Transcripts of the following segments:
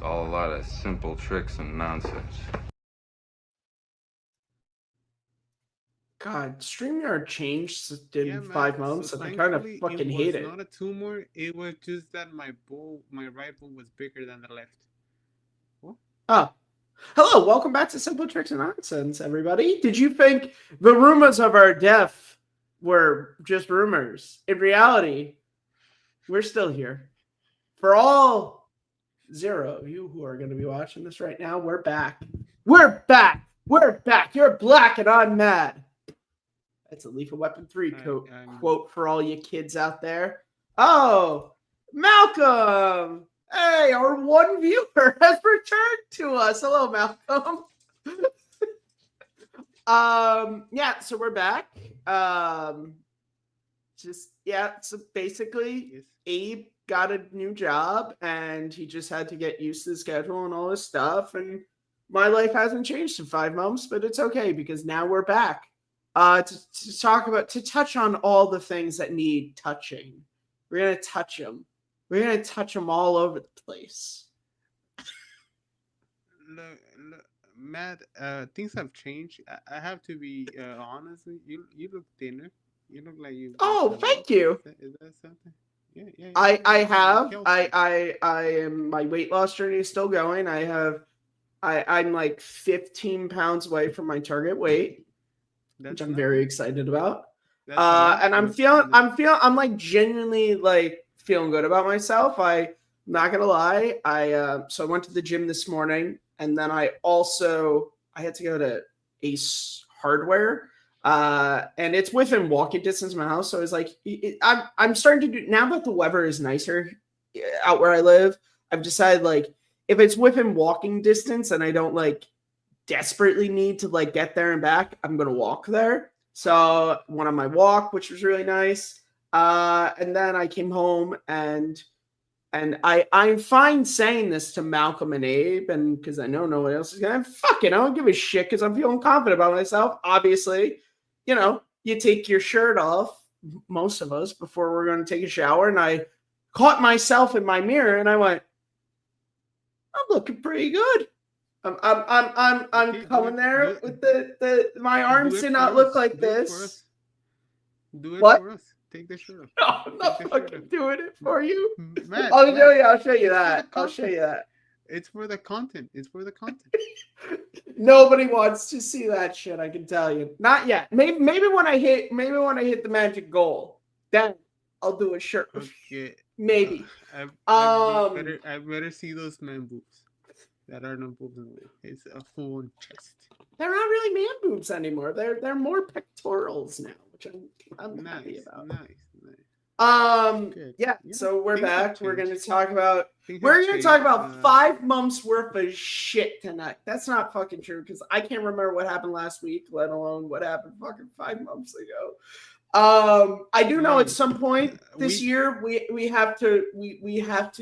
all a lot of simple tricks and nonsense. God, StreamYard changed Yeah, in man. 5 months, So and I kind of thankfully, it fucking hate was it. not a tumor. It was just that my right bowl was bigger than the left. What? Oh. Hello, welcome back to Simple Tricks and Nonsense, everybody. Did you think the rumors of our death were just rumors? In reality, we're still here. For all 0 of you who are going to be watching this right now, we're back. We're back. We're back. You're black and I'm mad. That's a Lethal Weapon 3 quote for all you kids out there. Oh, Malcolm. Hey, our one viewer has returned to us. Hello, Malcolm. Yeah, so we're back. So basically, Yes. Abe got a new job and he just had to get used to the schedule and all this stuff. And my life hasn't changed in 5 months, but it's okay because now we're back. To touch on all the things that need touching. We're gonna touch them. We're gonna touch them all over the place. Look, Matt. Things have changed. I have to be honest. You look thinner. You look like you. Oh, thank you. Is that something? Yeah. I have. Healthy. I am. My weight loss journey is still going. I'm like 15 pounds away from my target weight, which I'm very excited about. And I'm like genuinely like feeling good about myself. I'm not gonna lie. So I went to the gym this morning, and then I had to go to Ace Hardware, and it's within walking distance of my house. So it's like I'm starting to do now that the weather is nicer out where I live. I've decided like if it's within walking distance and I don't like desperately need to like get there and back, I'm gonna walk there. So went on my walk, which was really nice. And then I came home and I'm fine saying this to Malcolm and Abe, and because I know no one else is gonna fucking I don't give a shit because I'm feeling confident about myself. Obviously, you take your shirt off, most of us, before we're gonna take a shower, and I caught myself in my mirror and I went, I'm looking pretty good. I'm coming there with my arms do not look like this. Do it for us. Take the shirt off. No, I'm not fucking doing it for you. Matt, I'll show you that. I'll show you that. It's for the content. Nobody wants to see that shit, I can tell you. Not yet. Maybe when I hit the magic goal, then I'll do a shirt. Okay. Maybe. I better see those man boobs. That are no boobs in there. It's a full chest. They're not really man boobs anymore. They're more pectorals now, which I'm happy about. Nice. Yeah. So we're back. We're gonna talk about 5 months worth of shit tonight. That's not fucking true because I can't remember what happened last week, let alone what happened fucking 5 months ago. I do know at some point this year we have to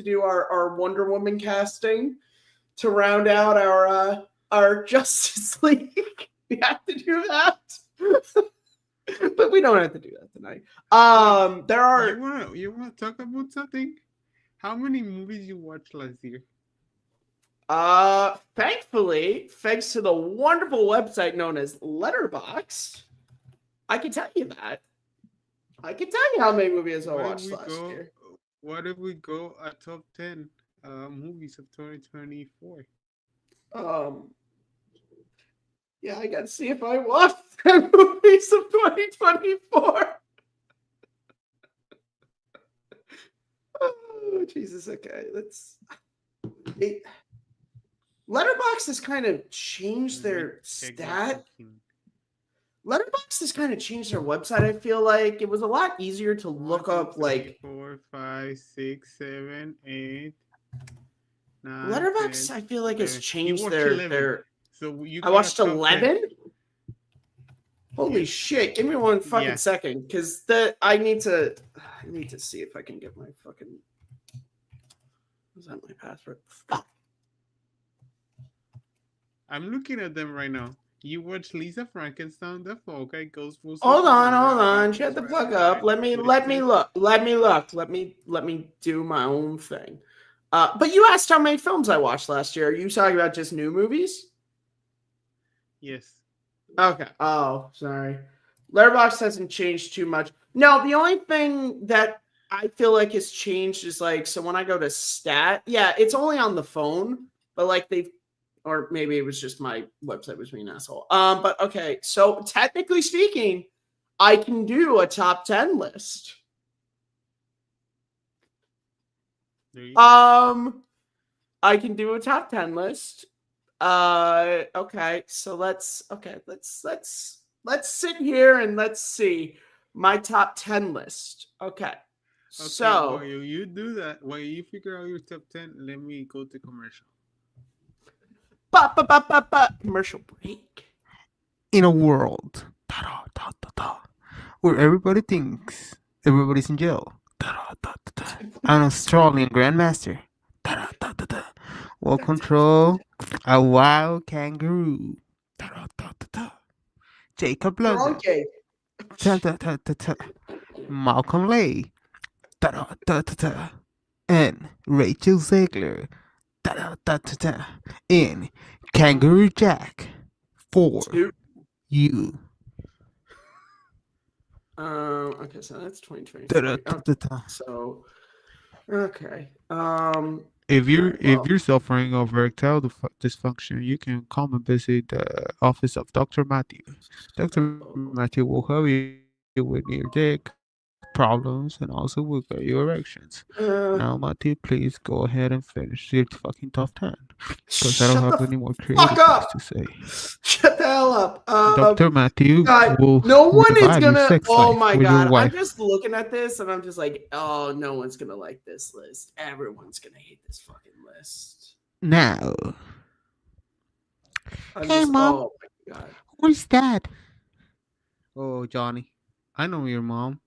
do our Wonder Woman casting to round out our Justice League. We have to do that. But we don't have to do that tonight. There are. You wanna talk about something? How many movies you watched last year? Thankfully, thanks to the wonderful website known as Letterboxd, I can tell you that. I can tell you how many movies I watched last year. What if we go a top 10 movies of 2024? Yeah, I gotta see if I watched the movies of 2024. Oh, Jesus. Okay, Letterboxd has kind of changed their stat. Letterboxd has kind of changed their website. I feel like it was a lot easier to look up like 4, 5, 6, 7, 8. Letterboxd, I feel like has changed their. So I watched 11. Holy shit! Give me one fucking second, because I need to see if I can get my fucking. Was that my password? Fuck. I'm looking at them right now. You watch Lisa Frankenstein, The Fall Guy, Ghostbusters. Hold on. Shut the fuck up. Let me look. Let me do my own thing. But you asked how many films I watched last year. Are you talking about just new movies? Yes. Okay. Oh, sorry. Letterboxd hasn't changed too much. No, the only thing that I feel like has changed is like, so when I go to stat, yeah, it's only on the phone, but like they've, or maybe it was just my website was being an asshole. But okay, so technically speaking, I can do a top 10 list. I can do a top 10 list. Okay, so let's sit here and let's see my top 10 list. Okay. So while you do that, while you figure out your top 10, let me go to commercial. Commercial break. In a world where everybody thinks everybody's in jail, an Australian grandmaster will control a wild kangaroo. Jacob London, Malcolm Lay, and Rachel Zegler, in Kangaroo Jack for you. Okay, so that's 2023. Okay, so okay. If you're suffering of erectile dysfunction, you can come and visit the office of Dr. Matthew. Dr. Matthew will help you with your dick problems and also will get your erections. Now, Matthew, please go ahead and finish your fucking top 10. Because I don't have any more creative things to say. Shut the hell up. Dr. Matthew God, will no one is revive your gonna. sex Oh life my with your God. I'm wife. just looking at this and I'm just like, oh, no one's gonna like this list. Everyone's gonna hate this fucking list. Now. Hey, Mom. Oh my God. Where's Dad? Oh, Johnny. I know your mom.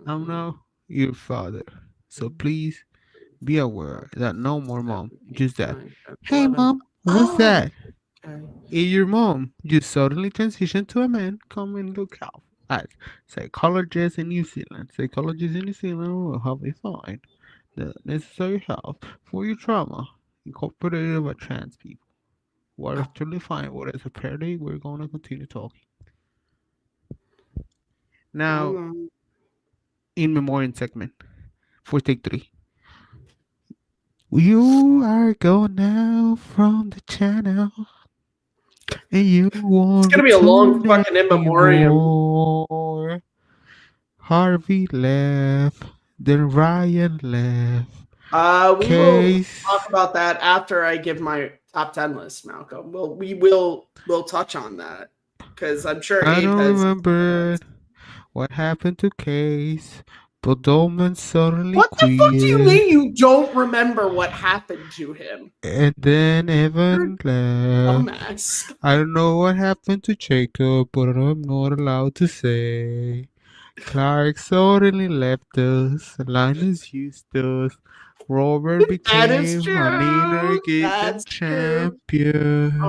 I know your father. So please be aware that no more mom, just that. Hey, Mom. What's that? Is your mom just suddenly transitioned to a man? Come and look out. As psychologists in New Zealand. Psychologists in New Zealand will help you find the necessary help for your trauma incorporated by trans people. What is truly fine, what is a parody, we're going to continue talking. Now, in memoriam segment for take 3. You are going now from the channel, and you won't It's gonna be a long fucking in memoriam. anymore. Harvey left, then Ryan left. We will talk about that after I give my top 10 list, Malcolm. We'll touch on that because I'm sure I Abe don't has. remember what happened to Case, but Dolman suddenly What quit. the fuck do you mean you don't remember what happened to him? And then Evan left. I don't know what happened to Jacob, but I'm not allowed to say. Clark suddenly left us. Linus used us. Robert became an inner champion.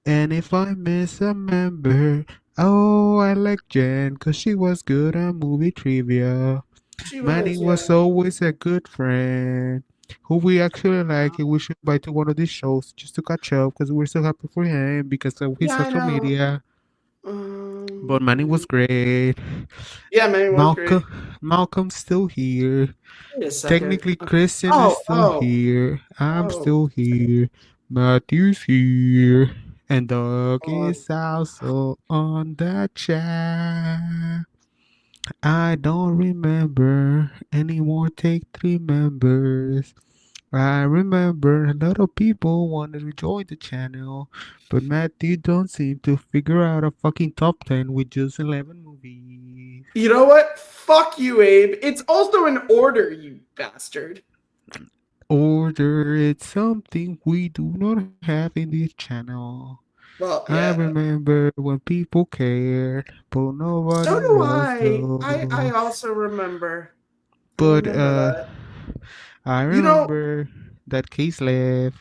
And if I miss a member, oh, I like Jen, cause she was good at movie trivia. Manny was always a good friend who we actually like, and we should invite to one of these shows just to catch up because we're so happy for him because of his social media. But Manny was great. Yeah, Manny was great. Malcolm's still here. Wait a second. Technically, Christian is still here. I'm still here. Matthew's here. And Doug is also on the chat. I don't remember any more Take 3 members. I remember a lot of people wanted to join the channel, but Matthew don't seem to figure out a fucking top 10 with just 11 movies. You know what? Fuck you, Abe. It's also an order, you bastard. Order, it's something we do not have in this channel. Well, yeah. I remember when people cared, but nobody so do I also remember. But I remember that Case left,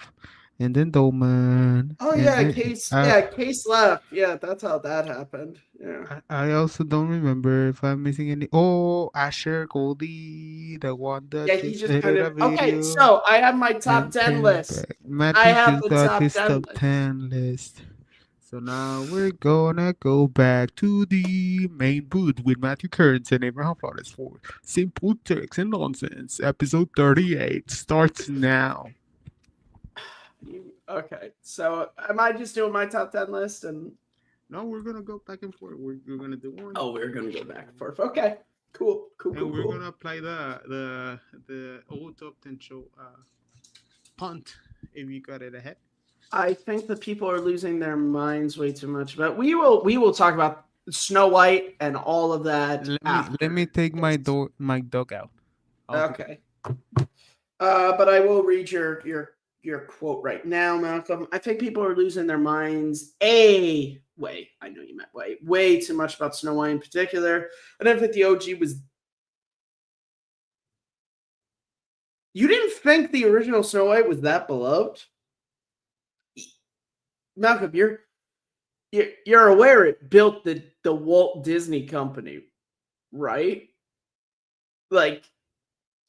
and then Dolman. Oh And yeah, then Case. Yeah, Case left. Yeah, that's how that happened. Yeah. I also don't remember if I'm missing any. Oh, Asher Goldie, the one that Yeah, he just just kind edited a of. Okay, video so I have my top and 10 came list. back. I Matthew have just the got top his 10 top list. 10 list. So now we're gonna go back to the main booth with Matthew Kearns and Abraham Flores for Simple Tricks and Nonsense. Episode 38 starts now. Okay, so am I just doing my top 10 list and No, we're gonna go back and forth. We're gonna do one. oh, we're gonna go back and forth. Okay, cool. And we're gonna apply the old top 10 show punt if you got it ahead. I think the people are losing their minds way too much, but we will talk about Snow White and all of that. Let me take my dog out. Okay. But I will read your quote right now, Malcolm. I think people are losing their minds. I know you meant way too much about Snow White in particular. And I think the OG was. You didn't think the original Snow White was that beloved? Malcolm, you're aware it built the Walt Disney Company, right? Like,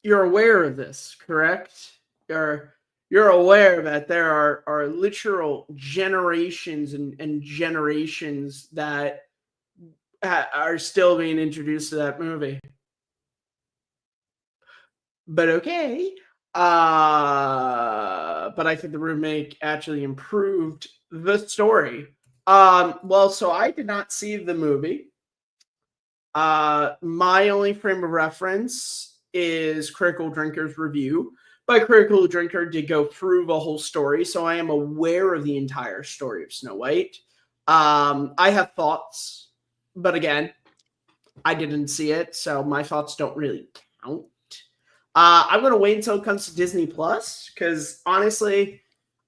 you're aware of this, correct? You're aware that there are literal generations and generations that are still being introduced to that movie. But okay. But I think the remake actually improved the story. Well, so I did not see the movie. My only frame of reference is Critical Drinker's review. But Critical Drinker did go through the whole story, so I am aware of the entire story of Snow White. I have thoughts, but again, I didn't see it, so my thoughts don't really count. I'm gonna wait until it comes to Disney Plus because honestly,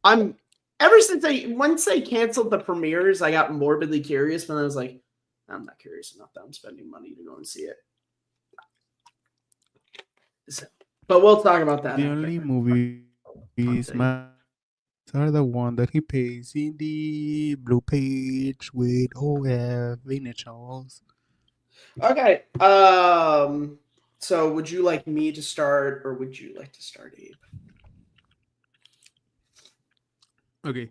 once they canceled the premieres, I got morbidly curious, but I was like, I'm not curious enough that I'm spending money to go and see it. So, but we'll talk about that. The only movies are the one that he pays in the blue page with OF initials. Okay. So would you like me to start or would you like to start, Abe? Okay.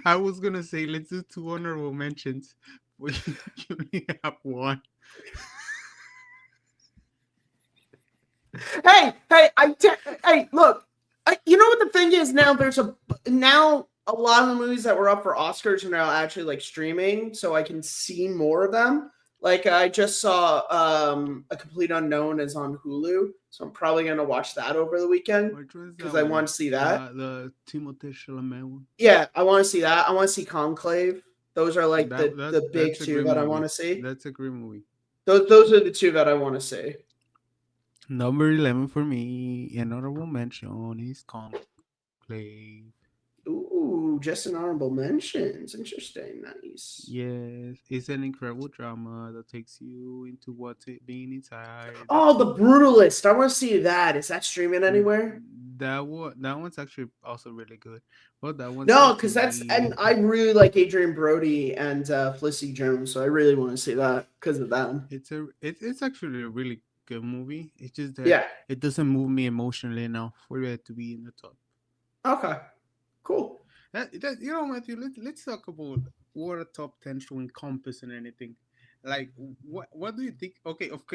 I was gonna say let's do 2 honorable mentions. We only have one. Hey, look. You know what the thing is now? Now a lot of the movies that were up for Oscars are now actually like streaming, so I can see more of them. Like I just saw A Complete Unknown is on Hulu, so I'm probably gonna watch that over the weekend because I want to see that. The Timothée Chalamet one. Yeah, I want to see that. I want to see Conclave. Those are like the big two that I want to see. That's a great movie. Those are the two that I want to see. Number 11 for me, an honorable mention is Conclave. Ooh, just an honorable mentions. Interesting. Nice. Yes, it's an incredible drama that takes you into what's being inside. Oh, The Brutalist. I want to see that. Is that streaming anywhere? That one's actually also really good. But that one's no, because and I really like Adrian Brody and Felicity Jones, so I really want to see that because of them. It's actually a really good movie. It's just that it doesn't move me emotionally enough for it to be in the top. Okay, cool. Matthew, let's talk about what a top 10 should encompass and anything. Like, what do you think? Okay, of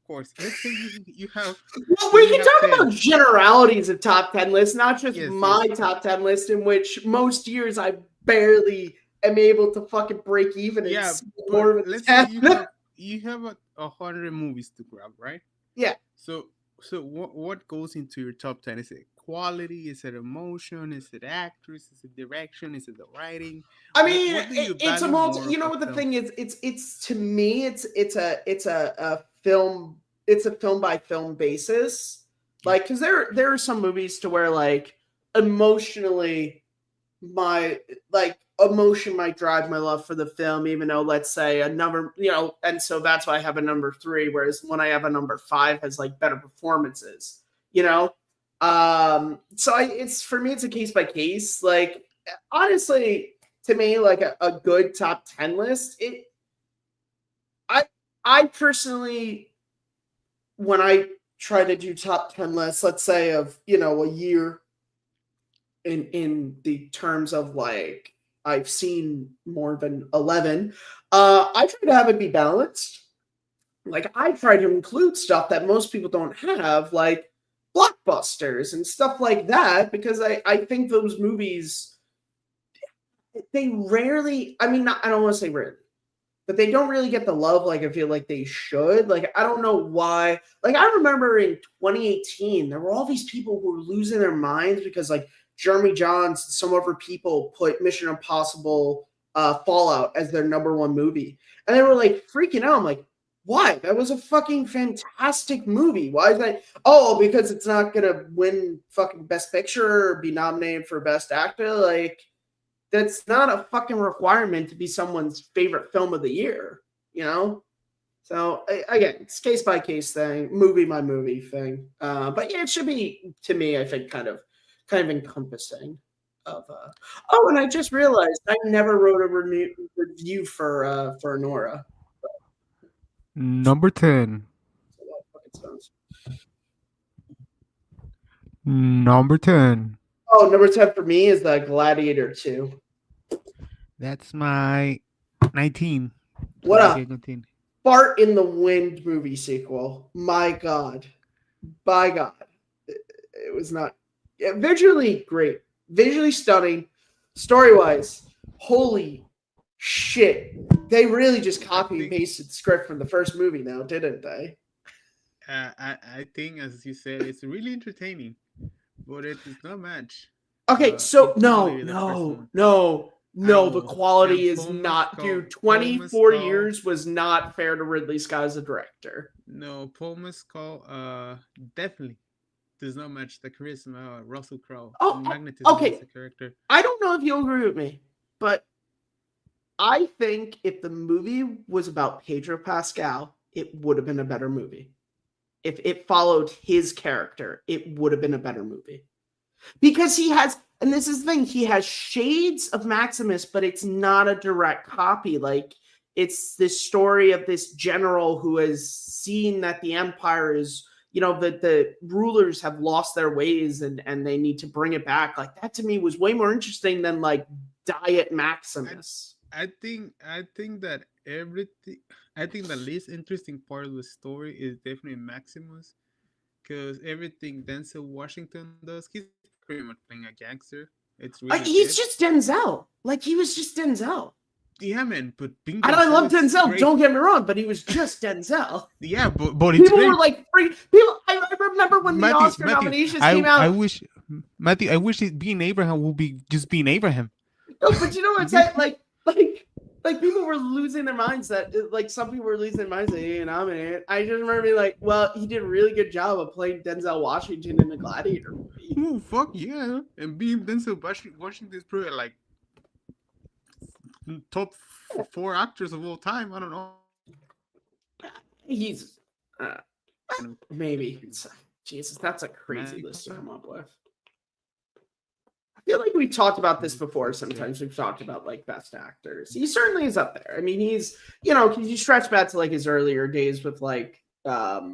course. Let's say you have. Well, we can talk about generalities of top 10 lists, not just my top 10 list, in which most years I barely am able to fucking break even. Yeah, but let's say you have 100 movies to grab, right? Yeah. So what goes into your top 10? Is it quality? Is it emotion? Is it actress? Is it direction? Is it the writing? I mean, it's a multi. You know what the thing is? It's to me, it's a film. It's a film by film basis. Like, because there are some movies to where like emotionally, emotion might drive my love for the film, even though let's say a number, and so that's why I have a number 3. Whereas when I have a number 5 has like better performances, It's for me, it's a case by case. Like honestly, to me, like a good top 10 list. I I personally, when I try to do top 10 lists, let's say of a year, in the terms of like I've seen more than 11, I try to have it be balanced. Like I try to include stuff that most people don't have, like blockbusters and stuff like that, because I think those movies, they rarely, I mean, I don't want to say rarely, but they don't really get the love like I feel like they should. Like I don't know why. Like I remember in 2018, there were all these people who were losing their minds because like Jeremy Johns and some other people put Mission Impossible Fallout as their number one movie. And they were like freaking out. I'm like, why? That was a fucking fantastic movie. Why is that? Oh, because it's not gonna win fucking Best Picture or be nominated for Best Actor. Like, that's not a fucking requirement to be someone's favorite film of the year, So again, it's case by case thing, movie by movie thing. But yeah, it should be, to me, I think, kind of encompassing of. Oh, and I just realized I never wrote a review for Nora. Number 10. Number 10. Oh, number 10 for me is the Gladiator 2. That's my 19. What up? 19. Fart in the Wind movie sequel. My God. By God. It was not visually great. Visually stunning. Story-wise, holy shit. They really just copied and pasted the script from the first movie now, didn't they? I think, as you said, it's really entertaining, but it is not much. Okay, so no, the quality is not, dude. 24 years was not fair to Ridley Scott as a director. No, Paul Mescal definitely does not match the charisma of Russell Crowe. Oh, magnetism as a character. I don't know if you'll agree with me, but I think if the movie was about Pedro Pascal, it would have been a better movie. If it followed his character, it would have been a better movie. Because he has, and this is the thing, he has shades of Maximus, but it's not a direct copy. Like, it's this story of this general who has seen that the empire is, that the rulers have lost their ways and they need to bring it back. Like, that to me was way more interesting than like Diet Maximus. I think that everything. I think the least interesting part of the story is definitely Maximus, because everything Denzel Washington does, he's pretty much playing a gangster. It's really he's just Denzel. Like, he was just Denzel. Yeah, man, but and I love Denzel. Great. Don't get me wrong, but he was just Denzel. Yeah, but people were like, people. I remember when the Oscar nominations came out. I wish being Abraham will be just being Abraham. No, but you know what's like people were losing their minds that like some people were losing their minds that he didn't nominate. I just remember being like, well, he did a really good job of playing Denzel Washington in the Gladiator movie. Oh, fuck yeah. And being Denzel Washington's probably like top 4 actors of all time. I don't know. He's maybe. Jesus, that's a crazy list to come up with. I feel like we've talked about this before. Sometimes we've talked about like best actors. He certainly is up there. I mean, he's, because you stretch back to like his earlier days with like, like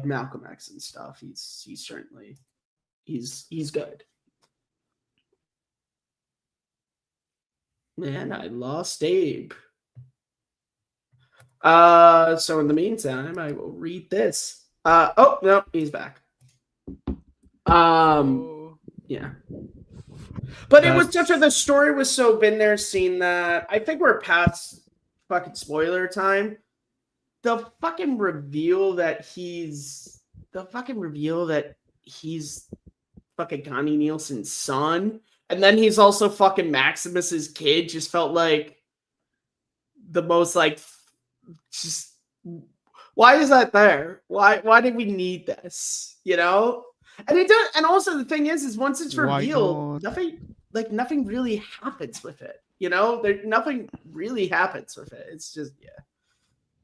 Malcolm X and stuff. He's certainly, he's good. Man, I lost Abe. So in the meantime, I will read this. Oh no, he's back. Yeah. But it was just the story was so been there, seen that. I think we're past fucking spoiler time. The fucking reveal that he's fucking Connie Nielsen's son, and then he's also fucking Maximus's kid, just felt like the most like just why is that there? Why did we need this? And it does, and also the thing is once it's revealed, nothing really happens with it. Nothing really happens with it. It's just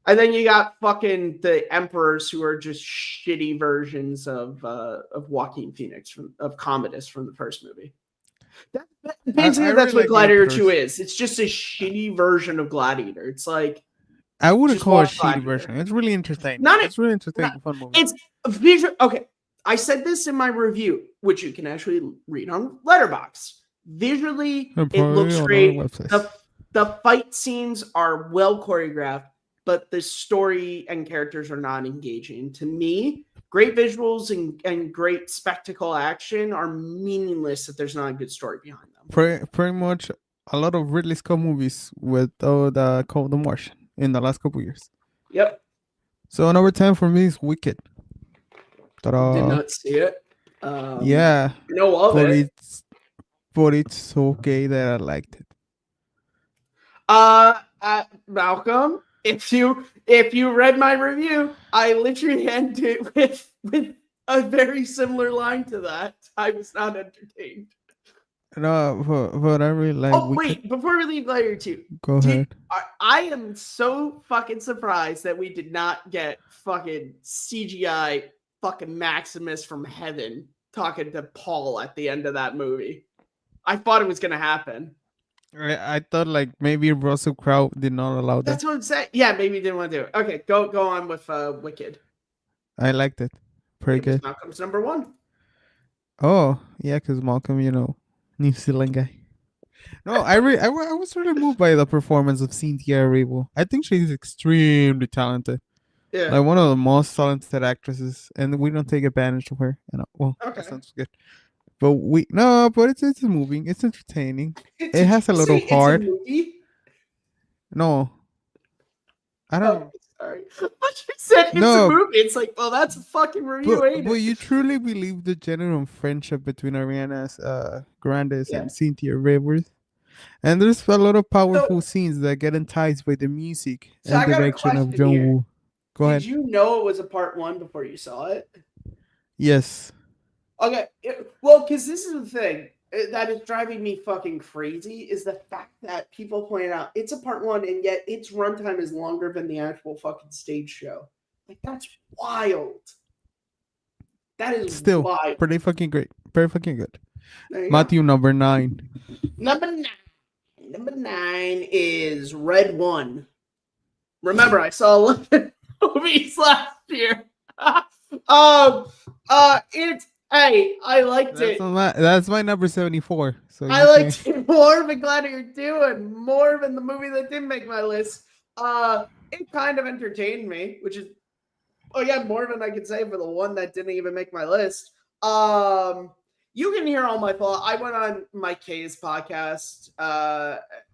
And then you got fucking the emperors who are just shitty versions of Joaquin Phoenix of Commodus from the first movie. Basically, that's really what like Gladiator Emperors. 2 is. It's just a shitty version of Gladiator. It's like I wouldn't just call it a watch shitty Gladiator. version. It's really entertaining. Not It's really entertaining, fun movie. It's visual. Okay, I said this in my review, which you can actually read on Letterboxd. Visually, it looks great. The fight scenes are well choreographed, but the story and characters are not engaging. To me, great visuals and great spectacle action are meaningless if there's not a good story behind them. Pretty much a lot of Ridley Scott movies with the Martian in the last couple years. Yep. So number 10 for me is Wicked. Ta-da. Did not see it. Yeah. Know of it. But it's okay that I liked it. Malcolm, if you read my review, I literally ended with a very similar line to that. I was not entertained. No, but I really like. Oh wait, before we leave Gladiator 2, go ahead. I am so fucking surprised that we did not get fucking CGI fucking Maximus from heaven talking to Paul at the end of that movie. I thought it was gonna happen. I thought like maybe Russell Crowe did not allow that. That's what I'm saying. Yeah, maybe he didn't want to do it. Okay, go on with Wicked. I liked it. Pretty good. Malcolm's number 1. Oh yeah, because Malcolm, New Zealand guy. No, I was really moved by the performance of Cynthia Erivo. I think she's extremely talented. Yeah, like one of the most talented actresses, and we don't take advantage of her. Well, okay. That sounds good. But it's moving. It's entertaining. It has a little heart. It's a movie? No, I don't. Sorry, but you said it's a movie. It's like, well, that's a fucking review, ain't it? But you truly believe the genuine friendship between Ariana Grande and Cynthia Rivers, and there's a lot of powerful scenes that get enticed by the music and direction of John Woo. Go ahead. Did you know it was a part 1 before you saw it? Yes. Okay, well, because this is the thing that is driving me fucking crazy is the fact that people point out it's a part 1 and yet its runtime is longer than the actual fucking stage show. Like, that's wild. That is still wild. Pretty fucking great. Very fucking good. Matthew, number 9. Number 9 is Red 1. Remember, I saw 11 movies last year. Hey, I liked it. That's my number 74. So I liked it more than Gladiator 2 and more than the movie that didn't make my list. It kind of entertained me, which is, more than I could say for the one that didn't even make my list. You can hear all my thoughts. I went on Mike K's podcast,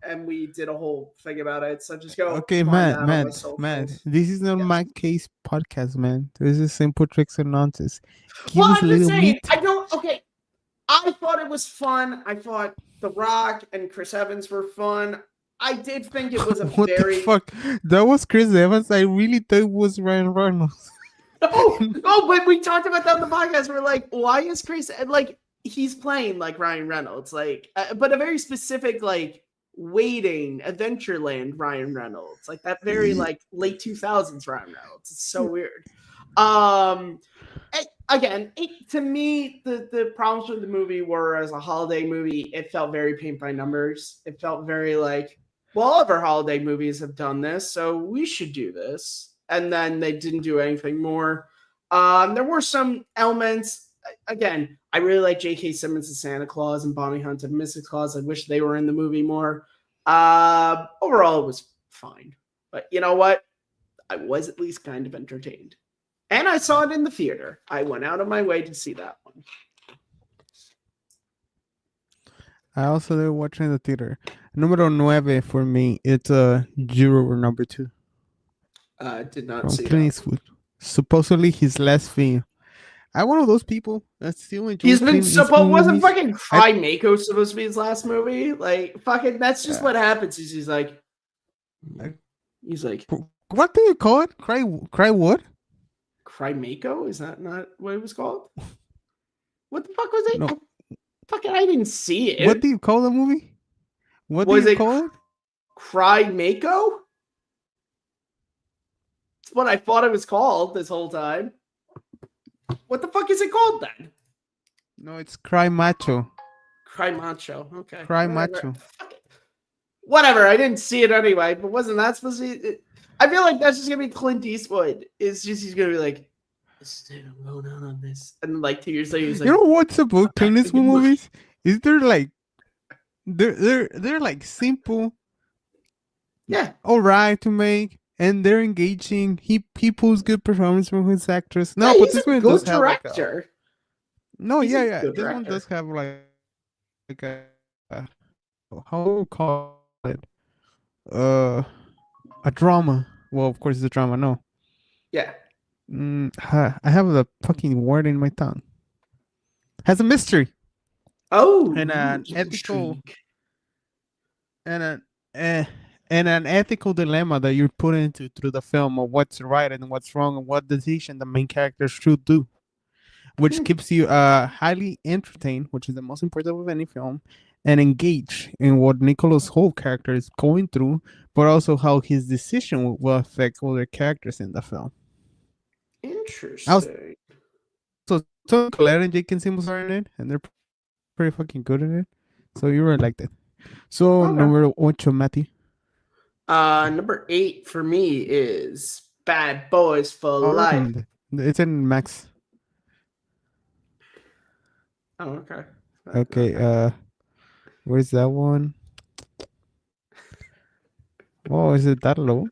and we did a whole thing about it. So just go. Okay, man. This is not Mike K's podcast, man. This is Simple Tricks and Nonsense. I'm just saying. Okay. I thought it was fun. I thought The Rock and Chris Evans were fun. I did think it was a what the fuck? That was Chris Evans. I really thought it was Ryan Reynolds. But we talked about that on the podcast. We're like, why is Chris like? He's playing like Ryan Reynolds, like, but a very specific, like, waiting Adventureland Ryan Reynolds, like that very like late 2000s Ryan Reynolds. It's so weird. Again, to me, the problems with the movie were as a holiday movie, it felt very paint by numbers. It felt very like, well, all of our holiday movies have done this, so we should do this. And then they didn't do anything more. There were some elements. Again, I really like J.K. Simmons as Santa Claus and Bonnie Hunt and Mrs. Claus. I wish they were in the movie more. Overall, it was fine. But you know what? I was at least kind of entertained. And I saw it in the theater. I went out of my way to see that one. I also did watch in the theater. Numero 9 for me, it's Juror number 2. Did not see Clint Eastwood. Supposedly his last film. I'm one of those people that still enjoy. Wasn't fucking Cry Mako supposed to be his last movie? Like, fucking, that's just what happens. He's like, what do you call it? Cry what? Cry Mako? Is that not what it was called? What the fuck was it? No. Fucking, I didn't see it. What do you call the movie? What do you call it? Cry Mako? It's what I thought it was called this whole time. What the fuck is it called then? No, it's Cry Macho. Cry Macho. Okay. Cry Whatever. Macho. Whatever. I didn't see it anyway, but wasn't that supposed to be? I feel like that's just gonna be Clint Eastwood. It's just he's gonna be like, I'm going out on this, and like 2 years later, he's like, You know what's about Clint Eastwood movies? Is they're like they're like simple, yeah, all right to make, and they're engaging. He pulls good performance from his actress. No, yeah, but he's this a one good does have like a, director. no, He's a yeah. good This one director. does have like how do we call it? A drama. Well, of course it's a drama. No. Yeah. I have the fucking word in my tongue. Has a mystery Oh, and an ethical intrigue. and an ethical dilemma that you're put into through the film of what's right and what's wrong and what decision the main characters should do, which keeps you highly entertained, which is the most important of any film, and engaged in what Nicholas Hoult character is going through, but also how his decision will affect other characters in the film. Interesting. So Tony Collette and Jake Simmons are in it, and they're pretty fucking good in it. So you were like that. So Okay. number 8, Matthew. Number 8 for me is Bad Boys for Life. It's in Max. Oh, okay. Okay. Where's that one? Oh, is it that low?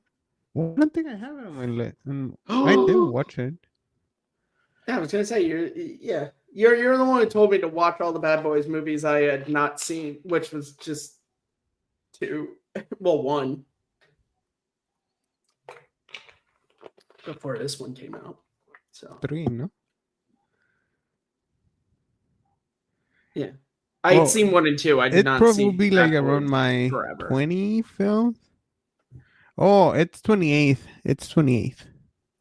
Well, I don't think I have it on my list. I did watch it. Yeah, I was gonna say you're the one who told me to watch all the Bad Boys movies I had not seen, which was just 2. Well, 1 before this one came out. So 3, no? Yeah, I'd seen 1 and 2. I did not see. It probably be like around my 20 films. Oh, it's 28th. It's 28th.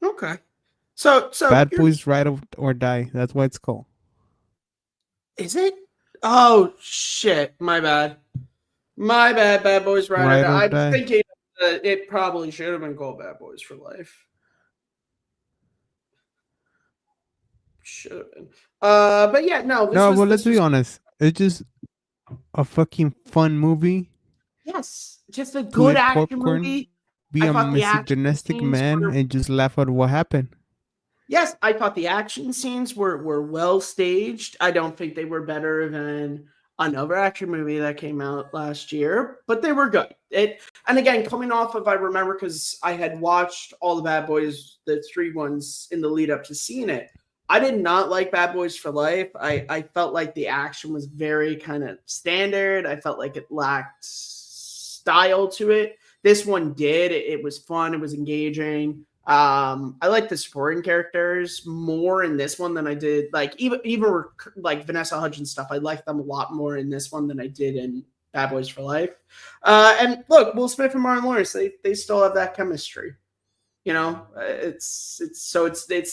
Okay. So Bad Boys Ride or Die. That's what it's called. Is it? Oh shit! My bad. Bad Boys Ride or Die. I'm thinking it probably should have been called Bad Boys for Life. Should have been. But yeah, no. But let's be honest. It's just a fucking fun movie. Yes, just a good action popcorn, movie. Be a misogynistic man and just laugh at what happened. Yes, I thought the action scenes were well staged. I don't think they were better than another action movie that came out last year, but they were good. And again, coming off of, I remember because I had watched all the Bad Boys, the 3 ones in the lead up to seeing it. I did not like Bad Boys for Life. I felt like the action was very kind of standard. I felt like it lacked style to it. This one did. It was fun. It was engaging. I like the supporting characters more in this one than I did. Like even like Vanessa Hudgens stuff, I like them a lot more in this one than I did in Bad Boys for Life. And look, Will Smith and Martin Lawrence, they still have that chemistry. You know, it's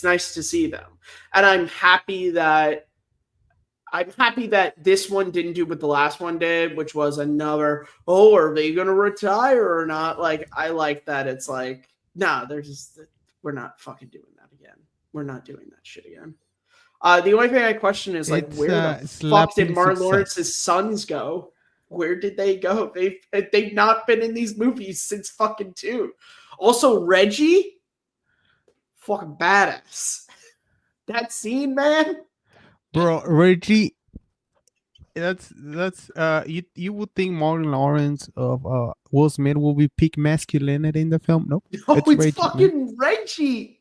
nice to see them, and I'm happy that this one didn't do what the last one did, which was another, oh, are they going to retire or not? Like, I like that. It's like, nah, we're not fucking doing that again. We're not doing that shit again. The only thing I question is like, where the fuck did Martin Lawrence's sons go? Where did they go? They've not been in these movies since fucking 2. Also, Reggie, fucking badass. That scene, man. Bro, Reggie, that's you would think Martin Lawrence of Will Smith will be peak masculinity in the film. Nope. No, it's Reggie, fucking man. Reggie.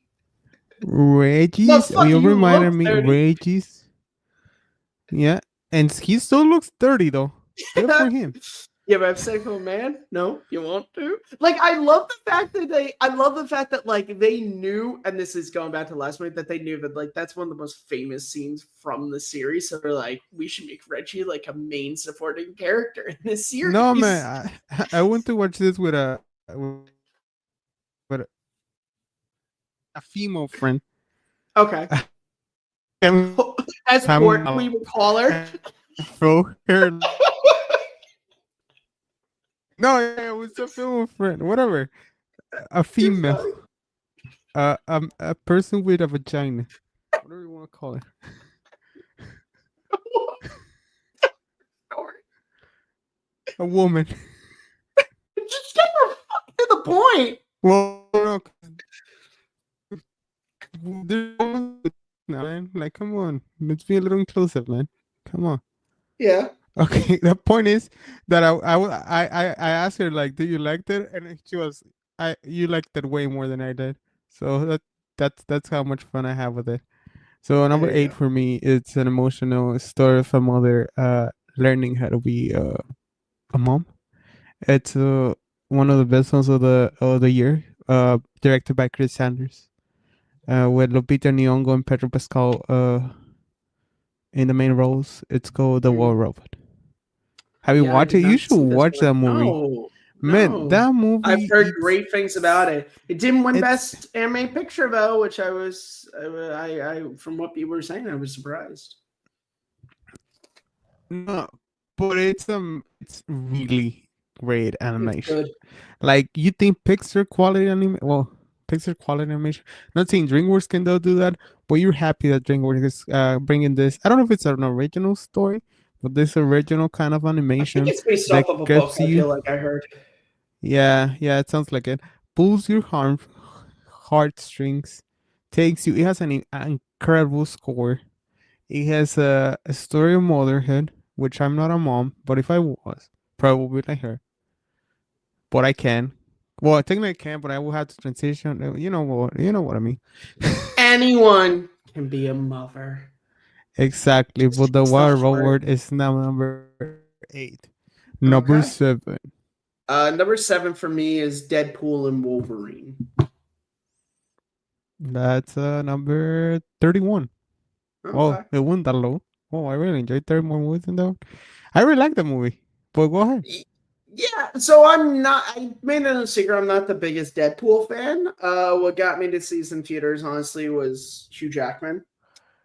Reggie's. You reminded me, Reggie's. Yeah, and he still looks 30 though. Good for him. Yeah, but I'm saying, oh man, no, you want to? Like, I love the fact that like they knew, and this is going back to last week, that they knew that like that's one of the most famous scenes from the series. So they're like, we should make Reggie like a main supporting character in this series. No man, I went to watch this with a female friend. Okay. As Court, we would call her. Throw her. No, it was a female friend. Whatever. A female. a person with a vagina, whatever you want to call it, a woman. Just get to the point. Well, no, there's women now, man. Like, come on, let's be a little inclusive, man. Come on. Yeah. Okay, the point is that I asked her like, do you like it? And she was, you liked it way more than I did. So that's how much fun I have with it. So number There you 8 go. for me, it's an emotional story of a mother learning how to be a mom. It's one of the best ones of the year. Directed by Chris Sanders. With Lupita Nyong'o and Pedro Pascal in the main roles. It's called The War Robot. Have you Yeah, I watched it? did You not should see this watch one. that movie. No, Man, no. that I've movie, heard great things about it. It didn't win it's Best Anime Picture though, which I from what you were saying, I was surprised. no, but it's really great It's animation. good. Like you think Pixar quality anime, well, Pixar quality animation. Not saying DreamWorks can do that, but you're happy that DreamWorks is bringing this. I don't know if it's an original story, but this original kind of I think animation it's based that off of a book. gives I you, feel like I heard. yeah, it sounds like it. Pulls your heartstrings, takes you. It has an incredible score. It has a story of motherhood, which I'm not a mom, but if I was, probably like her. But I can. Well, technically I can, but I will have to transition. You know what I mean. Anyone can be a mother. Exactly. But the It's the Wild heart. Robot is now number 8. Number Okay. 7. Number 7 for me is Deadpool and Wolverine. That's number 31. Oh, Okay. it wasn't that low. Oh, I really enjoyed 30 more movies than that. I really like the movie. But go ahead. Yeah, so I made it a secret, I'm not the biggest Deadpool fan. What got me to see some theaters, honestly, was Hugh Jackman.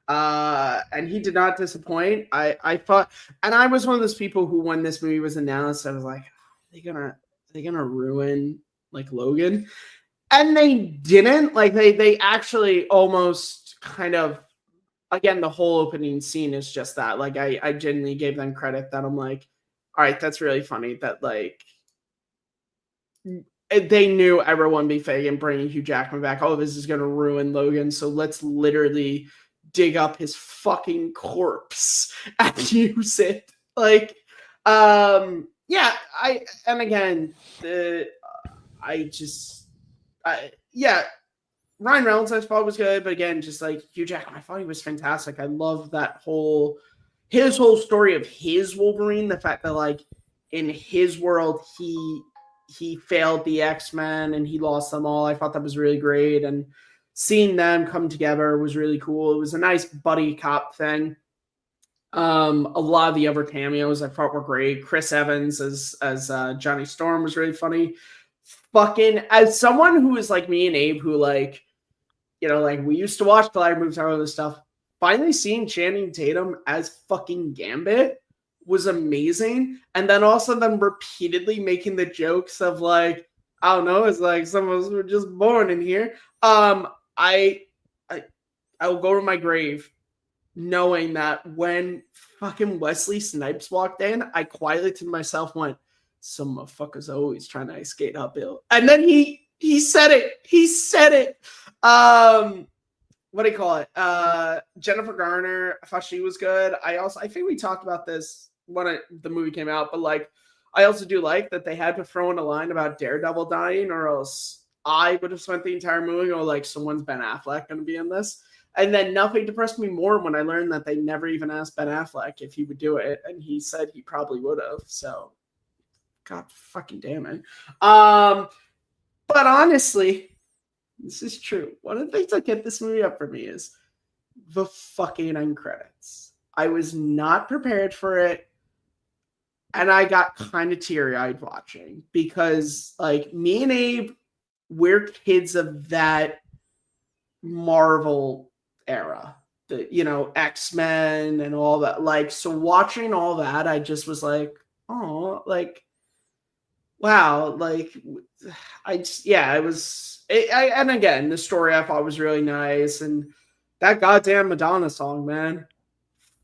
And he did not disappoint. I thought, and I was one of those people who, when this movie was announced, I was like, they gonna ruin like Logan? And they didn't. Like they actually almost kind of, again, the whole opening scene is just that. Like I genuinely gave them credit that I'm like, all right, that's really funny that like they knew everyone would be fake and bringing Hugh Jackman back. All of this is going to ruin Logan. So let's literally dig up his fucking corpse and use it. Like, yeah, and again, yeah, Ryan Reynolds I thought was good, but again, just like Hugh Jackman, I thought he was fantastic. I love that his whole story of his Wolverine, the fact that like in his world he failed the X-Men and he lost them all. I thought that was really great, and seeing them come together was really cool. It was a nice buddy cop thing. A lot of the other cameos I thought were great. Chris Evans as Johnny Storm was really funny. Fucking, as someone who is like me and Abe, who like, like we used to watch Collider movies and all this stuff. Finally seeing Channing Tatum as fucking Gambit was amazing. And then also them repeatedly making the jokes of like, I don't know, it's like some of us were just born in here. I will go to my grave knowing that when fucking Wesley Snipes walked in, I quietly to myself went, some motherfuckers always trying to ice skate uphill. And then he said it. He said it. What do you call it? Jennifer Garner, I thought she was good. I think we talked about this when the movie came out, but like I also do like that they had to throw in a line about Daredevil dying, or else I would have spent the entire movie going like, someone's Ben Affleck going to be in this. And then nothing depressed me more when I learned that they never even asked Ben Affleck if he would do it, and he said he probably would have. So, God fucking damn it. But honestly, this is true. One of the things that get this movie up for me is the fucking end credits. I was not prepared for it, and I got kind of teary-eyed watching because, like, me and Abe, we're kids of that Marvel era, the X-Men and all that. Like, so watching all that, I just was like, oh, like wow, like it was. And again, the story I thought was really nice, and that goddamn Madonna song, man.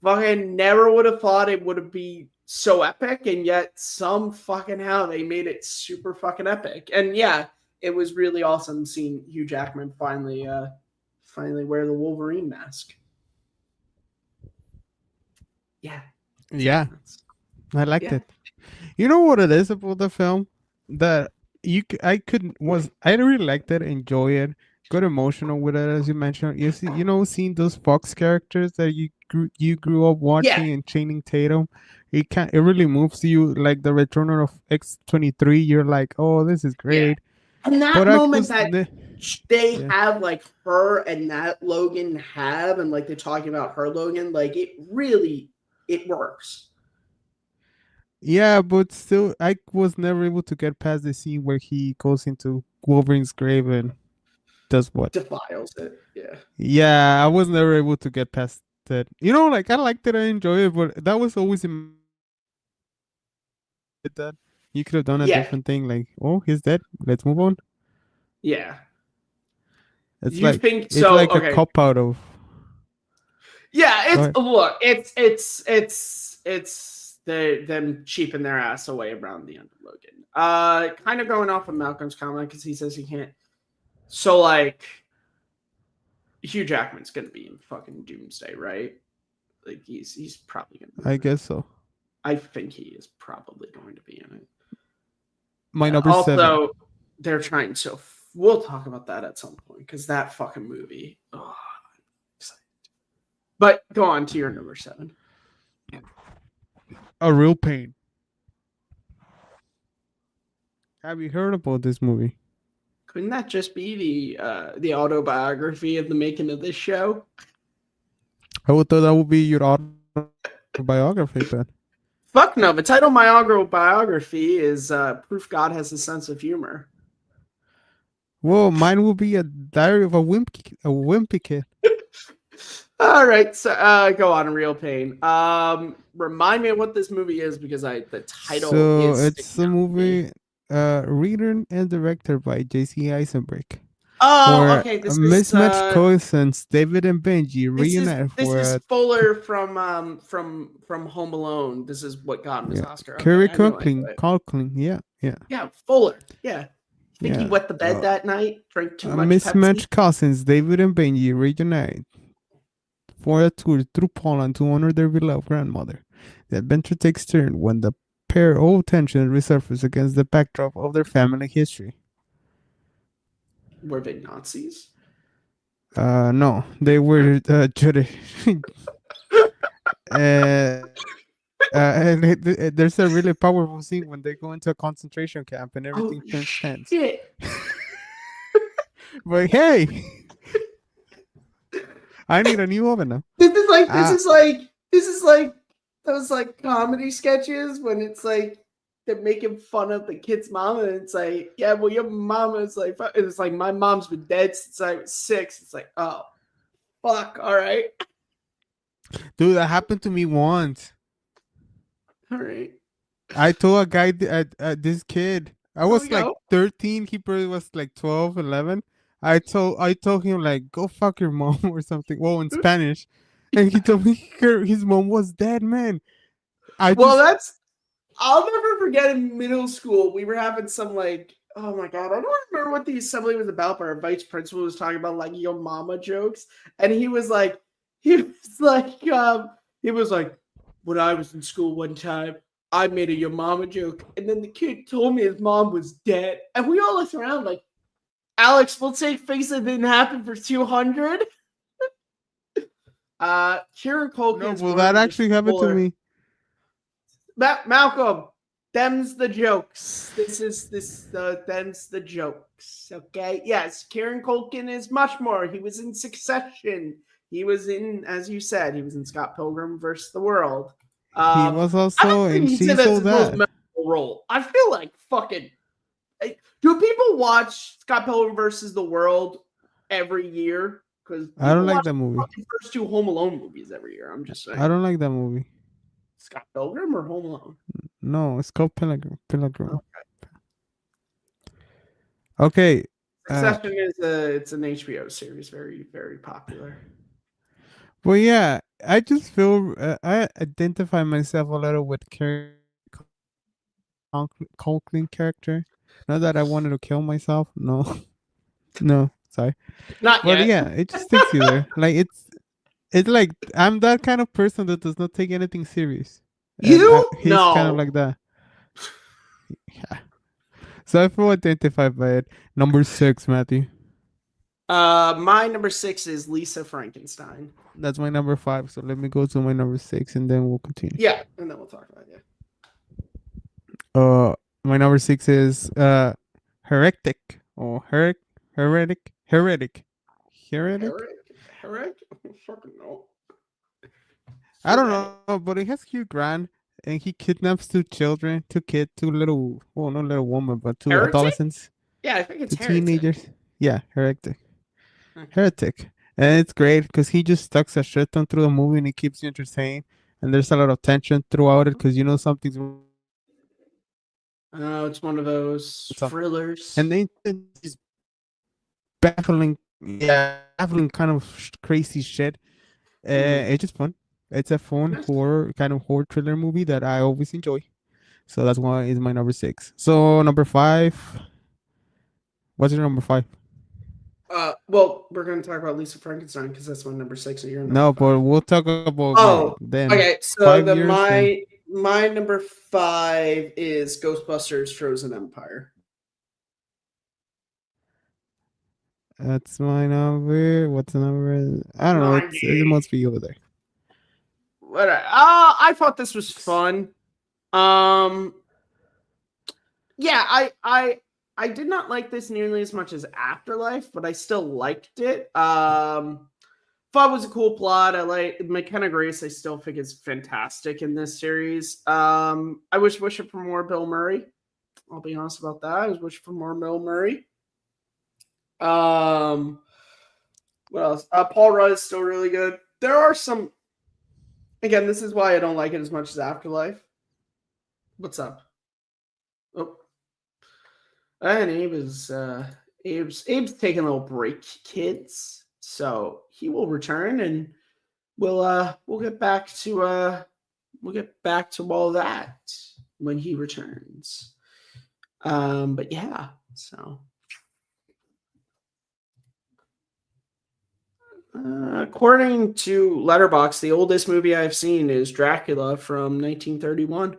Fucking never would have thought it would be so epic, and yet some fucking how they made it super fucking epic. And yeah, it was really awesome seeing Hugh Jackman finally wear the Wolverine mask. Yeah. Yeah, I liked it. You know what it is about the film that I really liked it, enjoy it, got emotional with it as you mentioned. You see, seeing those Fox characters that you grew up watching and Channing Tatum, it really moves you like the return of X-23. You're like, oh, this is great. And that moment that they have like her and that Logan have, and like they're talking about her Logan, like it works. Yeah, but still, I was never able to get past the scene where he goes into Wolverine's grave and does what? Defiles it. Yeah. Yeah, I was never able to get past that. Like I liked it, I enjoy it, but that was always in that. You could have done a different thing, like, oh, he's dead. Let's move on. Yeah. It's like a cop out of. Yeah, it's them cheaping their ass away around the end of Logan. Kind of going off of Malcolm's comment because he says he can't. So like, Hugh Jackman's gonna be in fucking Doomsday, right? Like he's probably gonna. I guess so. I think he is probably going to be in it. My number 7. Also, they're trying so. We'll talk about that at some point because that fucking movie. Oh, I'm excited. But go on to your number 7. A Real Pain. Have you heard about this movie? Couldn't that just be the autobiography of the making of this show? I would thought that would be your autobiography, but fuck no. The title of my autobiography is Proof God Has a Sense of Humor. Well, mine will be a Diary of a Wimpy Kid. All right, so go on, Real Pain. Remind me of what this movie is because the title. So it's a movie written and directed by J.C. Eisenberg. Oh, okay. This mismatched cousins David and Benji reunite. This is Fuller from Home Alone. This is what got him his Oscar. Kerry Conklin, yeah. Yeah, Fuller, yeah. I think he wet the bed that night, drank too much mismatched Pepsi. Cousins David and Benji reunite for a tour through Poland to honor their beloved grandmother. The adventure takes turn when the pair old tension resurfaces against the backdrop of their family history. Were they Nazis? No, they were Jewish. And there's a really powerful scene when they go into a concentration camp and everything turns tense. But hey, I need a new oven now. This is like those like comedy sketches when it's like they're making fun of the kid's mom and it's like, yeah, well, your mama is like, it's like my mom's been dead since I was 6. It's like, oh, fuck, all right. Dude, that happened to me once. All right. I told a guy, this kid, I was like 13. He probably was like 12, 11. I told him like, go fuck your mom or something. Well, in Spanish. And he told me his mom was dead, man. I'll never forget in middle school, we were having some like, oh my God, I don't remember what the assembly was about, but our vice principal was talking about like your mama jokes. And he was like, when I was in school one time, I made a your mama joke. And then the kid told me his mom was dead. And we all looked around like, Alex, we'll take things that didn't happen for 200. Kieran Culkin. No, well, that actually happened to me. Malcolm, them's the jokes. Them's the jokes. Okay. Yes, Kieran Culkin is much more. He was in Succession. He was in, as you said, he was in Scott Pilgrim vs. the World. He was also in She's So That. Role. I feel like fucking. Do people watch Scott Pilgrim vs. the World every year? Because I don't like that movie. The first 2 Home Alone movies every year. I'm just saying. I don't like that movie. Scott Pilgrim or Home Alone? No, it's called Pilgrim. Okay. Okay. Succession is it's an HBO series, very very popular. Well, yeah, I just feel I identify myself a little with Conklin character. Not that I wanted to kill myself. No, no, sorry. Not But yet. yeah, it just takes you there. Like it's like I'm that kind of person that does not take anything serious, and You? he's kind of No. like that. Yeah. So I feel identified by it. Number 6, Matthew. My number 6 is Lisa Frankenstein. That's my number 5. So let me go to my number 6, and then we'll continue. Yeah, and then we'll talk about it. My number 6 is heretic or heretic. Heretic? Heretic? Fucking no. I don't know, but it has Hugh Grant, and he kidnaps 2 children, 2 little, well, not little woman, but 2 Heretic? adolescents, Yeah, I think it's 2 Heretic. teenagers. Yeah, heretic. Okay. Heretic. And it's great because he just stucks a shit ton through the movie and it keeps you entertained. And there's a lot of tension throughout it because you know something's Oh, it's one of those thrillers. and then these baffling, yeah, baffling kind of crazy shit. It's just fun. It's a fun horror kind of horror thriller movie that I always enjoy. So that's why it's my number 6. So number 5. What's your number 5? Well, we're gonna talk about Lisa Frankenstein because that's my number 6 and your number No, 5. but we'll talk about then. Okay. So 5 then years. my number 5 is Ghostbusters: Frozen Empire. That's my number. What's the number? I don't know. It must be over there. What? I thought this was fun. Yeah, I did not like this nearly as much as Afterlife, but I still liked it. Thought it was a cool plot. I like McKenna Grace. I still think is fantastic in this series. I wish it for more Bill Murray. I'll be honest about that. I was wishing for more Bill Murray. What else? Paul Rudd is still really good. There are some. Again, this is why I don't like it as much as Afterlife. What's up? Oh, and Abe's taking a little break, kids. So he will return, and we'll get back to all that when he returns. But yeah, so. According to Letterboxd, the oldest movie I've seen is Dracula from 1931.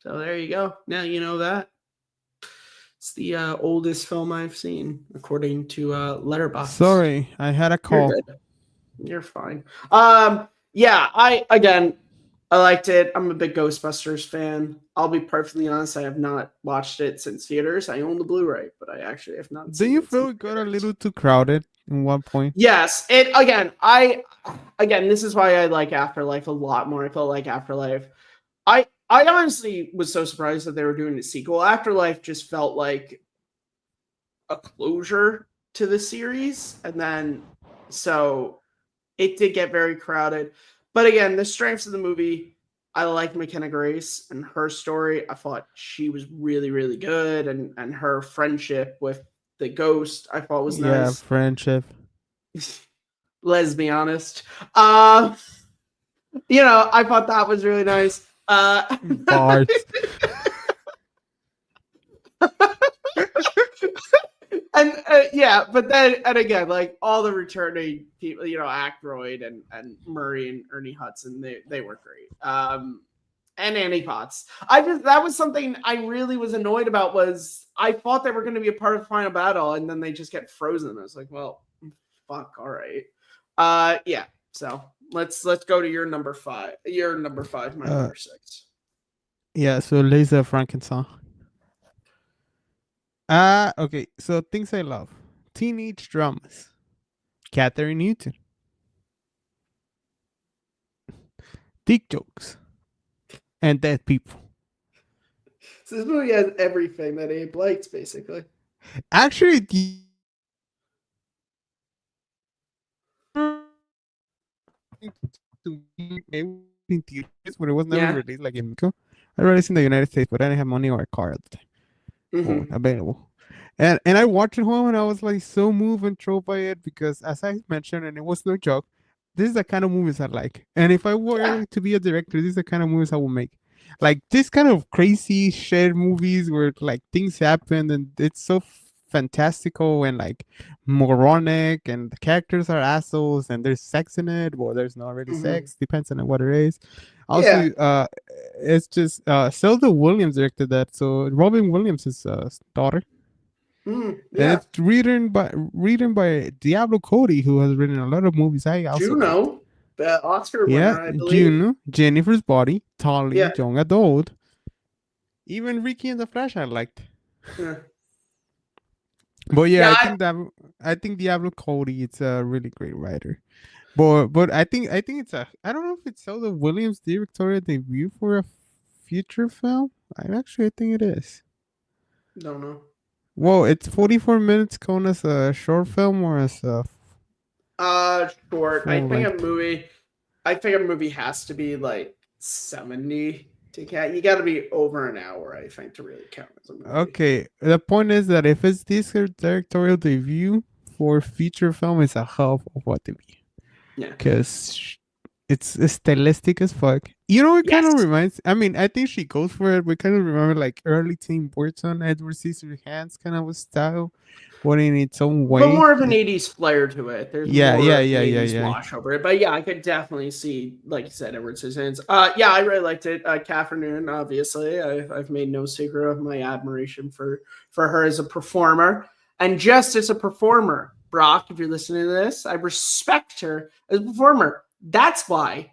So there you go. Now you know that. It's the oldest film I've seen, according to Letterboxd. Sorry, I had a call. You're fine. Yeah, I liked it. I'm a big Ghostbusters fan. I'll be perfectly honest, I have not watched it since theaters. I own the Blu-ray, but I actually have not. Do you feel it got a little too crowded in one point? Yes. This is why I like Afterlife a lot more. I felt like Afterlife. I honestly was so surprised that they were doing a sequel. Afterlife just felt like a closure to the series, and then so it did get very crowded. But again, the strengths of the movie, I like McKenna Grace and her story. I thought she was really, really good, and her friendship with the ghost, I thought was nice. Yeah, friendship. Let's be honest. I thought that was really nice. Bars. And but then and again, like all the returning people, Aykroyd and Murray and Ernie Hudson, they were great. And Annie Potts. That was something I really was annoyed about. Was I thought they were going to be a part of the final battle, and then they just get frozen. I was like, well, fuck, all right. Yeah. So let's go to your number 5. Your number 5, my number 6. Yeah. So Lisa Frankenstein. Okay. So things I love: teenage dramas, Catherine Newton, dick jokes, and dead people. So this movie has everything that Abe likes, basically. Actually, in theaters, but it was never released like in Mexico. I released in the United States, but I didn't have money or a car at the time available. And I watched it home and I was like so moved and thrilled by it because as I mentioned, and it was no joke, this is the kind of movies I like. And if I Yeah. were to be a director, this is the kind of movies I would make. Like this kind of crazy shared movies where like things happen and it's so fantastical and like moronic and the characters are assholes and there's sex in it. Well, there's not really Mhm. sex, depends on what it is. Yeah. Also, it's just Zelda Williams directed that, so Robin Williams' daughter, and Yeah. it's written by Diablo Cody, who has written a lot of movies I also liked. Juno, the Oscar Yeah, winner, I believe. Juno, Jennifer's Body, Tali, Yeah. Young Adult, even Ricky and the Flash I liked. Yeah. But yeah, Yeah. I think Diablo Cody it's a really great writer. But I think it's a I don't know if it's Zelda Williams' directorial debut for a feature film. I think it is. Don't know. Well, it's 44 minutes count as a short film or as a Short. full length. I think a movie has to be like 70 to count. You got to be over an hour, I think, to really count as a movie. Okay, the point is that if it's this directorial debut for feature film, it's a half of what to be. Yeah. Because it's stylistic as fuck. You know, it kind of Yes. reminds. I mean, I think she goes for it. We kind of remember like early Tim Burton, Edward Scissorhands kind of a style, but in its own But way. more of an 80s flair to it. There's Yeah, more yeah, of an yeah, yeah, 80s yeah. wash over it. But yeah, I could definitely see, like you said, Edward Scissorhands. Yeah, I really liked it. Catherine Noon, obviously. I've made no secret of my admiration for her as a performer. And just as a performer, Brock, if you're listening to this, I respect her as a performer. That's why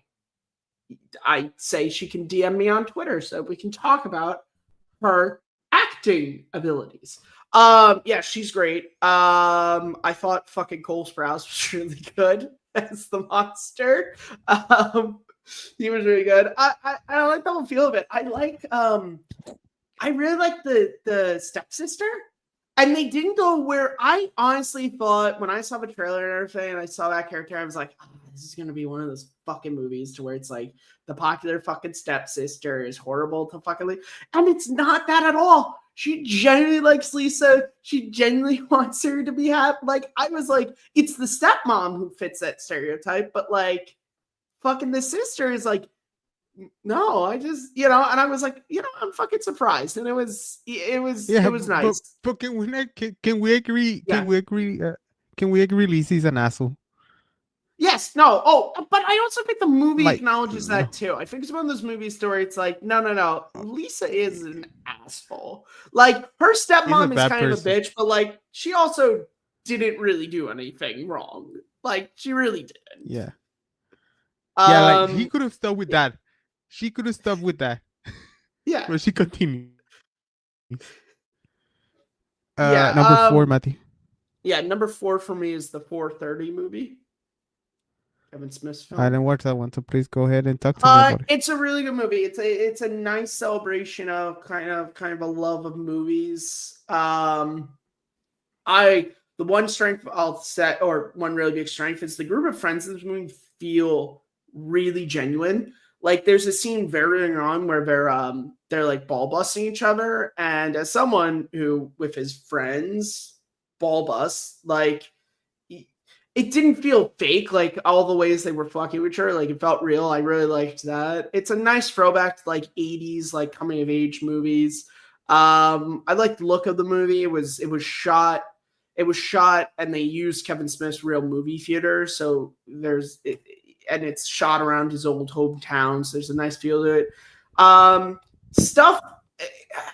I say she can DM me on Twitter so we can talk about her acting abilities. Yeah, she's great. I thought fucking Cole Sprouse was really good as the monster. He was really good. I like the whole feel of it. I really like the stepsister. And they didn't go where I honestly thought when I saw the trailer and everything, and I saw that character, I was like, oh, this is gonna be one of those fucking movies to where it's like the popular fucking stepsister is horrible to fucking leave. And it's not that at all. She genuinely likes Lisa. She genuinely wants her to be happy. Like, I was like, it's the stepmom who fits that stereotype, but like fucking the sister is like, no, I just, and I was like, I'm fucking surprised. And it was Yeah, nice. but can we not, can we agree? Yeah. Can we agree? Lisa's an asshole. Yes, no. Oh, but I also think the movie Like, acknowledges that too. I think it's one of those movies where it's like, no. Lisa is an asshole. Like, her She's a stepmom is bad kind of a person. bitch, but like, she also didn't really do anything wrong. Like, she really didn't. Yeah. Yeah, like he could have stopped with yeah. that. She could have stopped with that. Yeah. But she continues. Yeah. Number 4, Matthew. Yeah, number 4 for me is the 4:30 movie. Kevin Smith's film. I didn't watch that one, so please go ahead and talk to me about it. It's a really good movie. It's a nice celebration of kind of a love of movies. The one strength I'll set, or one really big strength, is the group of friends in this movie feel really genuine. Like, there's a scene very early on where they're like ball busting each other, and as someone who with his friends ball bust, like, it didn't feel fake, like all the ways they were fucking with her. Like, it felt real. I really liked that. It's a nice throwback to like 80s, like coming of age movies. I like the look of the movie. It was shot and they used Kevin Smith's real movie theater. So and it's shot around his old hometown. So there's a nice feel to it. Stuff,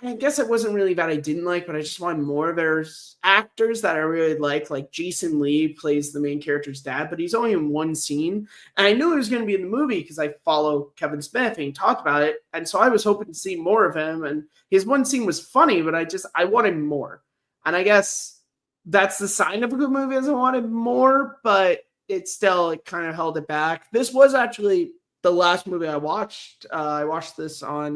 I guess it wasn't really that I didn't like, but I just wanted more. There's actors that I really like Jason Lee plays the main character's dad, but he's only in one scene. And I knew he was going to be in the movie because I follow Kevin Smith and he talked about it. And so I was hoping to see more of him. And his one scene was funny, but I wanted more. And I guess that's the sign of a good movie, is I wanted more, but it kind of held it back. This was actually the last movie I watched. I watched this on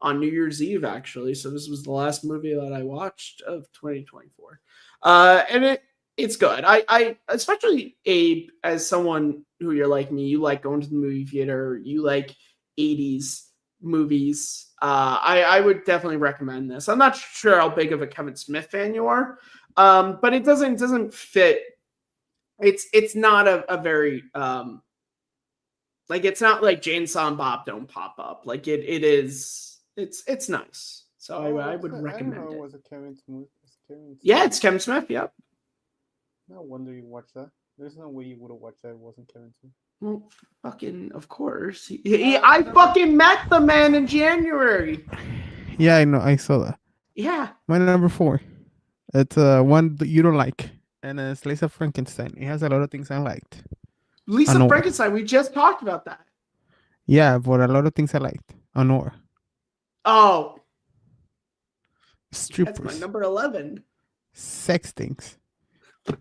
New Year's Eve, actually. So this was the last movie that I watched of 2024. And it's good. I especially, Abe, as someone who you're like me, you like going to the movie theater, you like 80s movies. I would definitely recommend this. I'm not sure how big of a Kevin Smith fan you are, but it doesn't fit. It's not a very like it's not like Jane Silent Bob don't pop up. Like it is. It's nice. So I would recommend I don't know, it. was it Kevin Smith? Yeah, it's Kevin Smith. Yep. No wonder you watched that. There's no way you would have watched that if it wasn't Kevin Smith. Well, fucking, of course. I fucking met the man in January. Yeah, I know. I saw that. Yeah. My number 4. It's one that you don't like, and it's Lisa Frankenstein. It has a lot of things I liked. Lisa Frankenstein. We just talked about that. Yeah, but a lot of things I liked. Honor. Oh. Strippers. That's my number 11. Sex things. Of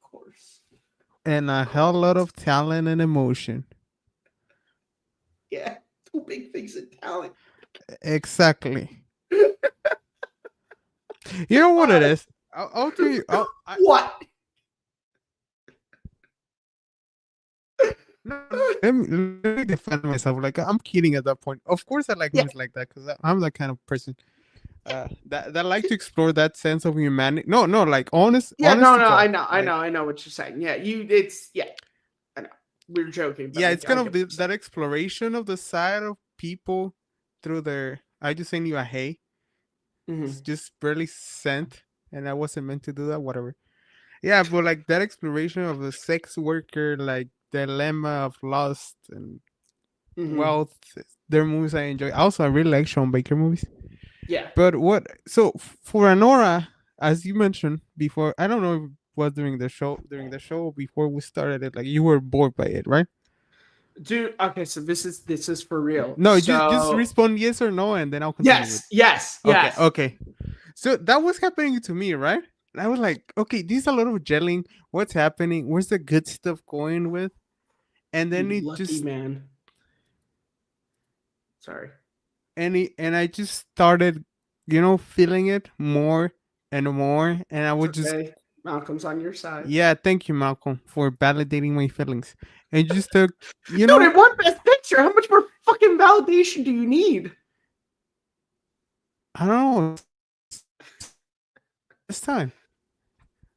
course. And a hell lot of talent and emotion. Yeah. 2 big things in talent. Exactly. You know what it is? I'll do you. What? No, let me defend myself. Like, I'm kidding at that point. Of course, I like movies like that because I'm that kind of person that like to explore that sense of humanity. No, like honest. Yeah, honest no, God, I know what you're saying. Yeah, I know. We're joking. Yeah, it's kind of that exploration of the side of people through their. I just sent you a hey. It's just barely sent, and I wasn't meant to do that. Whatever. Yeah, but like that exploration of the sex worker, like dilemma of lust and wealth. They're movies I enjoy. Also, I really like Sean Baker movies. Yeah. But so for Anora, as you mentioned before, I don't know if it was during the show before we started it, like you were bored by it, right? Dude, okay, so this is for real. No, just respond yes or no, and then I'll continue. Yes. Okay. So that was happening to me, right? And I was like, okay, there's a lot of gelling. What's happening? Where's the good stuff going with? And then it lucky just man. Sorry. And I just started, feeling it more and more, and I would just. Malcolm's on your side. Yeah, thank you, Malcolm, for validating my feelings. And just Dude, it won Best Picture. How much more fucking validation do you need? I don't know. This time.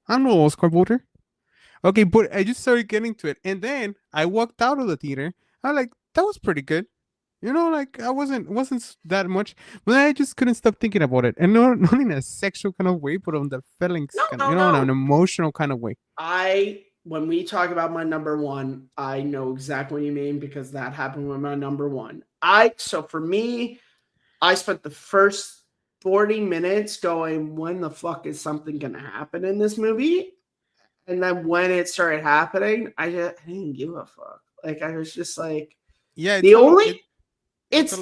I don't know, Oscar voter. Okay, but I just started getting to it. And then I walked out of the theater. I'm like, that was pretty good. Like I wasn't that much, but I just couldn't stop thinking about it. And not in a sexual kind of way, but on the feelings, in an emotional kind of way. When we talk about my number 1, I know exactly what you mean because that happened with my number 1. So for me, I spent the first 40 minutes going, when the fuck is something going to happen in this movie? And then when it started happening, I didn't give a fuck. Like, I was just like, yeah, it's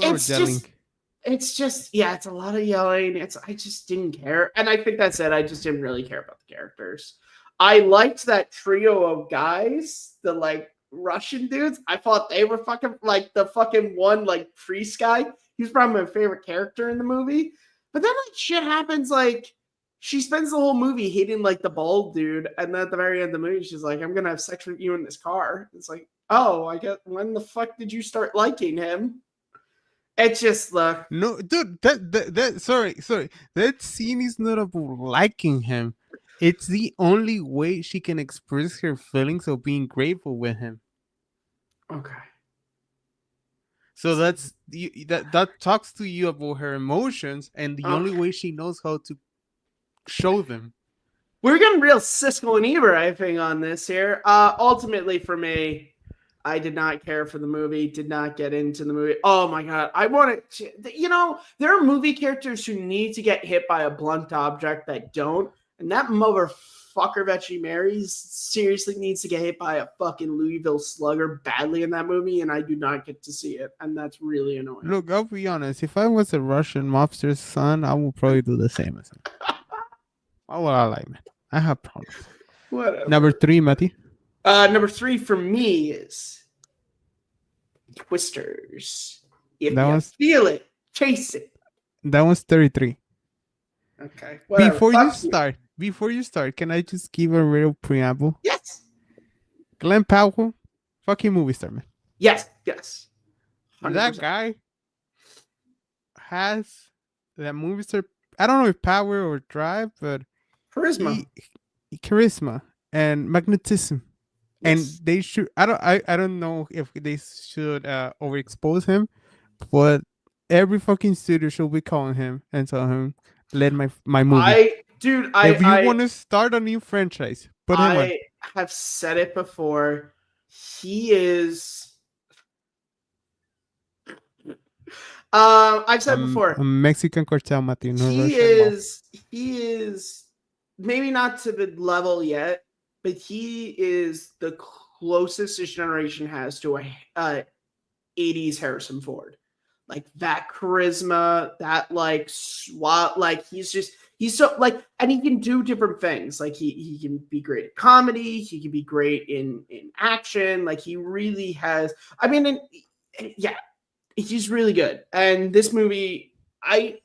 a lot of yelling. I just didn't care. And I think that's it. I just didn't really care about the characters. I liked that trio of guys, the like Russian dudes. I thought they were fucking like the fucking one like priest guy. He was probably my favorite character in the movie. But then like shit happens, like she spends the whole movie hating like the bald dude, and then at the very end of the movie, she's like, I'm gonna have sex with you in this car. It's like, oh, I guess when the fuck did you start liking him? It's just no, dude. That sorry. That scene is not about liking him. It's the only way she can express her feelings of being grateful with him. Okay. So that talks to you about her emotions, and the only way she knows how to show them. We're getting real Siskel and Ebert, I think, on this here. Ultimately, for me, I did not care for the movie, did not get into the movie. Oh my God. I wanted to, there are movie characters who need to get hit by a blunt object that don't. And that motherfucker that she marries seriously needs to get hit by a fucking Louisville Slugger badly in that movie. And I do not get to see it. And that's really annoying. Look, I'll be honest. If I was a Russian mobster's son, I would probably do the same as him. Oh, well, I like, man. I have problems. Whatever. Number 3, Matthew. Number 3 for me is Twisters. If you feel it, chase it. That was 33. Okay. Whatever. Before you start, can I just give a real preamble? Yes. Glenn Powell, fucking movie star, man. Yes. 100%. That guy has that movie star. I don't know if power or drive, but Charisma. charisma and magnetism. And Yes. they should. I don't know if they should overexpose him, but every fucking studio should be calling him and tell him, "Let my movie." If you want to start a new franchise, put him on. I have said it before. He is. I've said before. A Mexican cartel, Matthew. No He Russian is. He is maybe not to the level yet, but he is the closest this generation has to a 80s Harrison Ford. Like that charisma, that like SWAT, like he's so like, and he can do different things. Like he can be great at comedy, he can be great in action. Like he really has. I mean, yeah, he's really good. And this movie, I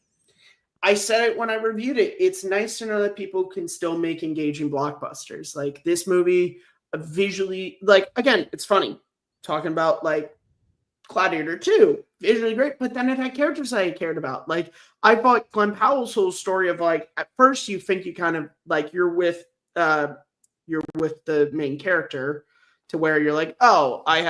said it when I reviewed it. It's nice to know that people can still make engaging blockbusters. Like this movie, visually, like again, it's funny talking about like Gladiator 2, visually great, but then it had characters I cared about. Like I thought Glenn Powell's whole story of like at first you think you kind of like you're with the main character to where you're like, oh, I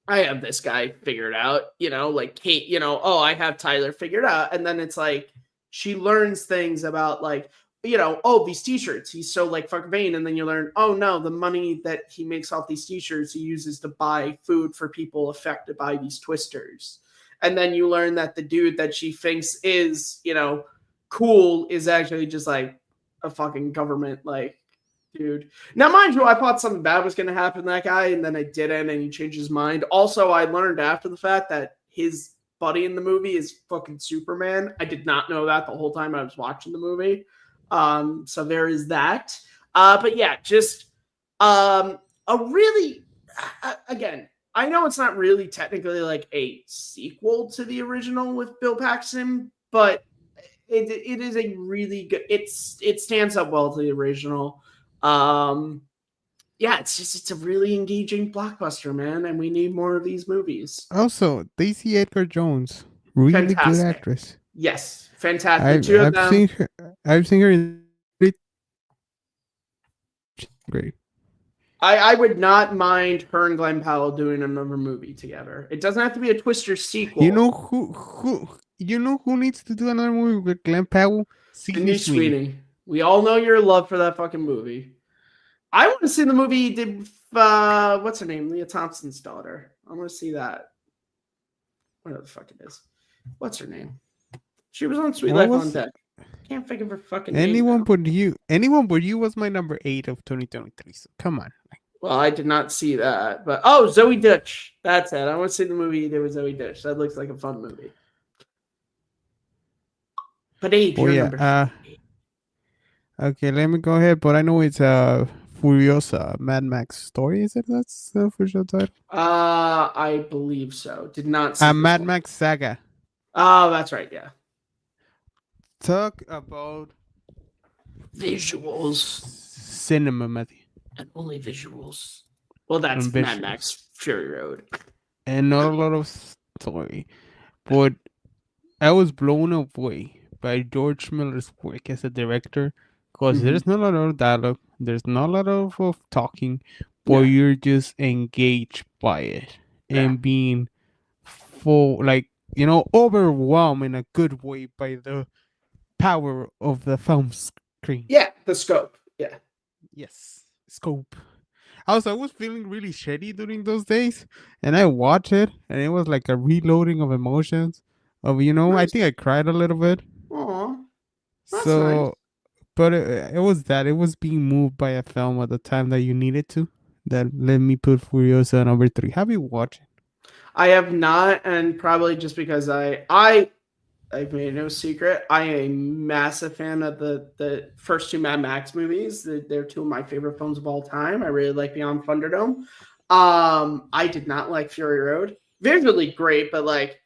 have this guy figured out, like Kate, oh, I have Tyler figured out. And then it's like she learns things about like, oh, these t-shirts, he's so like fucking vain. And then you learn, oh no, the money that he makes off these t-shirts he uses to buy food for people affected by these twisters. And then you learn that the dude that she thinks is, cool is actually just like a fucking government like dude. Now, mind you, I thought something bad was going to happen to that guy, and then it didn't, and he changed his mind. Also, I learned after the fact that his buddy in the movie is fucking Superman. I did not know that the whole time I was watching the movie. So there is that. But yeah, just a really, again, I know it's not really technically like a sequel to the original with Bill Paxton, but it is a really good, it stands up well to the original. Yeah, it's a really engaging blockbuster, man, and we need more of these movies. Also, Daisy Edgar Jones, really Fantastic. good actress. Yes, fantastic. I've seen her in great. I would not mind her and Glenn Powell doing another movie together. It doesn't have to be a Twister sequel. You know who needs to do another movie with Glenn Powell? Sydney Sweeney. We all know your love for that fucking movie. I want to see the movie he did with, what's her name? Leah Thompson's daughter. I want to see that. Whatever the fuck it is. What's her name? She was on Sweet Life on Deck. Can't think of her fucking name. Anyone but you was my number 8 of 2023. So come on. Well, I did not see that, but Zoe Ditch. That's it. I want to see the movie he did with Zoe Ditch. That looks like a fun movie. But number 8. Okay, let me go ahead. But I know it's Furiosa Mad Max story. Is it that's the official title? I believe so. Did not see Mad Max Saga. Oh, that's right. Yeah. Talk about visuals, cinema, Matthew, and only visuals. Well, that's Mad Max Fury Road, and not a lot of story. But I was blown away by George Miller's work as a director, because there's not a lot of dialogue, there's not a lot of talking, but you're just engaged by it and being full, like, overwhelmed in a good way by the power of the film screen. Yeah, the scope. Yeah. Yes, scope. I was feeling really shitty during those days, and I watched it, and it was like a reloading of emotions. Nice. I think I cried a little bit. Aww. That's nice. But it was that. It was being moved by a film at the time that you needed to. That let me put Furiosa number 3. Have you watched it? I have not, and probably just because I've made no secret, I am a massive fan of the first 2 Mad Max movies. They're 2 of my favorite films of all time. I really like Beyond Thunderdome. I did not like Fury Road. Visually great, but like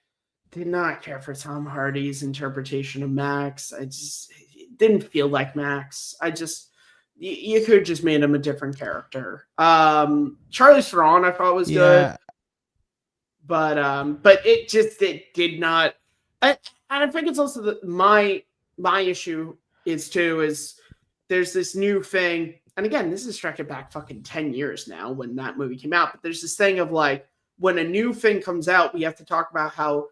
did not care for Tom Hardy's interpretation of Max. It didn't feel like Max. You could have just made him a different character. Charlize Theron I thought was good. But it did not. And I think it's also my issue is there's this new thing, and again, this is stretching back fucking 10 years now when that movie came out, but there's this thing of like when a new thing comes out, we have to talk about how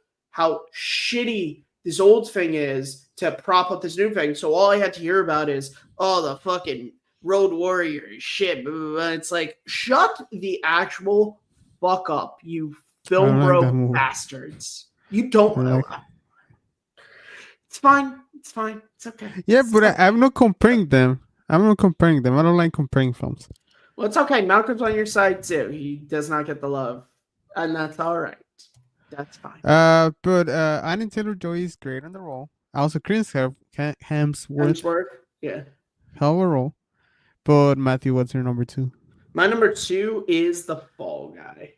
shitty this old thing is to prop up this new thing. So all I had to hear about is, oh, the fucking Road Warrior shit. It's like, shut the actual fuck up, you film bro bastards. You don't. It's fine. It's fine. It's okay. Yeah, but I'm not comparing them. I don't like comparing films. Well, it's okay. Malcolm's on your side too. He does not get the love, and that's all right. That's fine. But Anya Taylor-Joy is great on the role. Also, Chris Hemsworth. Yeah. Hell of a role. But Matthew, what's your number 2? My number 2 is The Fall Guy.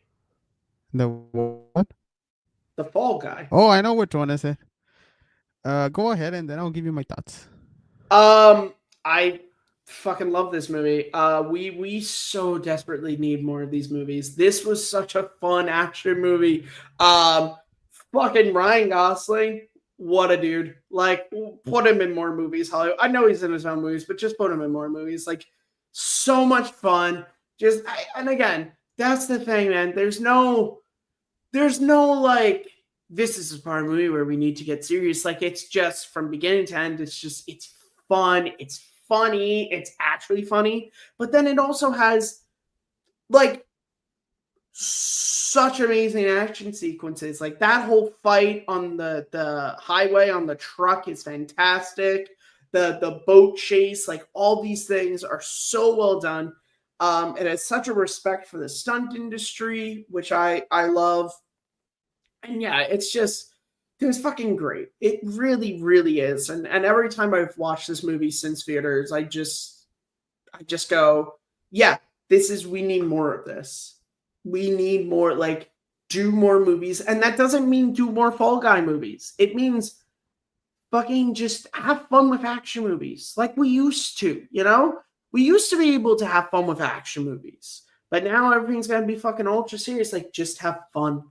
The what? The Fall Guy. Oh, I know which one is it. Go ahead, and then I'll give you my thoughts. I fucking love this movie. We so desperately need more of these movies. This was such a fun action movie. Fucking Ryan Gosling, what a dude. Like, put him in more movies, Hollywood. I know he's in his own movies, but just put him in more movies. Like, so much fun. And again, that's the thing, man. There's no like, this is a part of the movie where we need to get serious. Like, it's just from beginning to end, it's fun, it's funny, it's actually funny, but then it also has like such amazing action sequences. Like that whole fight on the highway on the truck is fantastic. The boat chase, like all these things are so well done. It has such a respect for the stunt industry, which I love. And yeah, it was fucking great. It really, really is. And every time I've watched this movie since theaters, I just go, yeah, we need more of this. We need more, like, do more movies. And that doesn't mean do more Fall Guy movies. It means fucking just have fun with action movies like we used to, you know? We used to be able to have fun with action movies. But now everything's got to be fucking ultra serious. Like, just have fun.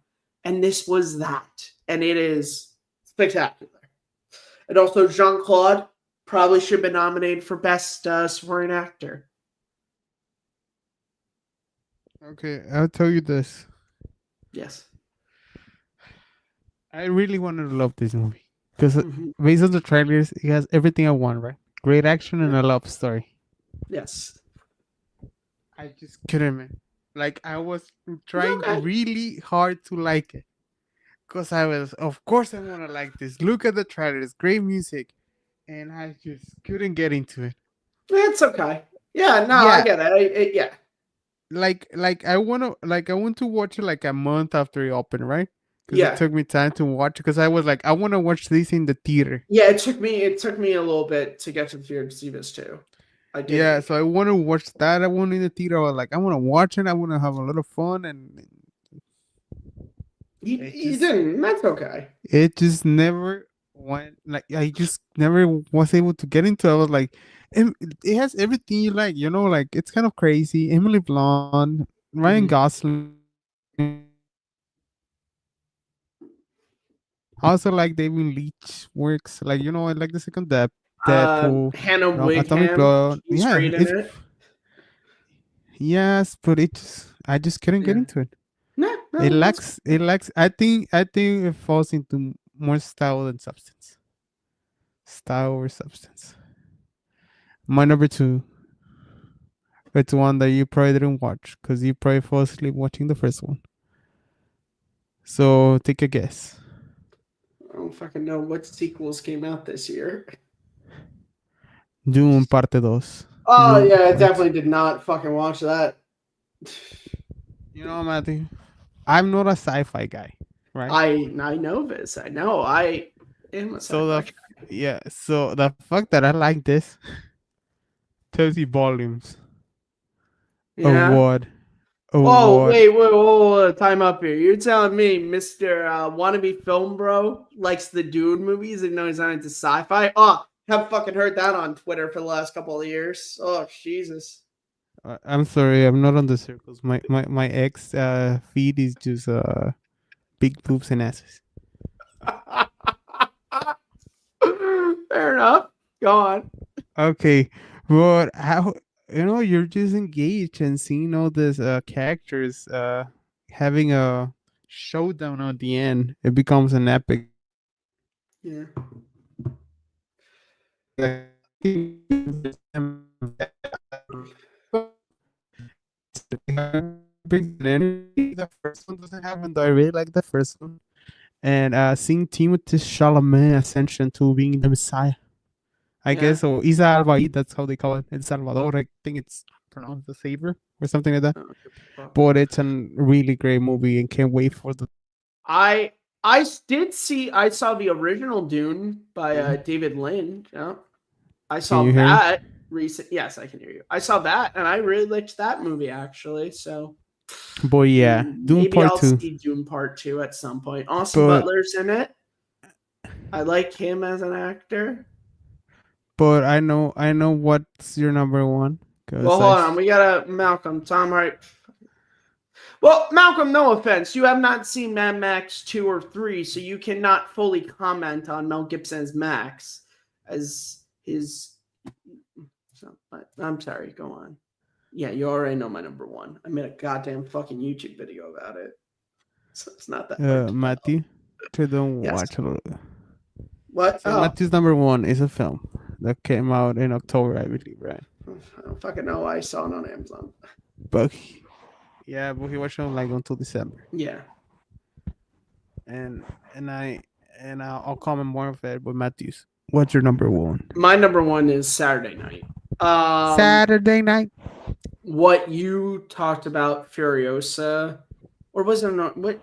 And this was that. And it is spectacular. And also, Jean-Claude probably should have been nominated for Best Supporting Actor. Okay, I'll tell you this. Yes. I really wanted to love this movie. Because based on the trailers, it has everything I want, right? Great action and a love story. Yes. I just couldn't, man. Like, I was trying really hard to like it. Because of course I want to like this. Look at the trailers, great music. And I just couldn't get into it. It's okay. Yeah, no, yeah. I get it. Yeah. Like I want to watch it like a month after it opened, right? Yeah. It took me time to watch it because I was like, I want to watch this in the theater. Yeah, it took me a little bit to get to the theater to see this too. I did. Yeah, so I want to watch that. I want in the theater. I was like, I want to watch it. I want to have a little fun, and you didn't. That's okay. It just never went. Like, I just never was able to get into it. I was like, it has everything you like, you know, like it's kind of crazy. Emily Blunt, Ryan Gosling. Also like David Leitch works. Like, you know, I like the second Deadpool. Hannah Wigham. Yeah, it. Yes, but I just couldn't get into it. No, it lacks. I think it falls into more style than substance. Style over substance. My number 2. It's one that you probably didn't watch because you probably fell asleep watching the first one. So take a guess. I don't fucking know what sequels came out this year. Dune Parte 2. Oh, Dune, yeah, I definitely did not fucking watch that. You know, Matthew, I'm not a sci-fi guy, right? I know this. I know. I am a sci-fi guy. Yeah, so the fact that I like this tells you volumes of what. Oh, wait, time up here. You're telling me Mr. Wannabe Film Bro likes the Dune movies and knows he's not into sci-fi? Oh, have fucking heard that on Twitter for the last couple of years. Oh, Jesus. I'm sorry, I'm not on the circles. My ex feed is just big boobs and asses. Fair enough. Go on. Okay, but how you're just engaged and seeing all these characters having a showdown at the end. It becomes an epic. Yeah. Brings an energy the first one doesn't have, and I really like the first one. And seeing Timothée Chalamet ascension to being the Messiah. I guess, so Isa Albaid, that's how they call it. El Salvador, I think it's pronounced the Savior or something like that. But it's a really great movie and can't wait for the. I saw the original Dune by David Lynch. Yeah. I saw that recent. Yes, I can hear you. I saw that and I really liked that movie actually. So But yeah, Dune maybe Part I'll 2. see Dune Part 2 at some point. Austin Butler's in it. I like him as an actor. But I know what's your number one. Well, hold on. We got Malcolm. Tom Wright. Well, Malcolm, no offense. You have not seen Mad Max 2 or 3, so you cannot fully comment on Mel Gibson's Max as his. So, I'm sorry. Go on. Yeah, you already know my number one. I made a goddamn fucking YouTube video about it. So it's not that hard. Matthew, don't watch it. What? So Matthew's number one is a film that came out in October, I believe, right? I don't fucking know. I saw it on Amazon. But he watched it like until December. Yeah. And I'll comment more of it with Matthew's. What's your number one? My number one is Saturday Night. Saturday Night. What you talked about, Furiosa, or was it not? What?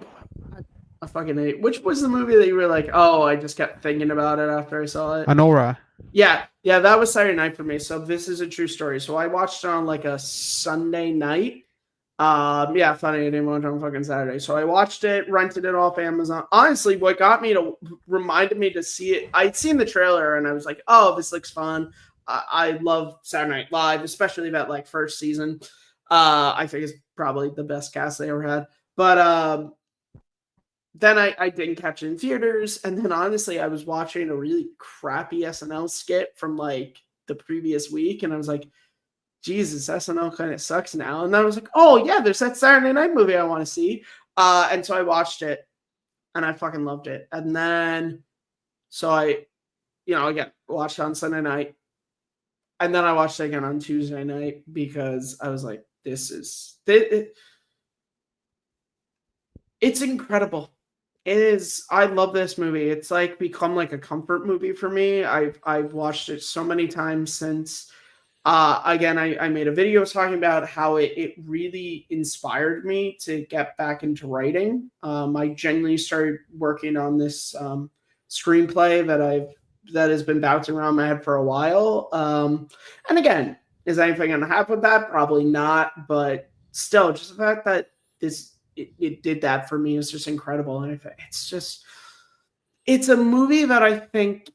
I fucking hate. Which was the movie that you were like, oh, I just kept thinking about it after I saw it? Anora. Yeah, that was Saturday night for me. So this is a true story. So I watched it on like a Sunday night. Funny, I didn't watch it on fucking Saturday. So I watched it, rented it off Amazon. Honestly, what reminded me to see it, I'd seen the trailer and I was like, oh, this looks fun. I love Saturday Night Live, especially that like first season. I think it's probably the best cast they ever had. But then I didn't catch it in theaters. And then honestly, I was watching a really crappy SNL skit from like the previous week. And I was like, Jesus, SNL kind of sucks now. And then I was like, oh yeah, there's that Saturday night movie I want to see. And so I watched it and I fucking loved it. And then, so I again, watched it on Sunday night. And then I watched it again on Tuesday night because I was like, it's incredible. It is. I love this movie. It's like become like a comfort movie for me. I've watched it so many times since. Again, I made a video talking about how it really inspired me to get back into writing. I genuinely started working on this screenplay that has been bouncing around my head for a while. And again, is anything going to happen with that? Probably not. But still, just the fact that it did that for me is just incredible. And it's a movie that I think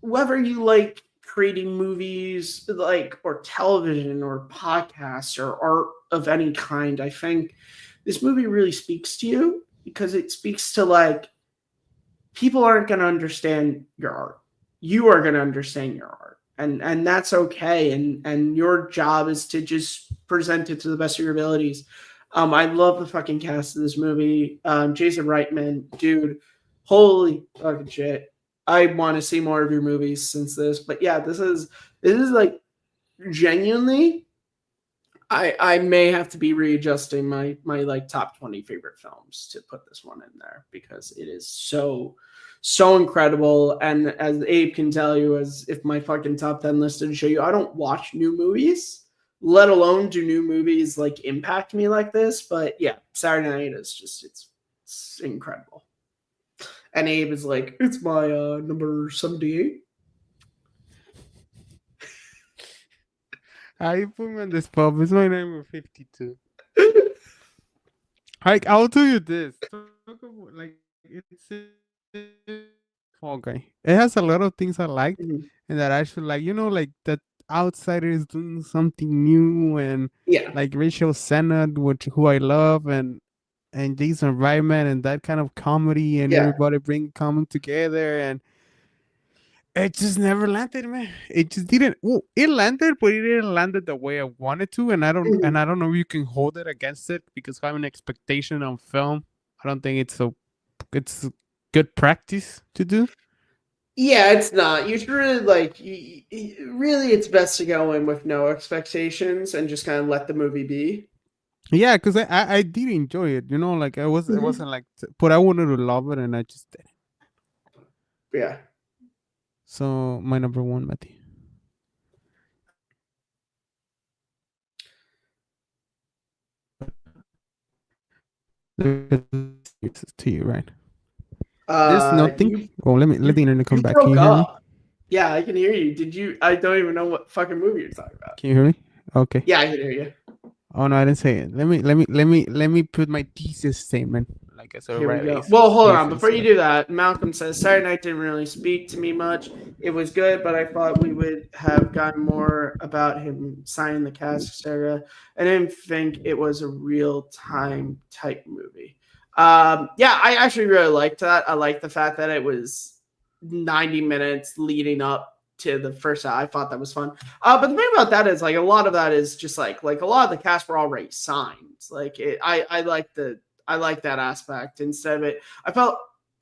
whether you like creating movies or television or podcasts or art of any kind, I think this movie really speaks to you because it speaks to like people aren't going to understand your art. You are going to understand your art. And that's okay. And your job is to just present it to the best of your abilities. I love the fucking cast of this movie. Jason Reitman, dude, holy fucking shit. I want to see more of your movies since this. But yeah, this is like genuinely, I may have to be readjusting my like top 20 favorite films to put this one in there because it is so incredible. And as Abe can tell you, as if my fucking top 10 list didn't show you, I don't watch new movies, let alone do new movies like impact me like this. But yeah, Saturday Night is just it's incredible. And Abe is like, it's my number 78. You put me on this spot. It's my number 52. I'll tell you this. Like it's Fall Guy. It has a lot of things I like, and that I should like. Like that outsider is doing something new, and like Rachel Sennett, who I love, and Jason Reitman, and that kind of comedy, and everybody coming together, It just never landed, man. It just didn't. Well, it landed, but it didn't land it the way I wanted to, and I don't know if you can hold it against it because having an expectation on film, I don't think it's a good practice to do. Yeah, it's not. You should really really. It's best to go in with no expectations and just kind of let the movie be. Yeah, because I did enjoy it. You know, like it wasn't like, but I wanted to love it, and I just did. Yeah. So my number one, Matty. To you, right? There's nothing. Let the internet come back. Can broke you hear me? up. Yeah, I can hear you. Did you? I don't even know what fucking movie you're talking about. Can you hear me? Okay. Yeah, I can hear you. Oh no, I didn't say it. Let me put my thesis statement. Like I said, Here we go. right. Well, hold on. Before you do that, Malcolm says Saturday night didn't really speak to me much. It was good, but I thought we would have gotten more about him signing the cast, etc. I didn't think it was a real time type movie. Yeah, I actually really liked that. I liked the fact that it was 90 minutes leading up to the first hour. I thought that was fun. But the thing about that is like a lot of that is just like a lot of the cast were already signed. Like I like that aspect instead of it.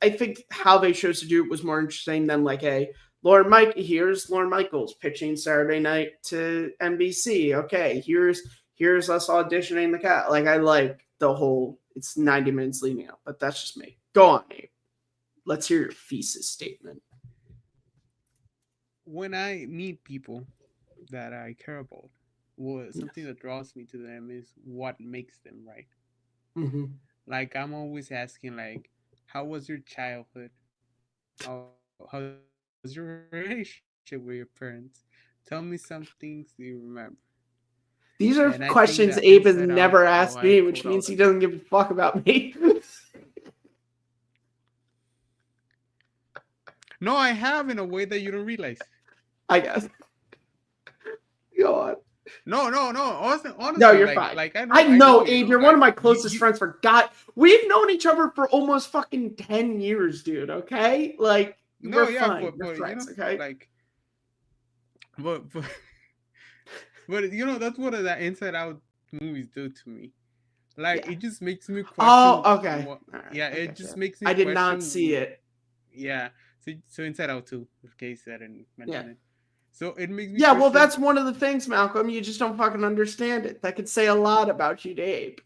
I think how they chose to do it was more interesting than like here's Lorne Michaels pitching Saturday night to NBC. Okay, here's us auditioning the cat. Like I like the whole it's 90 minutes leading up, but that's just me. Go on, Abe. Let's hear your thesis statement. When I meet people that I care about, something that draws me to them is what makes them right. Mm-hmm. Like I'm always asking, like, how was your childhood? How's your relationship with your parents? Tell me some things you remember. These And are I think that questions Inside Abe has Out, never I asked put me, all which that. means he doesn't give a fuck about me. No, I have in a way that you don't realize. I guess. Go on. No. Honestly, No, you're like, fine. I know, you Abe. know, You're one of like my closest friends. We've known each other for almost fucking 10 years, dude. Okay, like no, we're yeah, fine. We're but you friends. know, Okay. like, but but you know, that's what the Inside Out movies do to me. Like, Yeah. it just makes me Oh, question okay. what. All right. Yeah, I it guess, just yeah. makes me I did not see question. it. Yeah, so Inside Out too, in case I didn't Yeah. mention it. So it makes me Yeah. Well, question. that's one of the things, Malcolm. You just don't fucking understand it. That could say a lot about you, to Abe.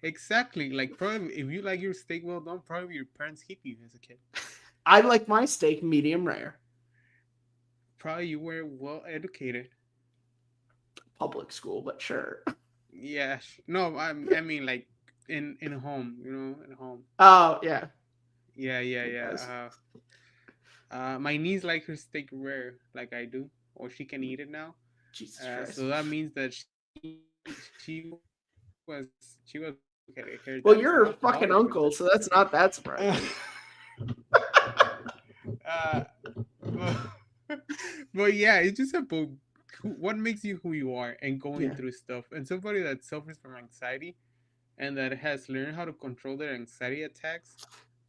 Exactly. Like, probably if you like your steak well done, probably your parents keep you as a kid. I like my steak medium rare. Probably you were well educated. Public school, but sure. Yeah. No, I mean like in home, you know, in home. Oh yeah. Yeah. My niece like her steak rare, like I do, or she can eat it now. Jesus Christ. So that means that she was her Well, dad is an you're a fucking alcoholic, uncle, so that's not that surprising. uh, but yeah, it's just about what makes you who you are and going through stuff. And somebody that suffers from anxiety and that has learned how to control their anxiety attacks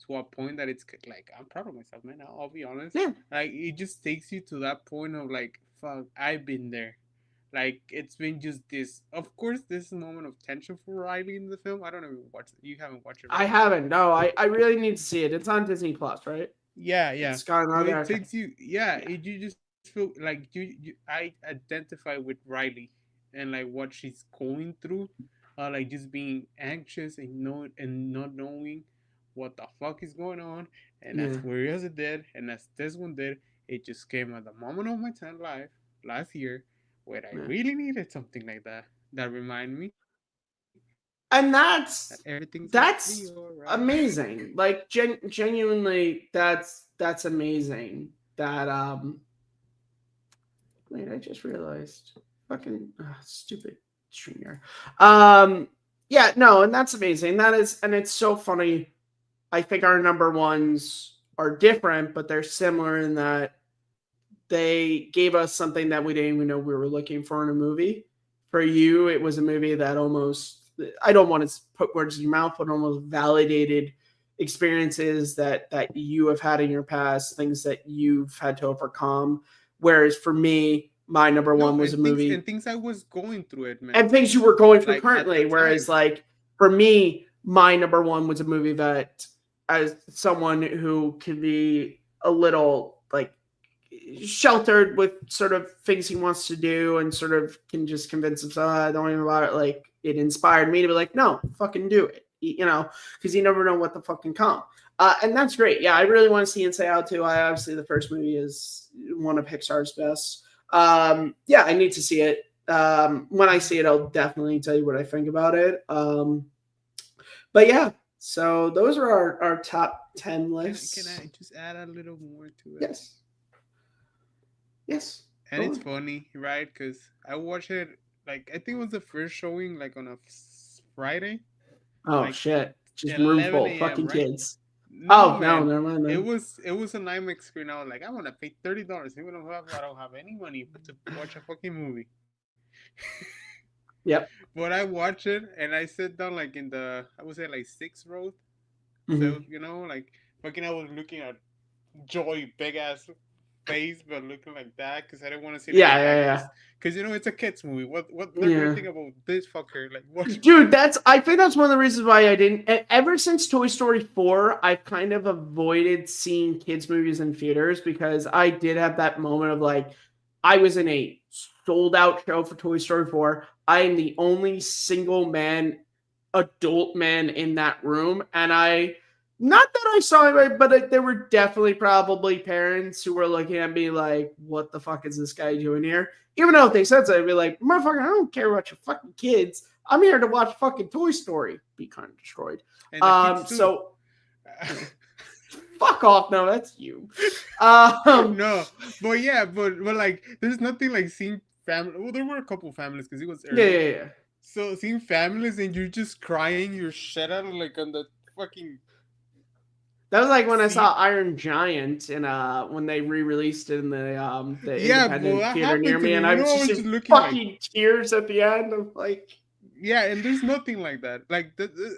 to a point that it's like, I'm proud of myself, man. I'll be honest. Yeah. Like, it just takes you to that point of like, fuck, I've been there. Like, it's been just this. Of course, this is a moment of tension for Riley in the film. I don't know if you haven't watched it, right? I haven't. No, I really need to see it. It's on Disney Plus, right? Yeah. It's gone on But there. it takes you. Yeah. You just feel like I identify with Riley and like what she's going through, like just being anxious and not knowing what the fuck is going on, and as Furious did, and as this one did, it just came at the moment of my time life last year where I really needed something like that remind me And that everything's gonna be that's all right. amazing. Like genuinely, that's amazing. That wait, I just realized, fucking stupid streamer. Yeah, no, and that's amazing. That is, and it's so funny. I think our number ones are different, but they're similar in that they gave us something that we didn't even know we were looking for in a movie. For you, it was a movie that almost, I don't want to put words in your mouth, but almost validated experiences that you have had in your past, things that you've had to overcome. Whereas for me, my number one was a movie and things I was going through it, man, and things you were going through like, currently. at the Whereas time. like for me, my number one was a movie that, as someone who can be a little like sheltered with sort of things he wants to do and sort of can just convince himself, I don't even about it. Like it inspired me to be like, no, fucking do it, you know, because you never know what the fuck can come. And that's great. Yeah, I really want to see Inside Out too. I obviously the first movie is one of Pixar's best. Yeah, I need to see it. When I see it, I'll definitely tell you what I think about it. But yeah, so those are our top 10 lists. Can I just add a little more to it? Yes. Yes. And it's funny, right? Because I watched it, like, I think it was the first showing, like, on a Friday. Oh, like, shit. Just at room 11 full. a.m., Fucking right? kids. No, no, never mind. It was an IMAX screen. I was like, I want to pay $30. Even if I don't have any money to watch a fucking movie. Yep. But I watched it and I sat down like in the, I would say like 6th row. Mhm. So, you know, like fucking I was looking at Joy big ass face, but looking like that because I didn't want to see Yeah. Because you know it's a kids movie. What they're gonna Yeah. think about this fucker? Like what? Dude, I think that's one of the reasons why I didn't. Ever since Toy Story 4, I've kind of avoided seeing kids' movies in theaters because I did have that moment of like, I was in a sold out show for Toy Story 4. I am the only single man, adult man in that room. And not that I saw it, but there were definitely probably parents who were looking at me like, what the fuck is this guy doing here? Even though if they said so, I'd be like, motherfucker, I don't care about your fucking kids. I'm here to watch fucking Toy Story. Be kind of destroyed. And the kids too. So fuck off. No, that's you. No, but yeah, but like, there's nothing like seeing family. Well, there were a couple families because it was early. Yeah. So seeing families and you're just crying your shit out like on the fucking. That was like when I saw Iron Giant and when they re-released it in the independent theater near me, and I was just looking fucking like tears at the end of like. Yeah, and there's nothing like that. Like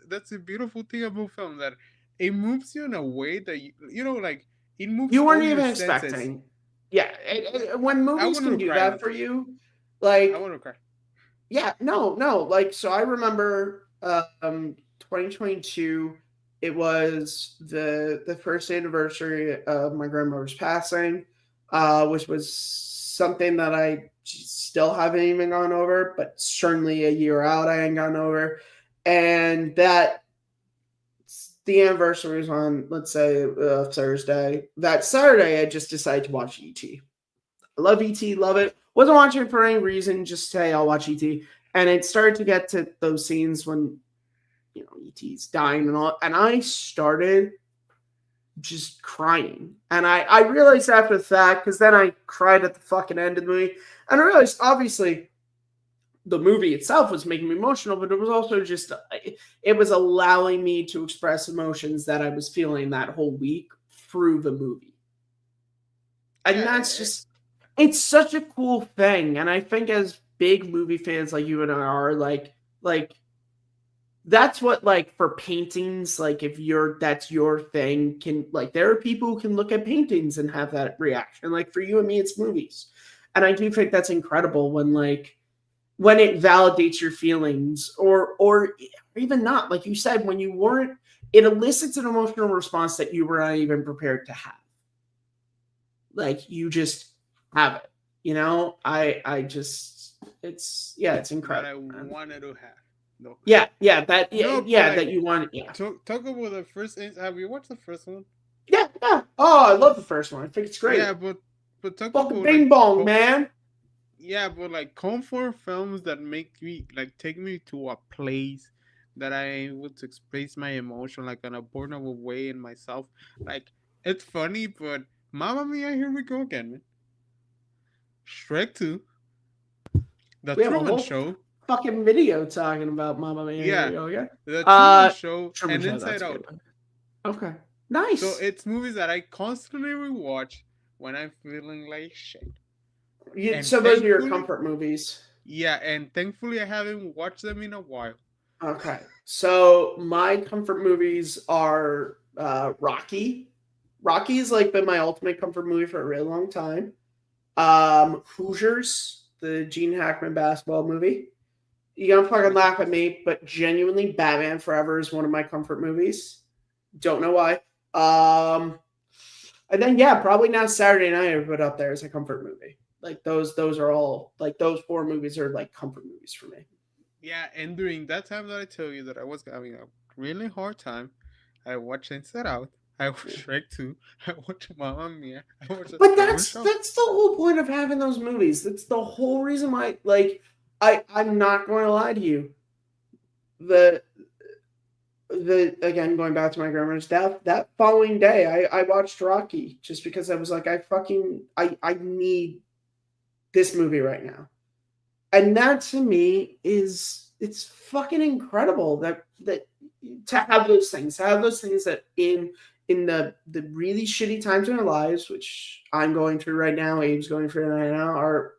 that's a beautiful thing about film, that it moves you in a way that you know, like it moves you weren't even expecting. Senses. Yeah, when movies can do that for you, like I want to cry. Yeah, no, like so. I remember 2022. It was the first anniversary of my grandmother's passing, which was something that I still haven't even gone over, but certainly a year out I ain't gone over. And that the anniversary was on, let's say, Thursday. That Saturday, I just decided to watch E.T. I love E.T., love it. Wasn't watching it for any reason, just say I'll watch E.T. And it started to get to those scenes when, you know, E.T.'s dying and all, and I started just crying. And I realized after the fact, because then I cried at the fucking end of the movie, and I realized, obviously, the movie itself was making me emotional, but it was also just, it was allowing me to express emotions that I was feeling that whole week through the movie. And that's just, it's such a cool thing. And I think as big movie fans like you and I are, like that's what, like, for paintings, like if that's your thing, can, like, there are people who can look at paintings and have that reaction. Like for you and me, it's movies. And I do think that's incredible when it validates your feelings or even not, like you said, when you weren't, it elicits an emotional response that you were not even prepared to have. Like you just have it, you know. I just, it's incredible. That I wanted to have. No. Yeah, that you want. Yeah. Talk about the first. Have you watched the first one? Yeah. Oh, I love the first one. I think it's great. Yeah, but talk fucking about Bing Bong, man. Yeah, but like comfort films that make me take me to a place that I able to express my emotion like in a vulnerable way in myself. Like it's funny, but Mamma Mia, here we go again, man. Shrek 2, The Truman Show. Fucking video talking about Mamma Mia. Yeah, The Truman Show and Inside Out. Okay, nice. So it's movies that I constantly rewatch when I'm feeling like shit. So those are your comfort movies. Yeah, and thankfully I haven't watched them in a while. Okay, so my comfort movies are Rocky. Rocky's like been my ultimate comfort movie for a really long time. Hoosiers, the Gene Hackman basketball movie. You're gonna fucking laugh at me, but genuinely, Batman Forever is one of my comfort movies. Don't know why. And then yeah, probably now Saturday Night I would put up there as a comfort movie. Like those are all like those 4 movies are like comfort movies for me. Yeah, and during that time that I told you that I was having a really hard time, I watched Inside Out. I watched Shrek 2. I watched Mamma Mia. I watched But that's the whole point of having those movies. That's the whole reason why. Like, I'm not going to lie to you. The again going back to my grandmother's death. That following day, I watched Rocky just because I was like, I need this movie right now, and that to me is it's fucking incredible that to have those things, that in the really shitty times in our lives, which I'm going through right now, Abe's going through right now, our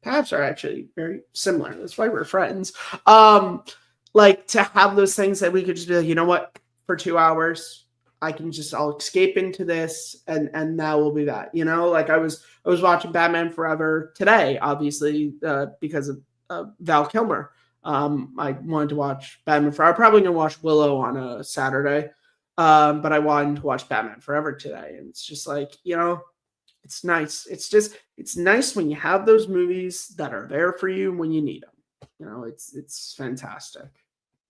paths are actually very similar. That's why we're friends. Like to have those things that we could just be like, you know what, for 2 hours, I'll escape into this, and that will be that. You know, like I was watching Batman Forever today, obviously because of Val Kilmer. I wanted to watch Batman Forever. I'm probably gonna watch Willow on a Saturday. But I wanted to watch Batman Forever today. And it's just like, you know, it's nice. It's nice when you have those movies that are there for you when you need them. You know, it's fantastic.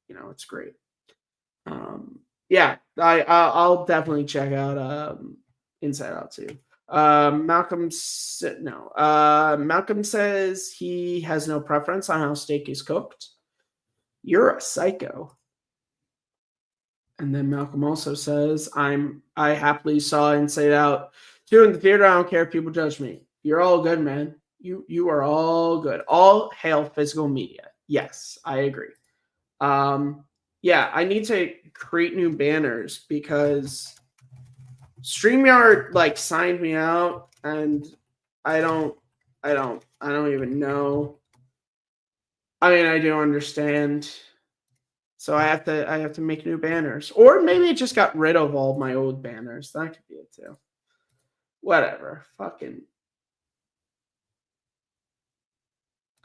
You know, it's great. Yeah, I'll definitely check out Inside Out too. Malcolm says he has no preference on how steak is cooked. You're a psycho. And then Malcolm also says, I happily saw Inside Out 2 in the theater. I don't care if people judge me. You're all good, man. You are all good. All hail physical media. Yes, I agree. Yeah, I need to create new banners because StreamYard like signed me out, and I don't even know. I mean, I do understand. So I have to make new banners. Or maybe it just got rid of all my old banners. That could be it too. Whatever. Fucking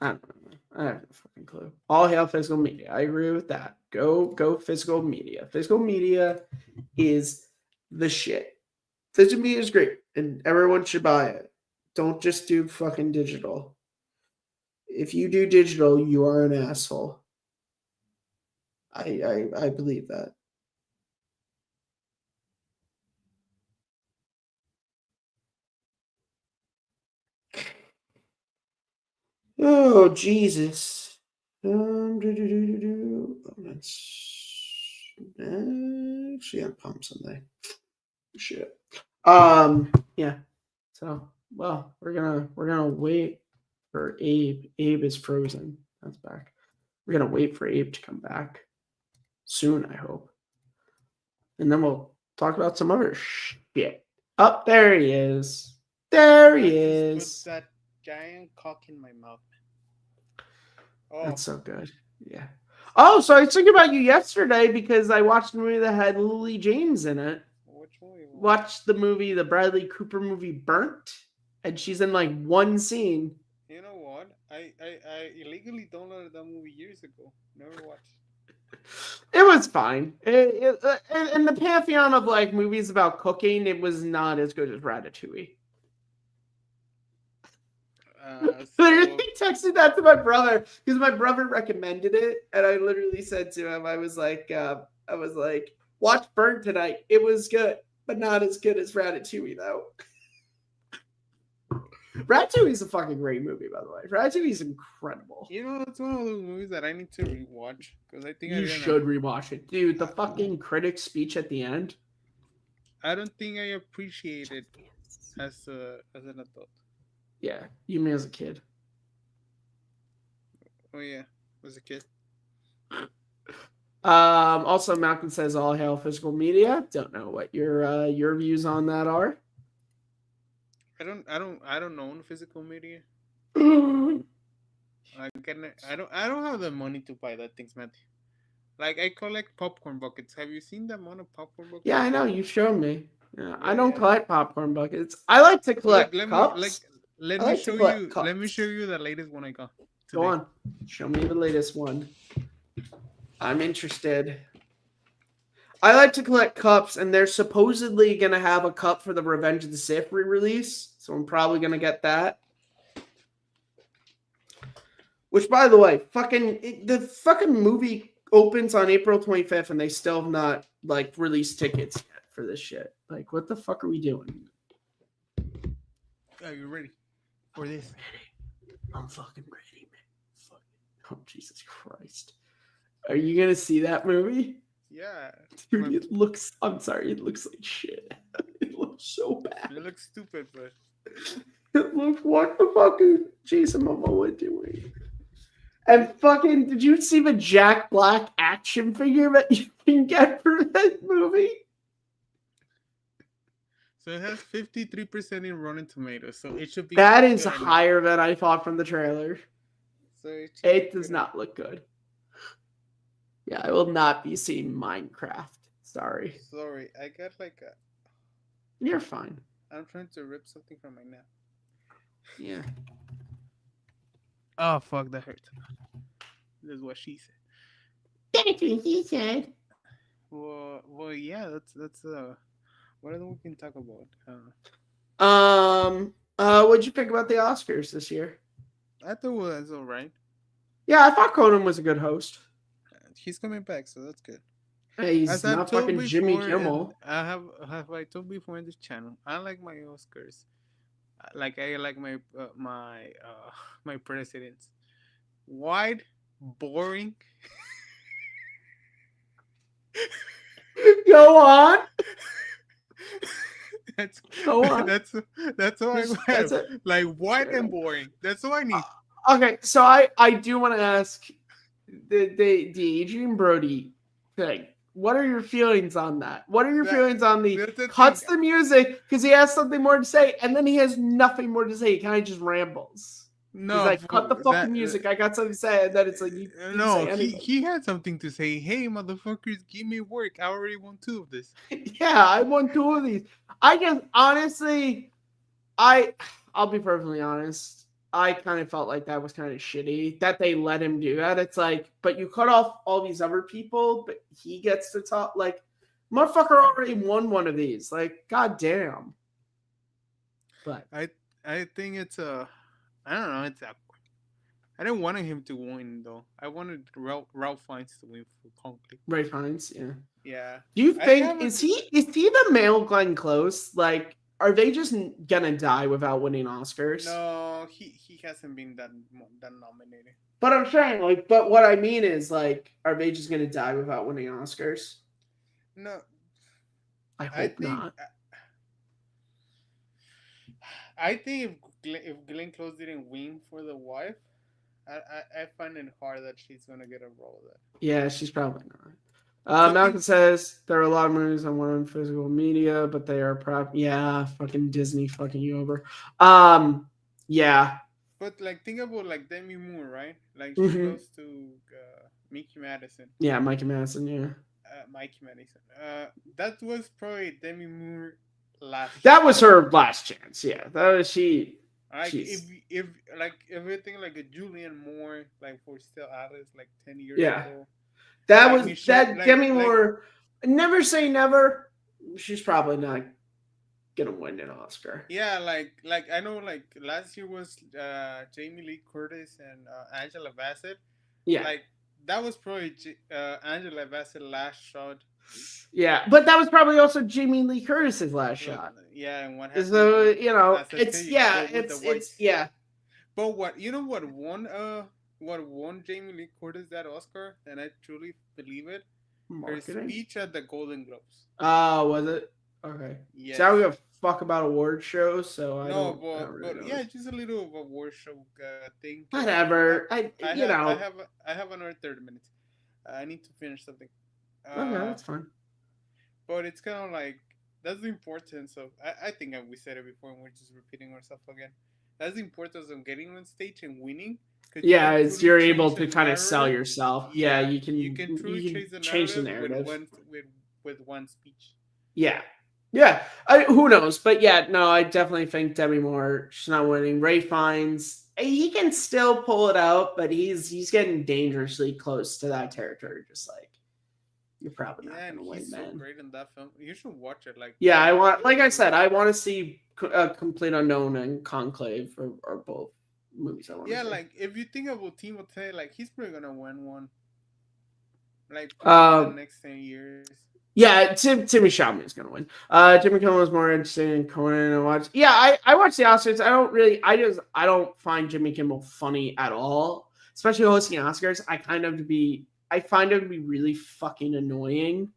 I don't know. I have no fucking clue. All hail physical media. I agree with that. Go physical media. Physical media is the shit. Physical media is great, and everyone should buy it. Don't just do fucking digital. If you do digital, you are an asshole. I believe that. Oh Jesus. That's actually on Palm Sunday. Shit. Yeah. So well, we're gonna wait for Abe. Abe is frozen. That's back. We're gonna wait for Abe to come back soon, I hope. And then we'll talk about some other shit. Up there he is. There he is. Put that giant cock in my mouth. Oh. That's so good. Yeah. Oh, so I was thinking about you yesterday because I watched a movie that had Lily James in it. Which movie? Watched the movie, the Bradley Cooper movie Burnt, and she's in like one scene. You know what? I illegally downloaded that movie years ago. Never watched. It was fine. In the pantheon of like movies about cooking, it was not as good as Ratatouille. Literally texted that to my brother because my brother recommended it, and I literally said to him, I was like, watch Burn tonight. It was good, but not as good as Ratatouille, though. Ratatouille is a fucking great movie, by the way. Ratatouille is incredible. You know, it's one of those movies that I need to rewatch because I think you should rewatch it, dude. The fucking critic speech at the end. I don't think I appreciate it as an adult. Yeah, you mean as a kid. Oh yeah, as a kid. Also, Malcolm says all hail physical media. Don't know what your views on that are. I don't own physical media. I don't have the money to buy that things, Matthew. Like I collect popcorn buckets. Have you seen the amount of popcorn buckets? Yeah, I know. You've shown me. Yeah, I Yeah, don't yeah. collect popcorn buckets. I like to Look, collect cups. let I me like to show collect you. Let cups. me show you the latest one I got Go today. on. Show me the latest one. I'm interested. I like to collect cups, and they're supposedly going to have a cup for the Revenge of the Sith re-release, so I'm probably going to get that. Which, by the way, the fucking movie opens on April 25th, and they still have not like released tickets yet for this shit. Like, what the fuck are we doing? Are you ready for this? I'm fucking ready, man. Fucking, oh, Jesus Christ. Are you going to see that movie? Yeah. Dude, it looks, I'm sorry, it looks like shit. It looks so bad. It looks stupid, but It looks, what the fuck is Jason Momoa doing? And fucking, did you see the Jack Black action figure that you can get for that movie? so it has 53% in Rotten Tomatoes, so it should be. That is good. higher than I thought from the trailer. So It does not look good. Yeah, I will not be seeing Minecraft. Sorry. Sorry, I got like a. You're fine. I'm trying to rip something from my nail. Yeah. Oh fuck, that hurts. This is what she said. That's what he said. Well, yeah. That's what else we can talk about? What'd you think about the Oscars this year? I thought it was alright. Yeah, I thought Conan was a good host. He's coming back, so that's good. Hey, he's As I've not told fucking Jimmy before, Kimmel. have I told before in this channel? I like my Oscars. Like I like my my presidents. Wide, boring. Go on. Go on. That's all I That's have. it. Like wide and boring. That's all I need. Okay, so I do want to ask the Adrian Brody thing. What are your feelings on that? What are your feelings on the cuts the music because he has something more to say and then he has nothing more to say. He kind of just rambles. No, he's like, cut the fucking music. I got something to say, and then it's like, no, he had something to say. Hey, motherfuckers, give me work. I already won 2 of this. Yeah, I won 2 of these. I guess honestly, I'll be perfectly honest. I kind of felt like that was kind of shitty that they let him do that. It's like, but you cut off all these other people, but he gets to talk. Like, motherfucker already won one of these. Like, goddamn. But I think it's I don't know. It's awkward. I didn't want him to win though. I wanted Ralph Fiennes to win for conflict. Ray Fiennes, yeah. Yeah. Do you think is he the male Glenn Close? Like, are they just gonna die without winning Oscars? No, he hasn't been that nominated. But I'm saying, like, but what I mean is, like, are they just gonna die without winning Oscars? No, I hope not. I think if Glenn Close didn't win for The Wife, I find it hard that she's gonna get a role there. Yeah, she's probably not. Malcolm says there are a lot of movies on one physical media, but they are yeah, fucking Disney fucking you over. Yeah. But like, think about like Demi Moore, right? Like she goes to Mickey Madison. Yeah, Mikey Madison. Yeah. Mikey Madison. That was probably Demi Moore last. That was her last chance. Yeah, that was she. Like if like everything like a Julianne Moore like for Still Alice like 10 years ago. That like was that Demi Moore. Never say never. She's probably not gonna win an Oscar. Yeah, like I know like last year was Jamie Lee Curtis and Angela Bassett. Yeah, like that was probably Angela Bassett last shot. Yeah, but that was probably also Jamie Lee Curtis's last shot. Yeah, and what happened? So it's yeah. But what won Jamie Lee Curtis that Oscar, and I truly believe it. Marketing? Her speech at the Golden Globes. Oh, was it? Okay. Yeah. So I don't give a fuck about award shows, so I don't. But yeah, just a little of award show thing. Whatever. I have another 30 minutes. I need to finish something. Okay, that's fine. But it's kind of like that's the importance of. I think we said it before, and we're just repeating ourselves again. that's the importance of getting on stage and winning. Because Yeah, it's you're able change to the kind of sell narrative. yourself. Yeah, Yeah, you you can truly can change the change the narrative narrative. with one speech. Yeah. Yeah. Who knows? But yeah, no, I definitely think Demi Moore, she's not winning. Ray Fiennes, he can still pull it out, but he's getting dangerously close to that territory. Just like, you're probably not Yeah, and going to win, he's so man. great in that film. You should watch it. Yeah, I want, like I said, I want to see Complete Unknown and Conclave are both movies I want to see. Yeah, like if you think about Timothée, like he's probably gonna win one. Like in the next 10 years. Yeah, Timmy Chalamet is going to win. Jimmy Kimmel is more interesting in Conan and watch. Yeah, I watch the Oscars. I don't find Jimmy Kimmel funny at all, especially hosting Oscars. I find him to be really fucking annoying.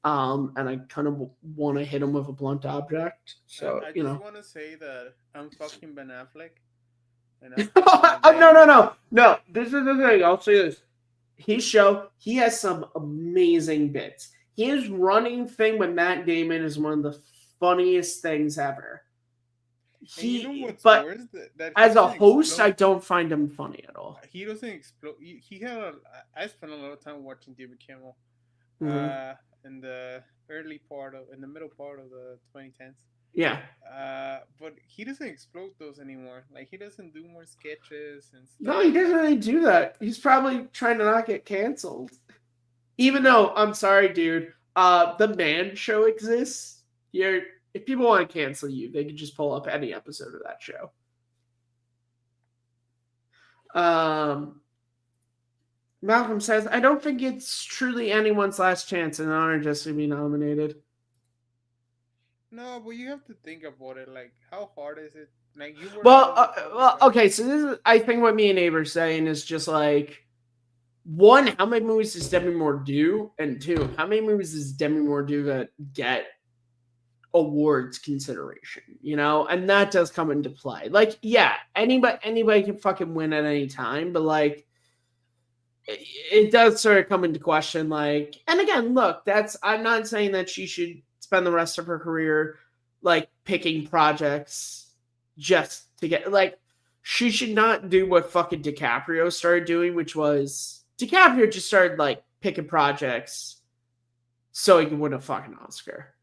And I kind of want to hit him with a blunt object. So I just want to say that I'm fucking Ben Affleck. And No. This is the thing. I'll say this. He has some amazing bits. His running thing with Matt Damon is one of the funniest things ever. But worse, that as a host, I don't find him funny at all. He doesn't explode. I spent a lot of time watching David Kimmel, in the middle part of the 2010s. Yeah. But he doesn't explode those anymore. Like he doesn't do more sketches and stuff. No, he doesn't really do that. He's probably trying to not get canceled. Even though, I'm sorry, dude, the Man Show exists. If people want to cancel you, they can just pull up any episode of that show. Malcolm says, I don't think it's truly anyone's last chance in honor just to be nominated. No, but you have to think about it. Like, how hard is it? Like, okay. So this is, I think, what me and Abe are saying is just like, one, how many movies does Demi Moore do? And two, how many movies does Demi Moore do that get awards consideration? And that does come into play. Like, yeah, anybody can fucking win at any time, but like, it does sort of come into question. Like, and again, look, I'm not saying that she should spend the rest of her career like picking projects just to get, like, she should not do what fucking DiCaprio started doing, which was DiCaprio just started like picking projects so he could win a fucking Oscar.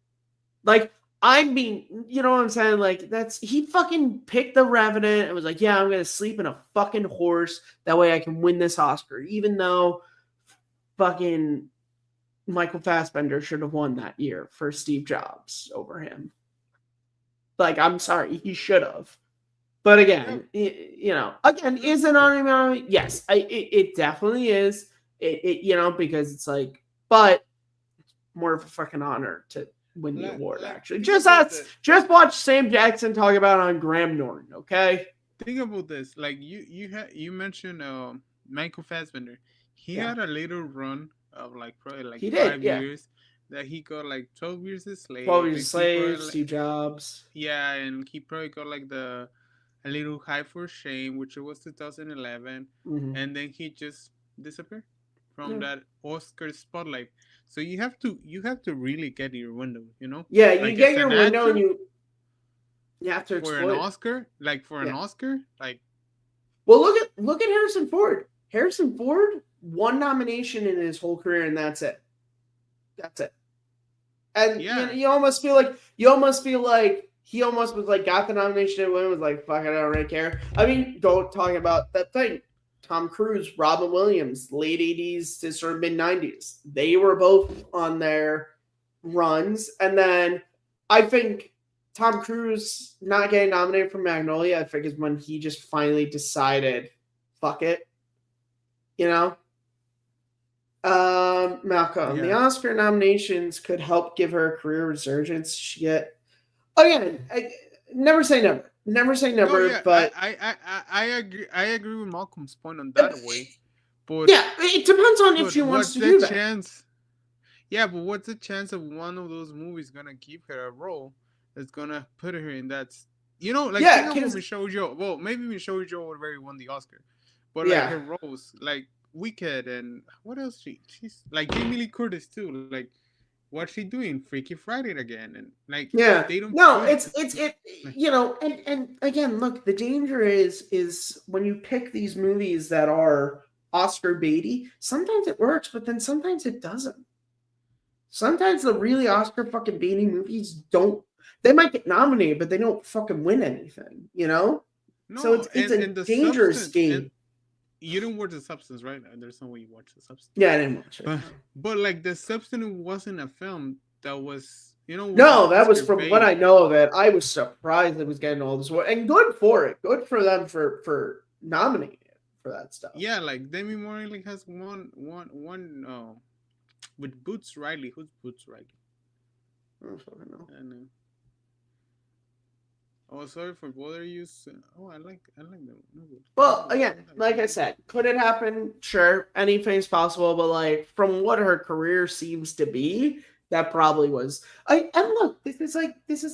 Like, you know what I'm saying? Like, he fucking picked The Revenant and was like, yeah, I'm gonna sleep in a fucking horse. That way I can win this Oscar, even though fucking Michael Fassbender should have won that year for Steve Jobs over him. Like, I'm sorry, he should have. But again, is it on him? Yes, it definitely is. Because it's like, but more of a fucking honor to win the award. Actually, just watch Sam Jackson talk about it on Graham Norton. Okay. Think about this. Like you mentioned Michael Fassbender. He had a little run of probably 5 years that he got 12 Years a Slave. 12 Years a Slave, Steve Jobs. Yeah, and he probably got A Little High for Shame, which was 2011, and then he just disappeared from that Oscar spotlight. So you have to really get your window, Yeah, you get your window and you have to exploit for an Oscar, an Oscar, Well, look at Harrison Ford. Harrison Ford, one nomination in his whole career, and that's it. And you almost feel like he almost was like got the nomination and was like, fuck it, I don't really care. I mean, don't talk about that thing. Tom Cruise, Robin Williams, late 80s to sort of mid 90s. They were both on their runs. And then I think Tom Cruise not getting nominated for Magnolia, I think, is when he just finally decided, fuck it. Malcolm, the Oscar nominations could help give her a career resurgence. Again, never say never. Never say never. But I agree with Malcolm's point on that way. But yeah, it depends on if she wants to do that. Chance? Yeah, but what's the chance of one of those movies gonna give her a role that's gonna put her in that? Michelle Yeoh. Well, maybe Michelle Yeoh would already won the Oscar, but her roles, Wicked, and what else? She's like Jamie Lee Curtis too. what's she doing? Freaky Friday again, and like Yeah, they don't. no, Push it you know, and again, look, the danger is when you pick these movies that are Oscar baity, sometimes it works, but then sometimes it doesn't. Sometimes the really Oscar fucking baity movies don't. They might get nominated, but they don't fucking win anything, you know. So No, it's a and the dangerous substance, and game. you didn't watch the substance, right? There's no way you watch the substance. Yeah, I didn't watch it. But like the substance wasn't a film that was, No, that was Oscar from what bait. I know of it. I was surprised it was getting all this work, and good for it. Good for them for nominating it for that stuff. Yeah, like Demi Moore like has one with Boots Riley. Who's Boots Riley? I don't know. I know. Oh, sorry for bother you. Oh, I like them. Well, again, like I said, could it happen? Sure, anything's possible. But like from what her career seems to be, that probably was. And look, this is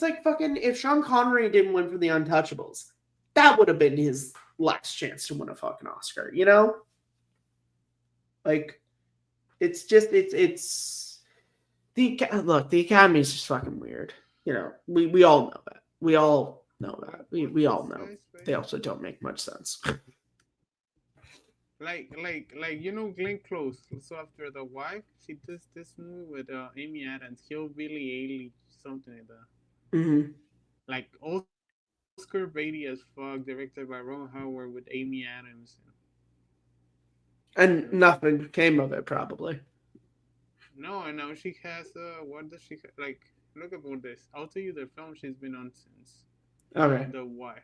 like fucking. If Sean Connery didn't win for The Untouchables, that would have been his last chance to win a fucking Oscar. You know, like it's just it's the look. The Academy is just fucking weird. You know, we all know that. We all know that. We all know. They also don't make much sense. like Glenn Close. So after The Wife, she does this movie with Amy Adams, Hillbilly Ailey, something like that. Mm-hmm. Like Oscar baity as fuck, directed by Ron Howard with Amy Adams. And nothing came of it, probably. No, and now she has what does she like? Look about this. I'll tell you the film she's been on since. Okay. The Wife,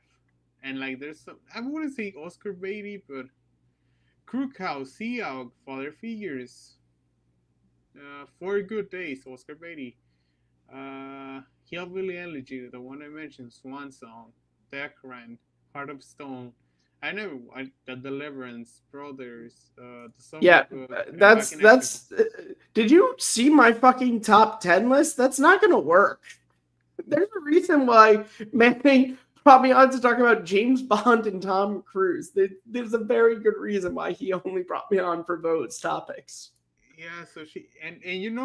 and like there's some. I wouldn't say Oscar baity, but Crew Cow, Sea Owl, Father Figures, 4 Good Days, Oscar baity, Hillbilly Elegy, the one I mentioned, Swan Song, Deathran, Heart of Stone. The Deliverance, Brothers, the Song Yeah, Book, that's. Did you see my fucking top 10 list? That's not gonna work. There's a reason why Manning brought me on to talk about James Bond and Tom Cruise. There's a very good reason why he only brought me on for those topics. Yeah, so she and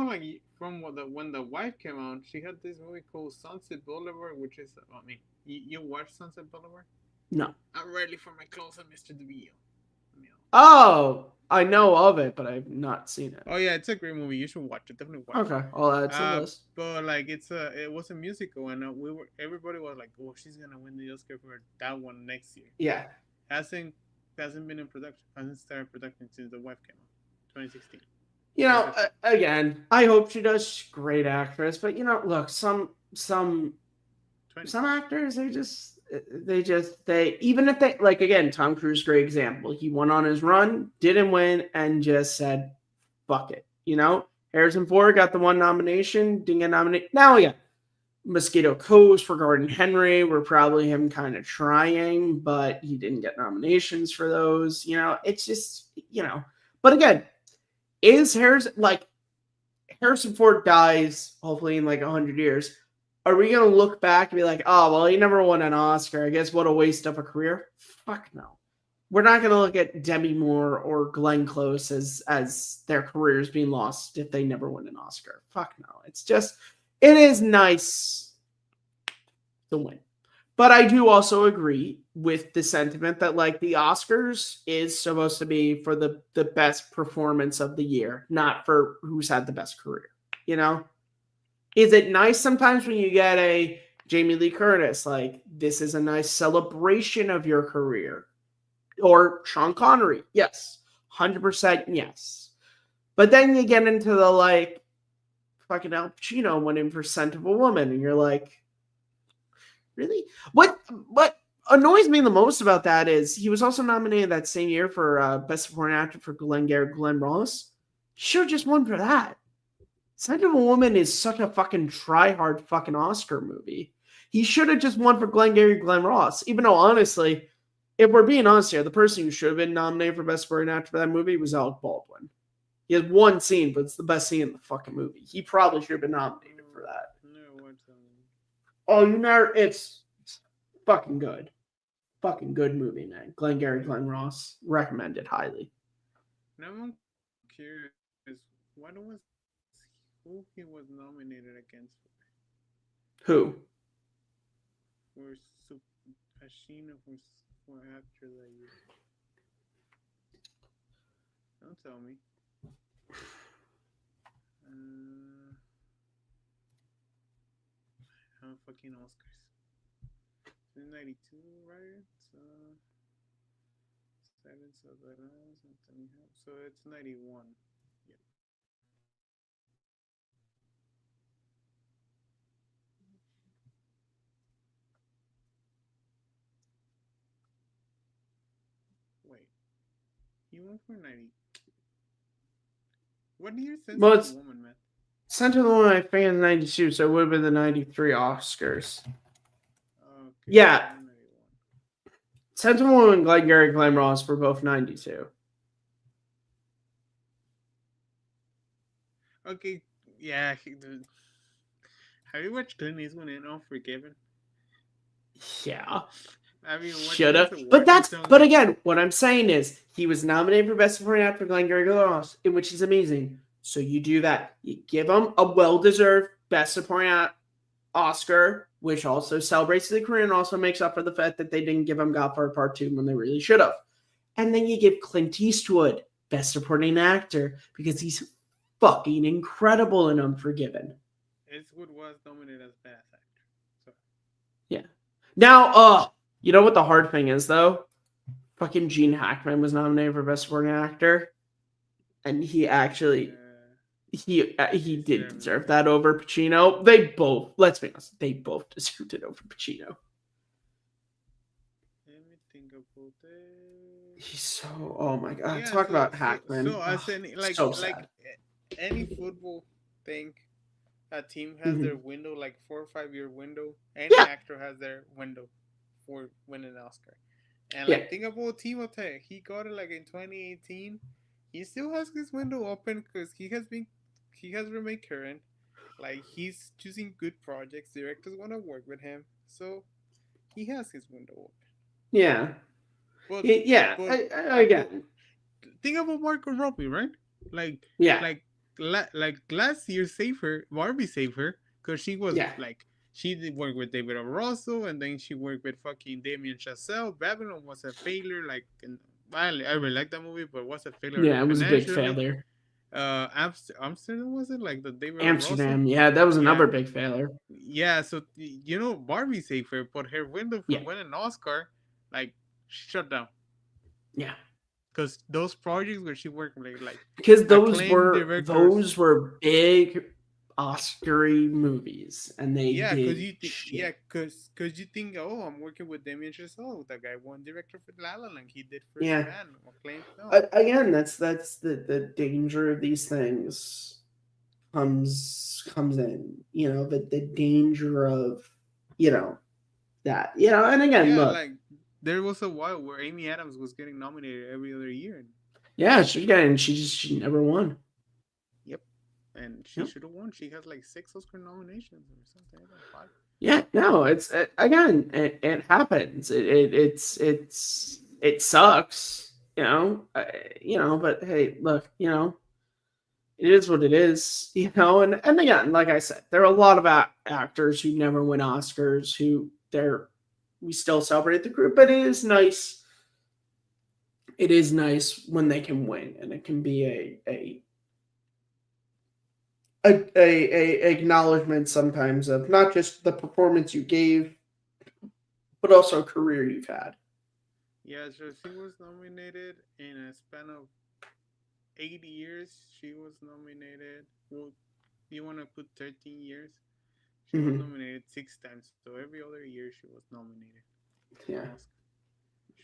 like from when the Wife came out, she had this movie called Sunset Boulevard, which is you watched Sunset Boulevard? No. I'm ready for my close up, Mr. DeVille. Oh, I know of it, but I've not seen it. Oh yeah, it's a great movie. You should watch it. Definitely watch it. Okay, I'll add to the list. But like it was a musical, and everybody was like, "Oh, she's gonna win the Oscar for that one next year." Yeah, hasn't been in production. Hasn't started production since The Wife came out, 2016. You know, again, I hope she does. She's a great actress, but you know, look, some actors they even if they like, again, Tom Cruise, great example. He went on his run, didn't win, and just said, "Fuck it." You know, Harrison Ford got the one nomination, didn't get nominated. Now, yeah, Mosquito Coast for Gordon Henry were probably him kind of trying, but he didn't get nominations for those. You know, it's just, you know, but again, is Harrison Ford dies hopefully in like 100 years? Are we going to look back and be like, oh, well, he never won an Oscar. I guess what a waste of a career. Fuck no. We're not going to look at Demi Moore or Glenn Close as their careers being lost if they never win an Oscar. Fuck no. It's just, it is nice to win. But I do also agree with the sentiment that like the Oscars is supposed to be for the best performance of the year, not for who's had the best career. You know? Is it nice sometimes when you get a Jamie Lee Curtis, like this is a nice celebration of your career? Or Sean Connery, yes. 100% yes. But then you get into the like fucking Al Pacino went in for Scent of a Woman, and you're like, really? What annoys me the most about that is he was also nominated that same year for Best Supporting Actor for Glenn Ross. He should have just won for that. Scent of a Woman is such a fucking try-hard fucking Oscar movie. He should have just won for Glenn Ross. Even though, honestly, if we're being honest here, the person who should have been nominated for Best Supporting Actor for that movie was Alec Baldwin. He has one scene, but it's the best scene in the fucking movie. He probably should have been nominated for that. Oh, you never. It's fucking good. Fucking good movie, man. Glenn Ross. Recommended highly. Now I'm curious. who he was nominated against Who? for Pacino for actor that year. Don't tell me. Fucking Oscars. It's 92, right? So 7, so it's 91. Yep. Wait. He won for 90. What year Sense Well, of it's the Woman, man? Scent of the Woman, I think, in 92, so it would have been the 93 Oscars. Okay. Yeah. 91. Scent of the Woman and Glengarry Glen Ross were both 92. Okay, yeah. Have you watched Clint Eastwood in Unforgiven? Yeah. I mean, what Should have. But But again, what I'm saying is he was nominated for Best Supporting Actor for Glengarry Glen Ross, which is amazing. So you do that. You give him a well-deserved Best Supporting Oscar, which also celebrates the career and also makes up for the fact that they didn't give him Godfather Part 2 when they really should have. And then you give Clint Eastwood Best Supporting Actor because he's fucking incredible in Unforgiven. Eastwood was nominated as Best Actor. So. Yeah. Now, you know what the hard thing is, though? Fucking Gene Hackman was nominated for Best Supporting Actor. And he actually... He did deserve that over Pacino. They both, let's be honest, they both deserved it over Pacino. Let me think about it. He's so, oh my god, talk about Hackman. So as any like any football thing, a team has their window, like 4 or 5 year window. Any actor has their window for winning an Oscar. And like think about Timothée, he got it like in 2018. He still has his window open because he has remained current. Like he's choosing good projects. Directors want to work with him, so he has his window open. Yeah. But again, think about Margot Robbie, right? Like last year, Barbie saved her because she was like she did work with David O. Russell, and then she worked with fucking Damien Chazelle. Babylon was a failure. Like, I really like that movie, but was a failure. Yeah, it was a big failure. Amsterdam, was it like the David Amsterdam? Russell? Yeah, that was another big failure. Yeah, so Barbie saved her, but her window for winning an Oscar, like, shut down. Yeah, because those projects where she worked with, like, because those were big Oscar-y movies, and they because you think, oh, I'm working with Damien Chazelle, that guy won director for La La Land, he did First Man. Again, that's the danger of these things comes in, the danger of that, and again, look, like there was a while where Amy Adams was getting nominated every other year. Yeah, she never won. Yep. And she should have won. She has like 6 Oscar nominations or something like that. 5. Yeah, no, again, it happens. It sucks, but hey, look, it is what it is, and again, like I said, there are a lot of actors who never win Oscars we still celebrate the group, but it is nice. It is nice when they can win, and it can be a acknowledgement sometimes of not just the performance you gave, but also a career you've had. Yeah, so she was nominated in a span of 8 years. She was nominated. Well, you want to put 13 years? She was nominated 6 times. So every other year she was nominated. Yeah.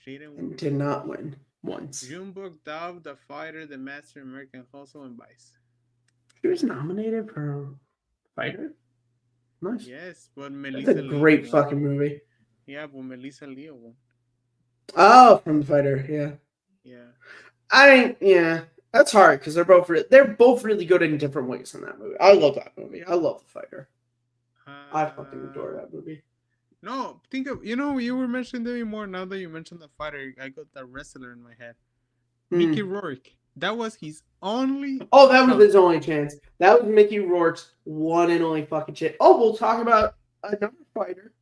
She didn't win. Did not win once. Junebug, Dove, The Fighter, The Master, American Hustle, and Vice. She was nominated for Fighter? Nice. Yes, but Melissa That's a great fucking movie. Yeah, but Melissa Leo won. Oh, from The Fighter, yeah. Yeah. That's hard because they're both really good in different ways in that movie. I love that movie. I love The Fighter. I fucking adore that movie. No, think of you were mentioning Demi Moore. Now that you mentioned The Fighter, I got that wrestler in my head. Mickey Rourke. That was his only. Oh, that was his only chance. That was Mickey Rourke's one and only fucking chance. Oh, we'll talk about another fighter.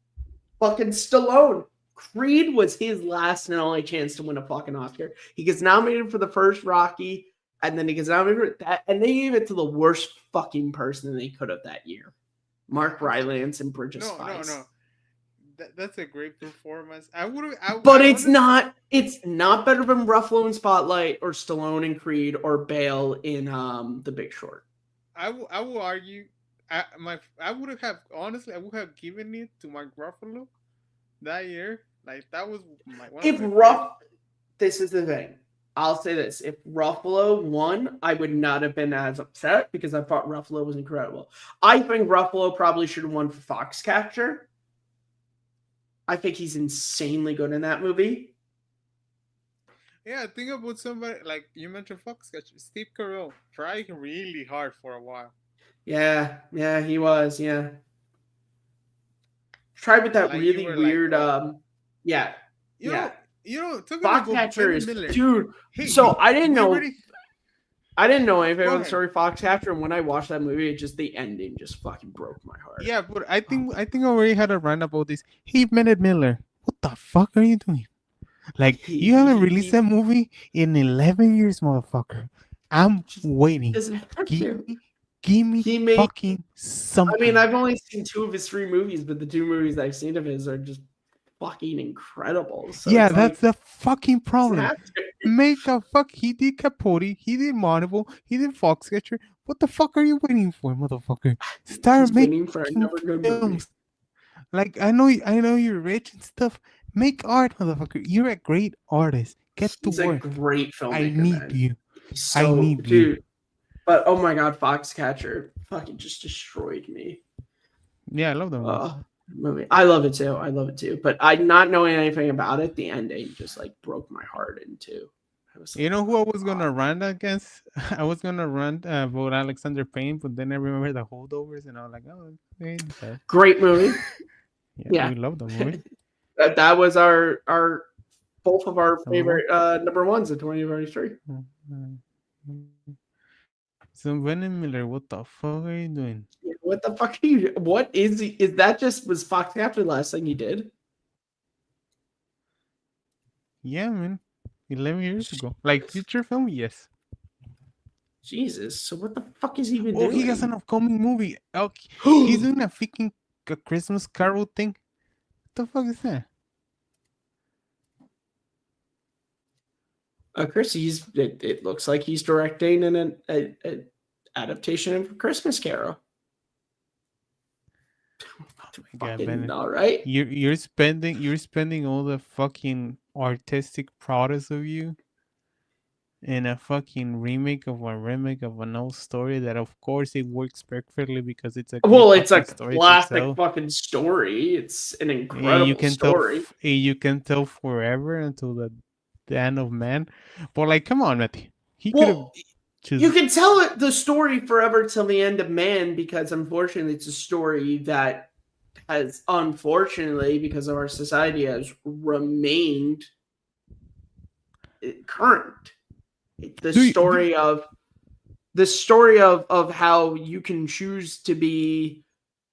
Fucking Stallone. Creed was his last and only chance to win a fucking Oscar. He gets nominated for the first Rocky, and then he gets nominated for that, and they gave it to the worst fucking person they could have that year. Mark Rylance and Bridge of Spies. No. That's a great performance. But it's not better than Ruffalo in Spotlight or Stallone in Creed or Bale in The Big Short. I will argue. I would have given it to Mark Ruffalo that year. Like that was this is the thing. I'll say this: if Ruffalo won, I would not have been as upset because I thought Ruffalo was incredible. I think Ruffalo probably should have won for Foxcatcher. I think he's insanely good in that movie. Yeah, think about somebody like you mentioned Foxcatcher. Steve Carell tried really hard for a while. Yeah, he was. Yeah, tried with that really weird. Foxcatcher is dude. So I didn't know. I didn't know anything about the story Foxcatcher, and when I watched that movie, the ending just fucking broke my heart. Yeah, but I think I already had a rant about this. Hey, Bennett Miller, what the fuck are you doing? Like, you haven't released that movie in 11 years, motherfucker. I'm waiting. Give me fucking something. I mean, I've only seen 2 of his 3 movies, but the 2 movies I've seen of his are just fucking incredible. So yeah, that's the fucking problem. Make a fuck. He did Capote. He did Moneyball. He did Foxcatcher. What the fuck are you waiting for, motherfucker? Start making for another good films. movie. Like I know you're rich and stuff. Make art, motherfucker. You're a great artist. Get to work. He's a great filmmaker. I need you. I need you. But oh my god, Foxcatcher fucking just destroyed me. Yeah, I love that movie. I love it too. But I not knowing anything about it, the ending just like broke my heart in two. You know who I was gonna run against? I was gonna vote Alexander Payne, but then I remember the holdovers, and I was like, "Oh, okay. Great movie." Yeah, we love the movie. that was our both of our favorite number ones of 2023. So Bennett Miller, what the fuck are you doing? What the fuck are you? What is he? Is that just was Foxcatcher the last thing he did? Yeah, man. 11 years ago. Like feature film, yes. Jesus. So what the fuck is he even doing? Oh, he has an upcoming movie. He's doing a freaking Christmas Carol thing. What the fuck is that? Chris, it looks like he's directing an adaptation of Christmas Carol. God, all right. You're spending all the fucking artistic products of you in a fucking remake of an old story that of course it works perfectly because it's a classic fucking story. It's an incredible story. You can tell forever until the end of man. But like, come on, Matty. You can tell the story forever till the end of man because unfortunately it's a story that has unfortunately because of our society has remained current. The story of how you can choose to be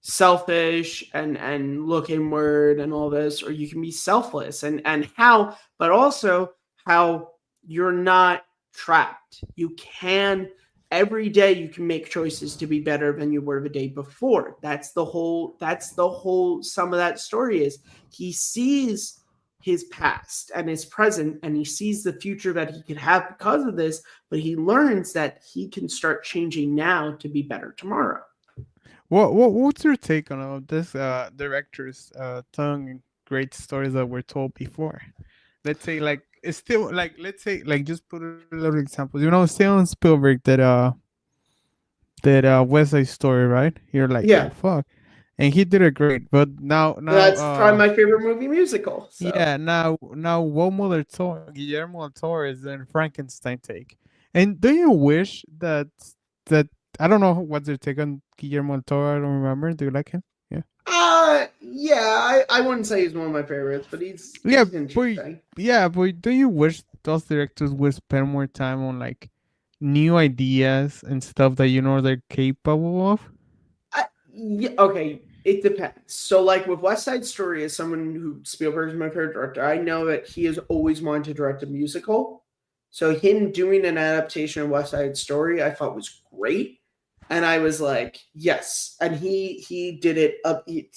selfish and look inward and all this, or you can be selfless and how, but also how you're not trapped. You can every day you can make choices to be better than you were the day before. That's the whole some of that story is he sees his past and his present and he sees the future that he could have because of this, but he learns that he can start changing now to be better tomorrow. What's your take on this director's telling great stories that were told before? Let's say like it's still like just put a little example. You know, Steven Spielberg that West Side Story, right? You're like, yeah, fuck. And he did it great, but now that's probably my favorite movie musical. So. Yeah, now Guillermo del Toro is in Frankenstein take. And do you wish that I don't know what's your take on Guillermo del Toro? I don't remember. Do you like him? Yeah. Yeah. I wouldn't say he's one of my favorites, but he's interesting. But do you wish those directors would spend more time on like new ideas and stuff that they're capable of? Yeah, okay, it depends. So, like with West Side Story, as someone who Spielberg is my favorite director, I know that he has always wanted to direct a musical. So, him doing an adaptation of West Side Story, I thought was great, and I was like, yes. And he did it up. It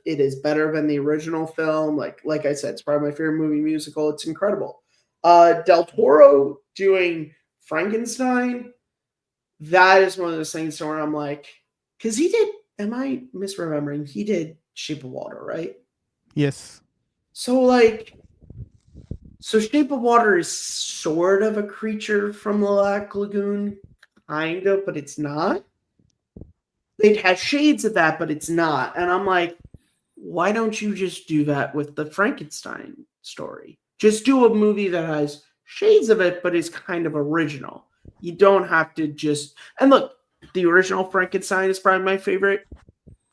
is better than the original film. Like I said, it's probably my favorite movie musical. It's incredible. Del Toro doing Frankenstein. That is one of those things where I'm like, because he did, am I misremembering? He did Shape of Water, right? Yes. So, Shape of Water is sort of a creature from the Black Lagoon, kind of, but it's not. It has shades of that, but it's not. And I'm like, why don't you just do that with the Frankenstein story? Just do a movie that has shades of it, but is kind of original. You don't have to just, and look, the original Frankenstein is probably my favorite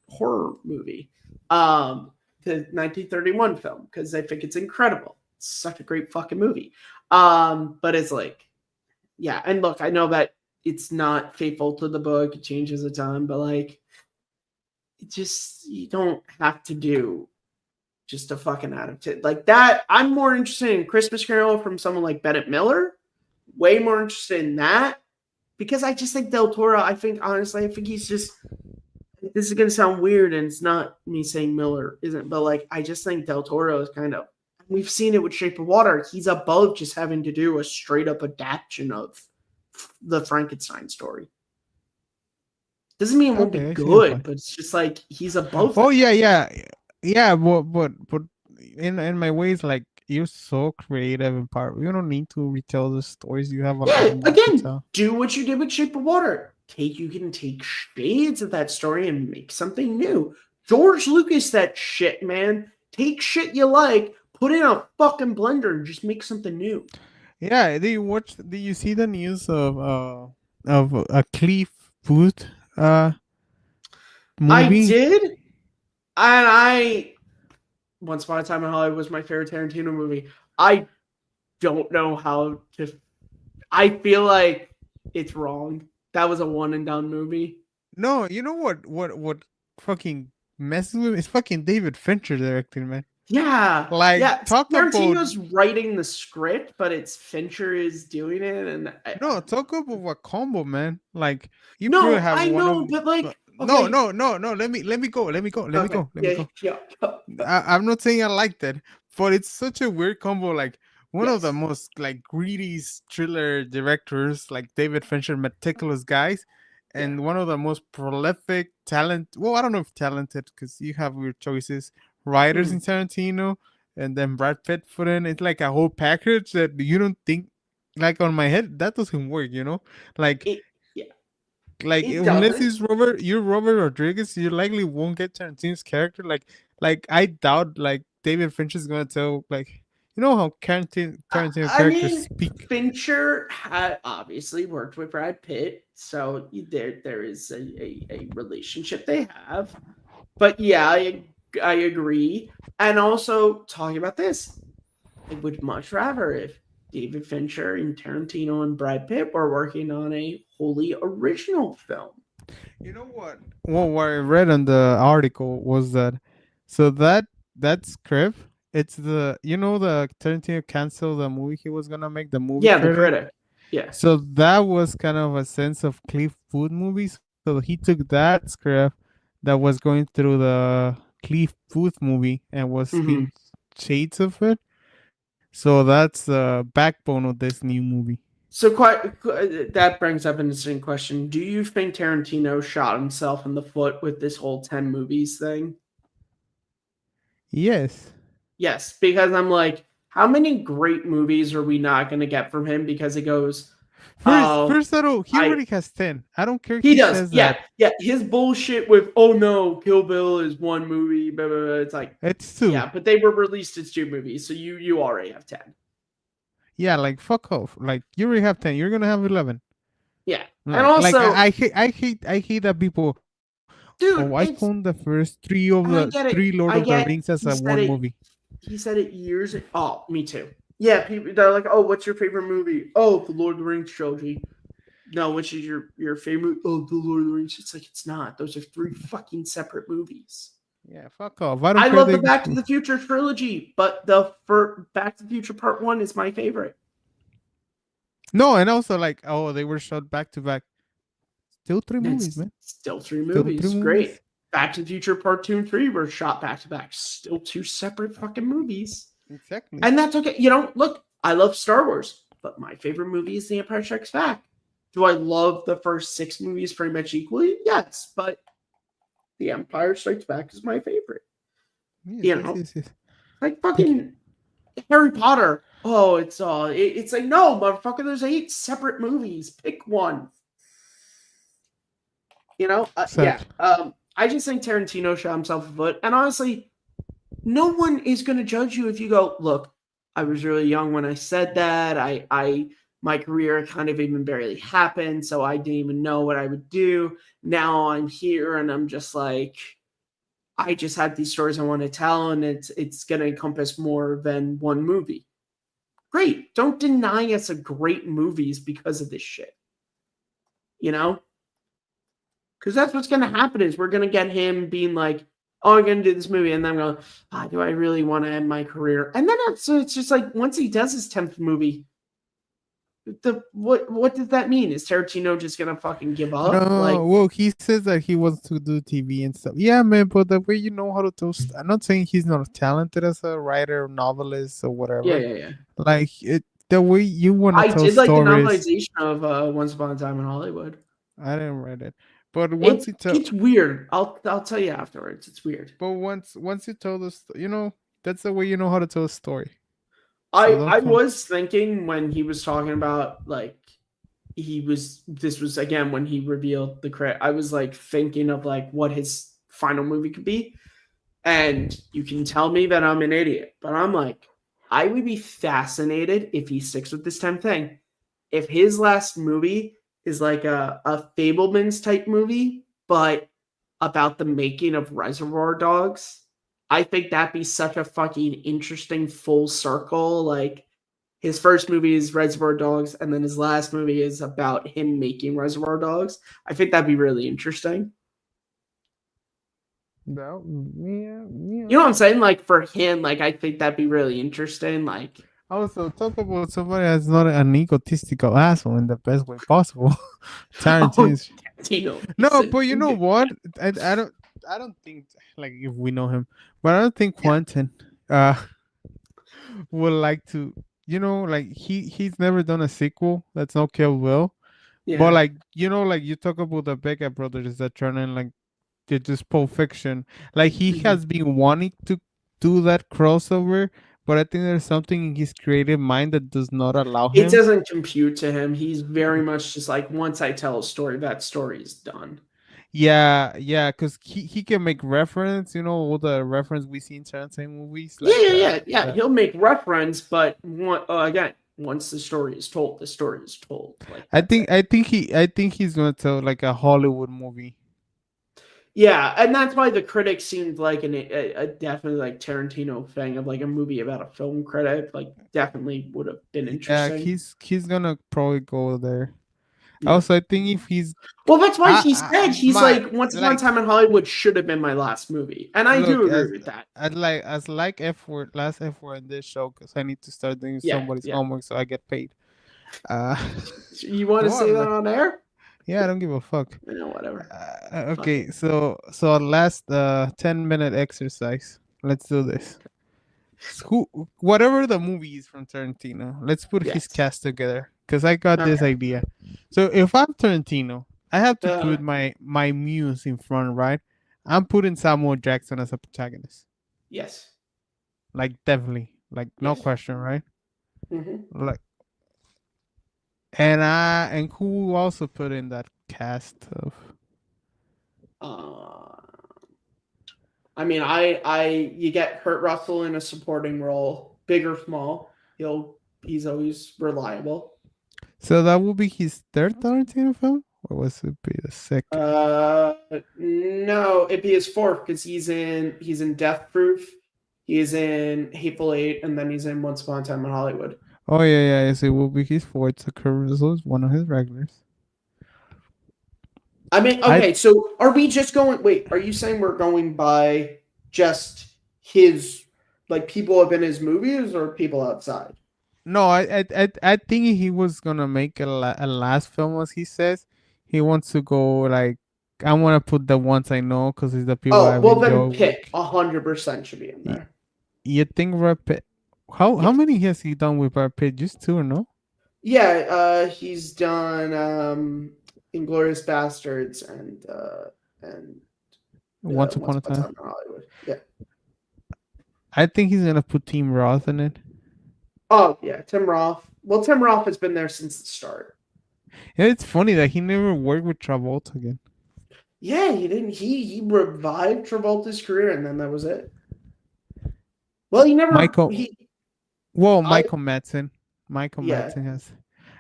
horror movie. The 1931 film, because I think it's incredible. It's such a great fucking movie. But it's like, yeah, and look, I know that it's not faithful to the book, it changes a ton, but like, it just, you don't have to do just a fucking adaptation like that. I'm more interested in Christmas Carol from someone like Bennett Miller. Way more interested in that because I just think Del Toro. I think he's just. This is gonna sound weird, and it's not me saying Miller isn't, but like I just think Del Toro is kind of. We've seen it with Shape of Water. He's above just having to do a straight up adaptation of the Frankenstein story. Doesn't mean it won't be good, but it's just like he's above. Oh yeah. But in my ways, like you're so creative and powerful. You don't need to retell the stories. You have a lot more to tell. Do what you did with Shape of Water. You can take shades of that story and make something new. George Lucas, that shit, man. Take shit you like, put it in a fucking blender, and just make something new. Yeah, did you see the news of a Cliff Booth movie? I did, and Once Upon a Time in Hollywood was my favorite Tarantino movie. I don't know how to. I feel like it's wrong. That was a one and done movie. No, you know what fucking messes with me? It's fucking David Fincher directing, man. Yeah, talk Tarantino's about writing the script, but it's Fincher is doing it, and talk about what combo, man. Like you no, could have I one know, of but like okay. No. Let me go. Yeah. I'm not saying I like that, but it's such a weird combo. Like one of the most like greedy thriller directors, like David Fincher, meticulous guys, and one of the most prolific talent. Well, I don't know if talented because you have your choices. Writers in Tarantino, and then Brad Pitt put in. It's like a whole package that you don't think. Like on my head, that doesn't work. Like. Unless you're Robert Rodriguez, you likely won't get Tarantino's character. Like I doubt like David Fincher is gonna tell how Tarantino characters speak. Fincher had obviously worked with Brad Pitt, so there is a relationship they have. But yeah, I agree. And also talking about this, I would much rather if David Fincher and Tarantino and Brad Pitt were working on a wholly original film. You know what? Well, what I read on the article was that script. It's the Tarantino canceled the movie he was gonna make, the movie. Yeah, The Critic. Yeah. So that was kind of a sense of Cliff Booth movies. So he took that script that was going through the Cliff Booth movie and was being shades of it. So that's the backbone of this new movie. So that brings up an interesting question. Do you think Tarantino shot himself in the foot with this whole 10 movies thing? Yes. Yes, because I'm like, how many great movies are we not going to get from him because it goes... First of all, he already has 10. I don't care if he does. Says that. Yeah. His bullshit with, oh no, Kill Bill is one movie, blah, blah, blah. It's like... It's 2. Yeah, but they were released as 2 movies, so you already have 10. Yeah, like fuck off. Like you already have 10. You're gonna have 11. Yeah, like, and also I hate that people. Dude, I found the first 3 of the 3 Lord of the Rings as a one movie. He said it years. Oh, me too. Yeah, people they're like, oh, what's your favorite movie? Oh, the Lord of the Rings trilogy. no, which is your favorite? Oh, the Lord of the Rings. It's like it's not. Those are 3 fucking separate movies. Yeah, fuck off. I don't I care. love the Back to the Future trilogy, but the Back to the Future Part 1 is my favorite. No, and also like, oh, they were shot back to back. Still 3 movies, man. Still 3 movies. Still 3 Great. movies. Back to the Future Part 2 and 3 were shot back to back. Still 2 separate fucking movies. Exactly. And that's okay. Look, I love Star Wars, but my favorite movie is The Empire Strikes Back. Do I love the first 6 movies pretty much equally? Yes, but The Empire Strikes Back is my favorite. Yes. Like fucking Harry Potter. Oh, it's like, no, motherfucker, there's 8 separate movies. Pick one. Yeah. I just think Tarantino shot himself a foot. And honestly, no one is going to judge you if you go, look, I was really young when I said that. My career kind of even barely happened, so I didn't even know what I would do. Now I'm here, and I'm just like, I just have these stories I want to tell, and it's going to encompass more than one movie. Great. Don't deny us a great movies because of this shit. Because that's what's going to happen is we're going to get him being like, oh, I'm going to do this movie. And then I'm going, do I really want to end my career? And then it's just like, once he does his 10th movie, what does that mean? Is Tarantino just going to fucking give up? No, well, he says that he wants to do TV and stuff. Yeah, man, but the way you know how to tell, I'm not saying he's not talented as a writer, novelist, or whatever. Yeah. Like, the way you want to tell stories. I did like the novelization of Once Upon a Time in Hollywood. I didn't read it. But once it's weird. I'll tell you afterwards. It's weird. But once you tell the that's the way you know how to tell a story. I was thinking when he was talking about like this was again when he revealed the credit. I was like thinking of like what his final movie could be, and you can tell me that I'm an idiot, but I'm like, I would be fascinated if he sticks with this 10 thing. If his last movie is like a Fablemans type movie, but about the making of Reservoir Dogs, I think that'd be such a fucking interesting full circle. Like his first movie is Reservoir Dogs, and then his last movie is about him making Reservoir Dogs. I think that'd be really interesting. Yeah. You know what I'm saying? Like for him, like I think that'd be really interesting. Like also talk about somebody that's not an egotistical asshole in the best way possible. Tarantino. No, but you know what? I don't think like if we know him, but I don't think Quentin would like to. Like he's never done a sequel that's no Kill Bill. Yeah. But like like you talk about the Becca brothers that turn in like they're just Pulp Fiction. Like he has been wanting to do that crossover, but I think there's something in his creative mind that does not allow him. It doesn't compute to him. He's very much just like, once I tell a story, that story is done. Yeah, because he can make reference, all the reference we see in certain movies. Like yeah. He'll make reference, but again, once the story is told, the story is told. Like I think he's gonna tell like a Hollywood movie. Yeah, and that's why the critic seemed like a definitely like Tarantino thing of like a movie about a film critic. Like definitely would have been interesting. Yeah, he's gonna probably go there. Yeah. Also, I think if he's that's why he said he's like Once Upon a Time in Hollywood should have been my last movie, and I do agree with that. I'd like last F word in this show because I need to start doing somebody's homework so I get paid. You want to say that on air? Yeah, I don't give a fuck. Whatever. Okay, so last 10-minute exercise. Let's do this. Whatever the movie is from Tarantino, let's put his cast together because I got this idea. So if I'm Tarantino, I have to put my muse in front, right? I'm putting Samuel Jackson as a protagonist. Yes. Like definitely, like no question, right? Mm-hmm. Like. And who also put in that cast of? I mean, you get Kurt Russell in a supporting role, big or small. He's always reliable. So that will be his third Tarantino film, or was it be the second? No, it'd be his fourth because he's in Death Proof, he's in Hateful Eight, and then he's in Once Upon a Time in Hollywood. Oh yeah. So it will be his fourth. So Kurt Russell is one of his regulars. I mean, okay, so are we just going? Wait, are you saying we're going by just his, like, people up in his movies or people outside? No, I think he was gonna make a last film, as he says. He wants to go like I want to put the ones I know because it's the people Oh, I've well, then enjoyed. Pitt 100% should be in Y- there. You think Brad Pitt? How Yes. many has he done with Brad Pitt? Just two, or no? Yeah, he's done Inglorious Bastards and Once Once Upon a Upon a Time. Time in Hollywood. Yeah. I think he's gonna put Team Roth in it. Oh yeah, Tim Roth. Well, Tim Roth has been there since the start. And it's funny that he never worked with Travolta again. Yeah, he didn't. He revived Travolta's career, and then that was it. Well, he never. Michael I Madsen. Michael yeah. Madsen has.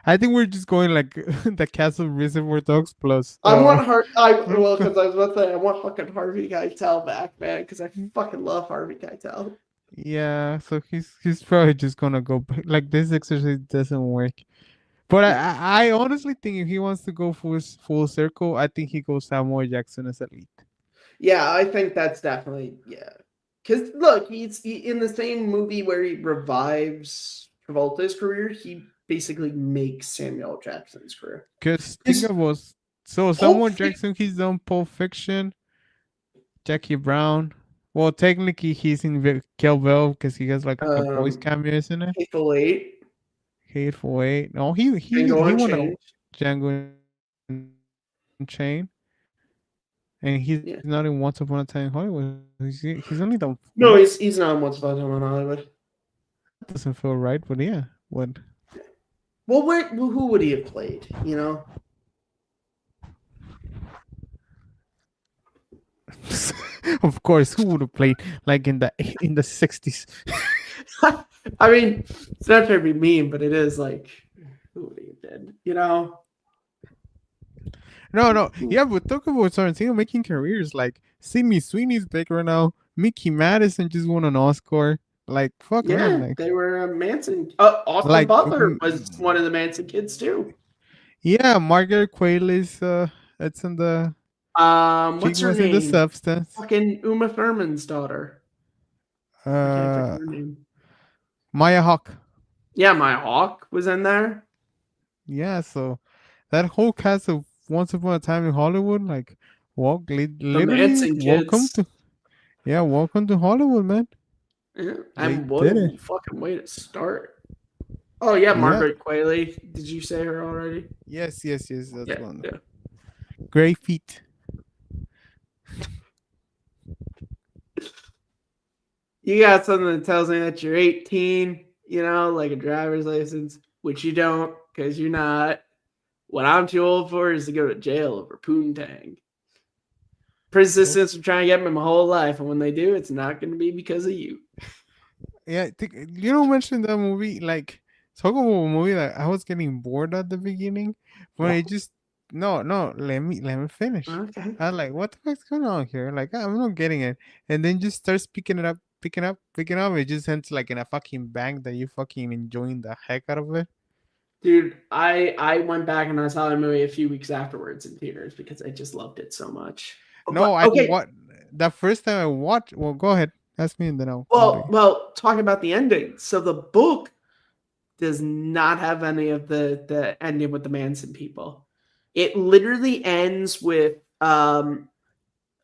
I think we're just going like the cast of Reservoir Dogs plus. I want because I was about to say I want fucking Harvey Keitel back, man, because I fucking love Harvey Keitel. Yeah, so he's probably just gonna go back. Like this exercise doesn't work. But I honestly think if he wants to go full circle, I think he goes Samuel Jackson as elite. Yeah, I think that's definitely Because look, he's in the same movie where he revives Travolta's career. He basically makes Samuel Jackson's career. Because think about Samuel Jackson, he's done Pulp Fiction, Jackie Brown. Well, technically he's in Kill Bill because he has like a voice cameo, isn't it? Hateful Eight. Hateful Eight. No, he won a Django Unchained. And he's not in Once Upon a Time in Hollywood. He's only done. No, he's not in Once Upon a Time in Hollywood. That doesn't feel right, but yeah, what? Well, who would he have played? You know. Of course, who would have played like in the 60s? I mean, it's not trying to be mean, but it is like who would he have been? You know. No. Yeah, but talk about Tarantino making careers. Like Sidney Sweeney's big right now. Mickey Madison just won an Oscar. Like fuck, man. Like, they were Manson. Austin Butler was one of the Manson kids too. Yeah, Margaret Qualley's. It's in the. What's her name? In The Substance. Fucking Uma Thurman's daughter. I can't think of her name. Maya Hawke. Yeah, Maya Hawke was in there. Yeah, so that whole cast of Once Upon a Time in Hollywood, like, literally, welcome to Hollywood, man. Yeah, and what a fucking way to start. Oh yeah, Margaret Qualley. Did you say her already? Yes. That's one. Yeah. Great feet. You got something that tells me that you're 18, you know, like a driver's license, which you don't because you're not. What I'm too old for is to go to jail over poontang. Prison assistants are trying to get me my whole life, and when they do, it's not going to be because of you. Yeah, you don't mention that movie. Like, talk about a movie that I was getting bored at the beginning, but it just no. Let me finish. Okay. I was like, what the fuck's going on here? Like, I'm not getting it, and then just starts picking up. It just ends like in a fucking bang that you fucking enjoying the heck out of it. Dude, I went back and I saw the movie a few weeks afterwards in theaters because I just loved it so much. No, the first time I watched. Well, go ahead, ask me, and then I'll. Well, talk about the ending. So the book does not have any of the ending with the Manson people. It literally ends with oh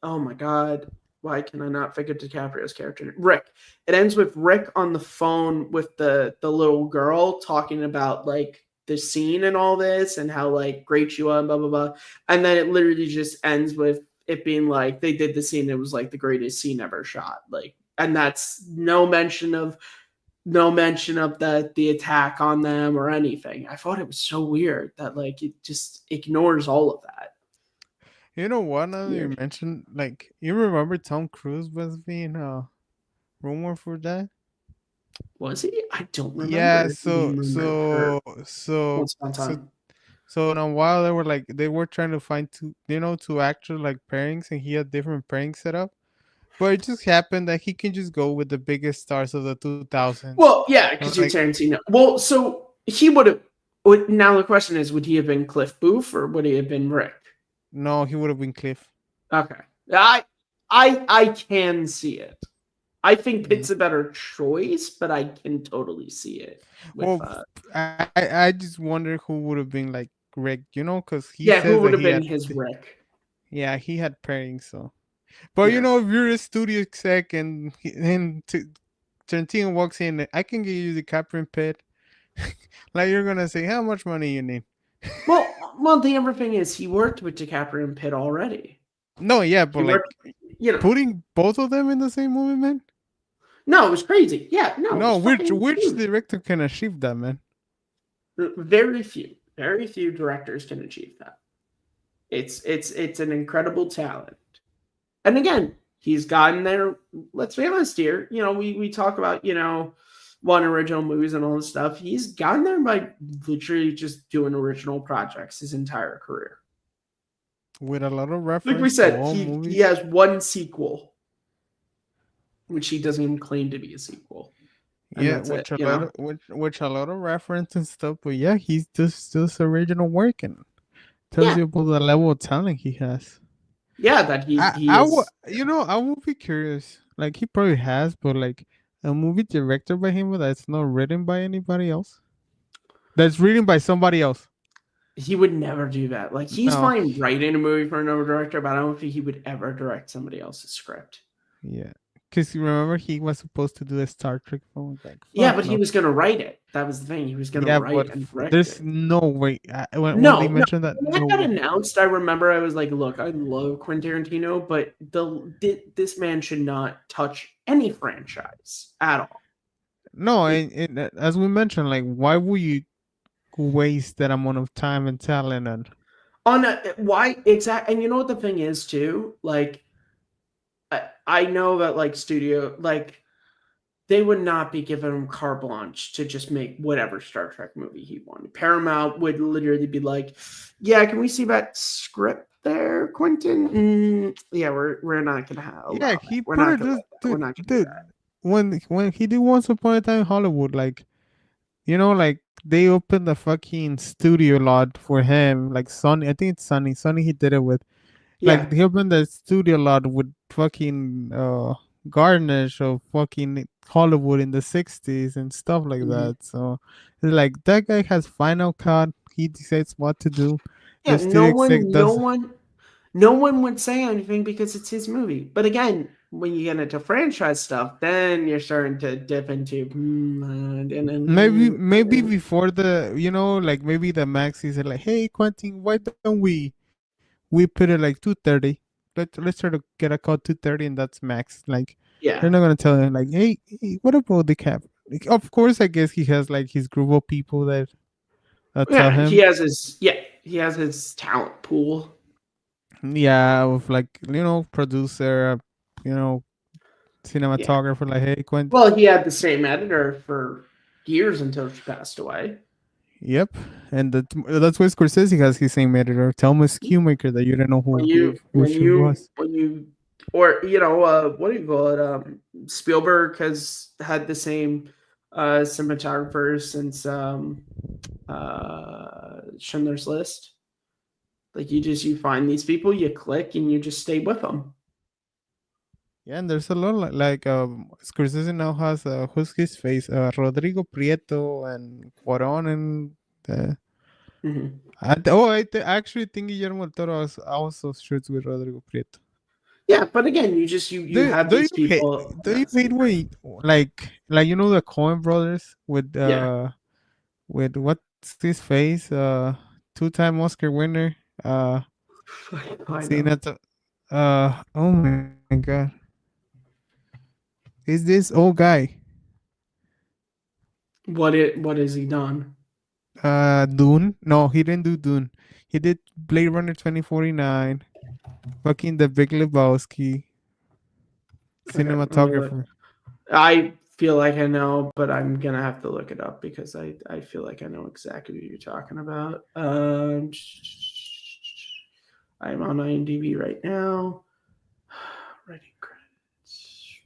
my god. Why can I not figure DiCaprio's character? Rick. It ends with Rick on the phone with the little girl talking about like the scene and all this and how like great you are and blah blah blah. And then it literally just ends with it being like they did the scene. It was like the greatest scene ever shot. Like, and that's no mention of the attack on them or anything. I thought it was so weird that like it just ignores all of that. You know what? Now that you mentioned, like, you remember Tom Cruise was being rumored for that? Was he? I don't remember. Yeah. So in a while they were trying to find two actors like pairings, and he had different pairings set up. But it just happened that he can just go with the biggest stars of the 2000s. Well, yeah, because you're Tarantino. Well, so he would have. Now the question is, would he have been Cliff Booth or would he have been Rick? No, he would have been Cliff. Okay. I can see it. I think Pitt's a better choice, but I can totally see it. With, Well, I just wonder who would have been like Rick, because he who says would that have he been had. his Rick? Yeah, he had pairings, so. But Yeah. if you're a studio exec and Tarantino walks in, I can give you the DiCaprio Pitt. Like you're gonna say, how much money you need? Well, the other thing is he worked with DiCaprio and Pitt already. No, yeah, but He like worked, putting both of them in the same movie, man. No, it was crazy. Yeah, no. No, which director can achieve that, man? Very few directors can achieve that. It's an incredible talent. And again, he's gotten there. Let's be honest here. We talk about, one original movies and all this stuff. He's gotten there by literally just doing original projects his entire career. With a lot of reference. Like we said, he has one sequel, which he doesn't even claim to be a sequel. Yeah, which a lot of reference and stuff. But yeah, he's just original work and tells you about the level of talent he has. Yeah, that he is. I would be curious. Like he probably has, but like a movie directed by him that's not written by anybody else. That's written by somebody else. He would never do that. Like he's fine writing a movie for another director, but I don't think he would ever direct somebody else's script. Yeah. Because you remember he was supposed to do a Star Trek film. Like, but he was going to write it. That was the thing. He was going to write and direct there's it. No way. When they mentioned that, when that got announced, I remember I was like, look, I love Quentin Tarantino, but this man should not touch any franchise at all. No, and as we mentioned, like, why would you waste that amount of time and talent why exactly? And you know what the thing is, too? Like, I know that like studio they would not be giving him carte blanche to just make whatever Star Trek movie he wanted. Paramount would literally be like, "Yeah, can we see that script there, Quentin? Yeah, we're not gonna have. Yeah, we're not gonna do that. When he did Once Upon a Time in Hollywood, like, like they opened the fucking studio lot for him, like Sony. I think it's Sony. Sony he did it with. Like he opened the studio lot with fucking garnish of fucking Hollywood in the 60s and stuff like that. So it's like that guy has final cut. He decides what to do. Yeah, no one would say anything because it's his movie. But again, when you get into franchise stuff, then you're starting to dip into maybe before the like maybe the Maxis are like, hey Quentin, why don't we put it like 2:30? Let's try to get a call 2:30 and that's max. Like they're not gonna tell him like, hey, what about the cap? Like, of course, I guess he has like his group of people that tell him. He has his talent pool. Yeah, with like producer, cinematographer. Like, hey, Quentin. Well, he had the same editor for years until she passed away. Yep, and that's why Scorsese has his same editor. Tell me, Skewmaker, that you don't know who she was. What do you call it? Spielberg has had the same cinematographer since Schindler's List. Like you find these people, you click, and you just stay with them. Yeah, and there's a lot like Scorsese now has who's his face, Rodrigo Prieto and Cuarón and I actually think Guillermo del Toro also shoots with Rodrigo Prieto. Yeah, but again, you have these people. Do you hate when like the Coen brothers with what's his face, 2-time Oscar winner, oh my god. Is this old guy? What has he done? Dune? No, he didn't do Dune. He did Blade Runner 2049. Fucking The Big Lebowski. Cinematographer. I feel like I know, but I'm gonna have to look it up because I feel like I know exactly what you're talking about. I'm on IMDb right now. Writing credits,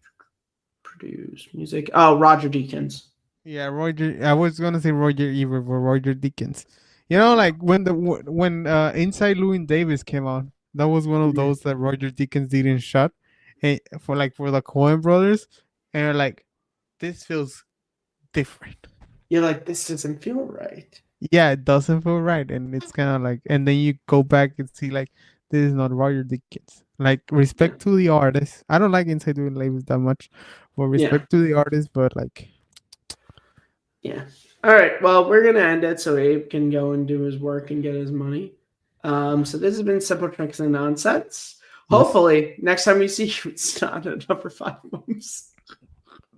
produce music. Oh, Roger Deakins. Yeah, Roger. I was gonna say Roger Ebert, but Roger Deakins. Like when Inside Llewyn Davis came out, That was one of Yeah. those that Roger Deakins didn't shut, and for the Coen brothers, and you're like, this feels different. You're like, this doesn't feel right. Yeah, it doesn't feel right, and it's kind of like, and then you go back and see like, this is not Roger Deakins. Like, respect to the artist. I don't like Inside Doing Labels that much, but respect to the artist. But like, yeah. All right. Well, we're gonna end it so Abe can go and do his work and get his money. So this has been Simple Tricks and Nonsense. Hopefully, next time we see you, it's not a number 5 moves.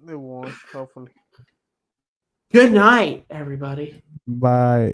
It won't. Hopefully. Good night, everybody. Bye.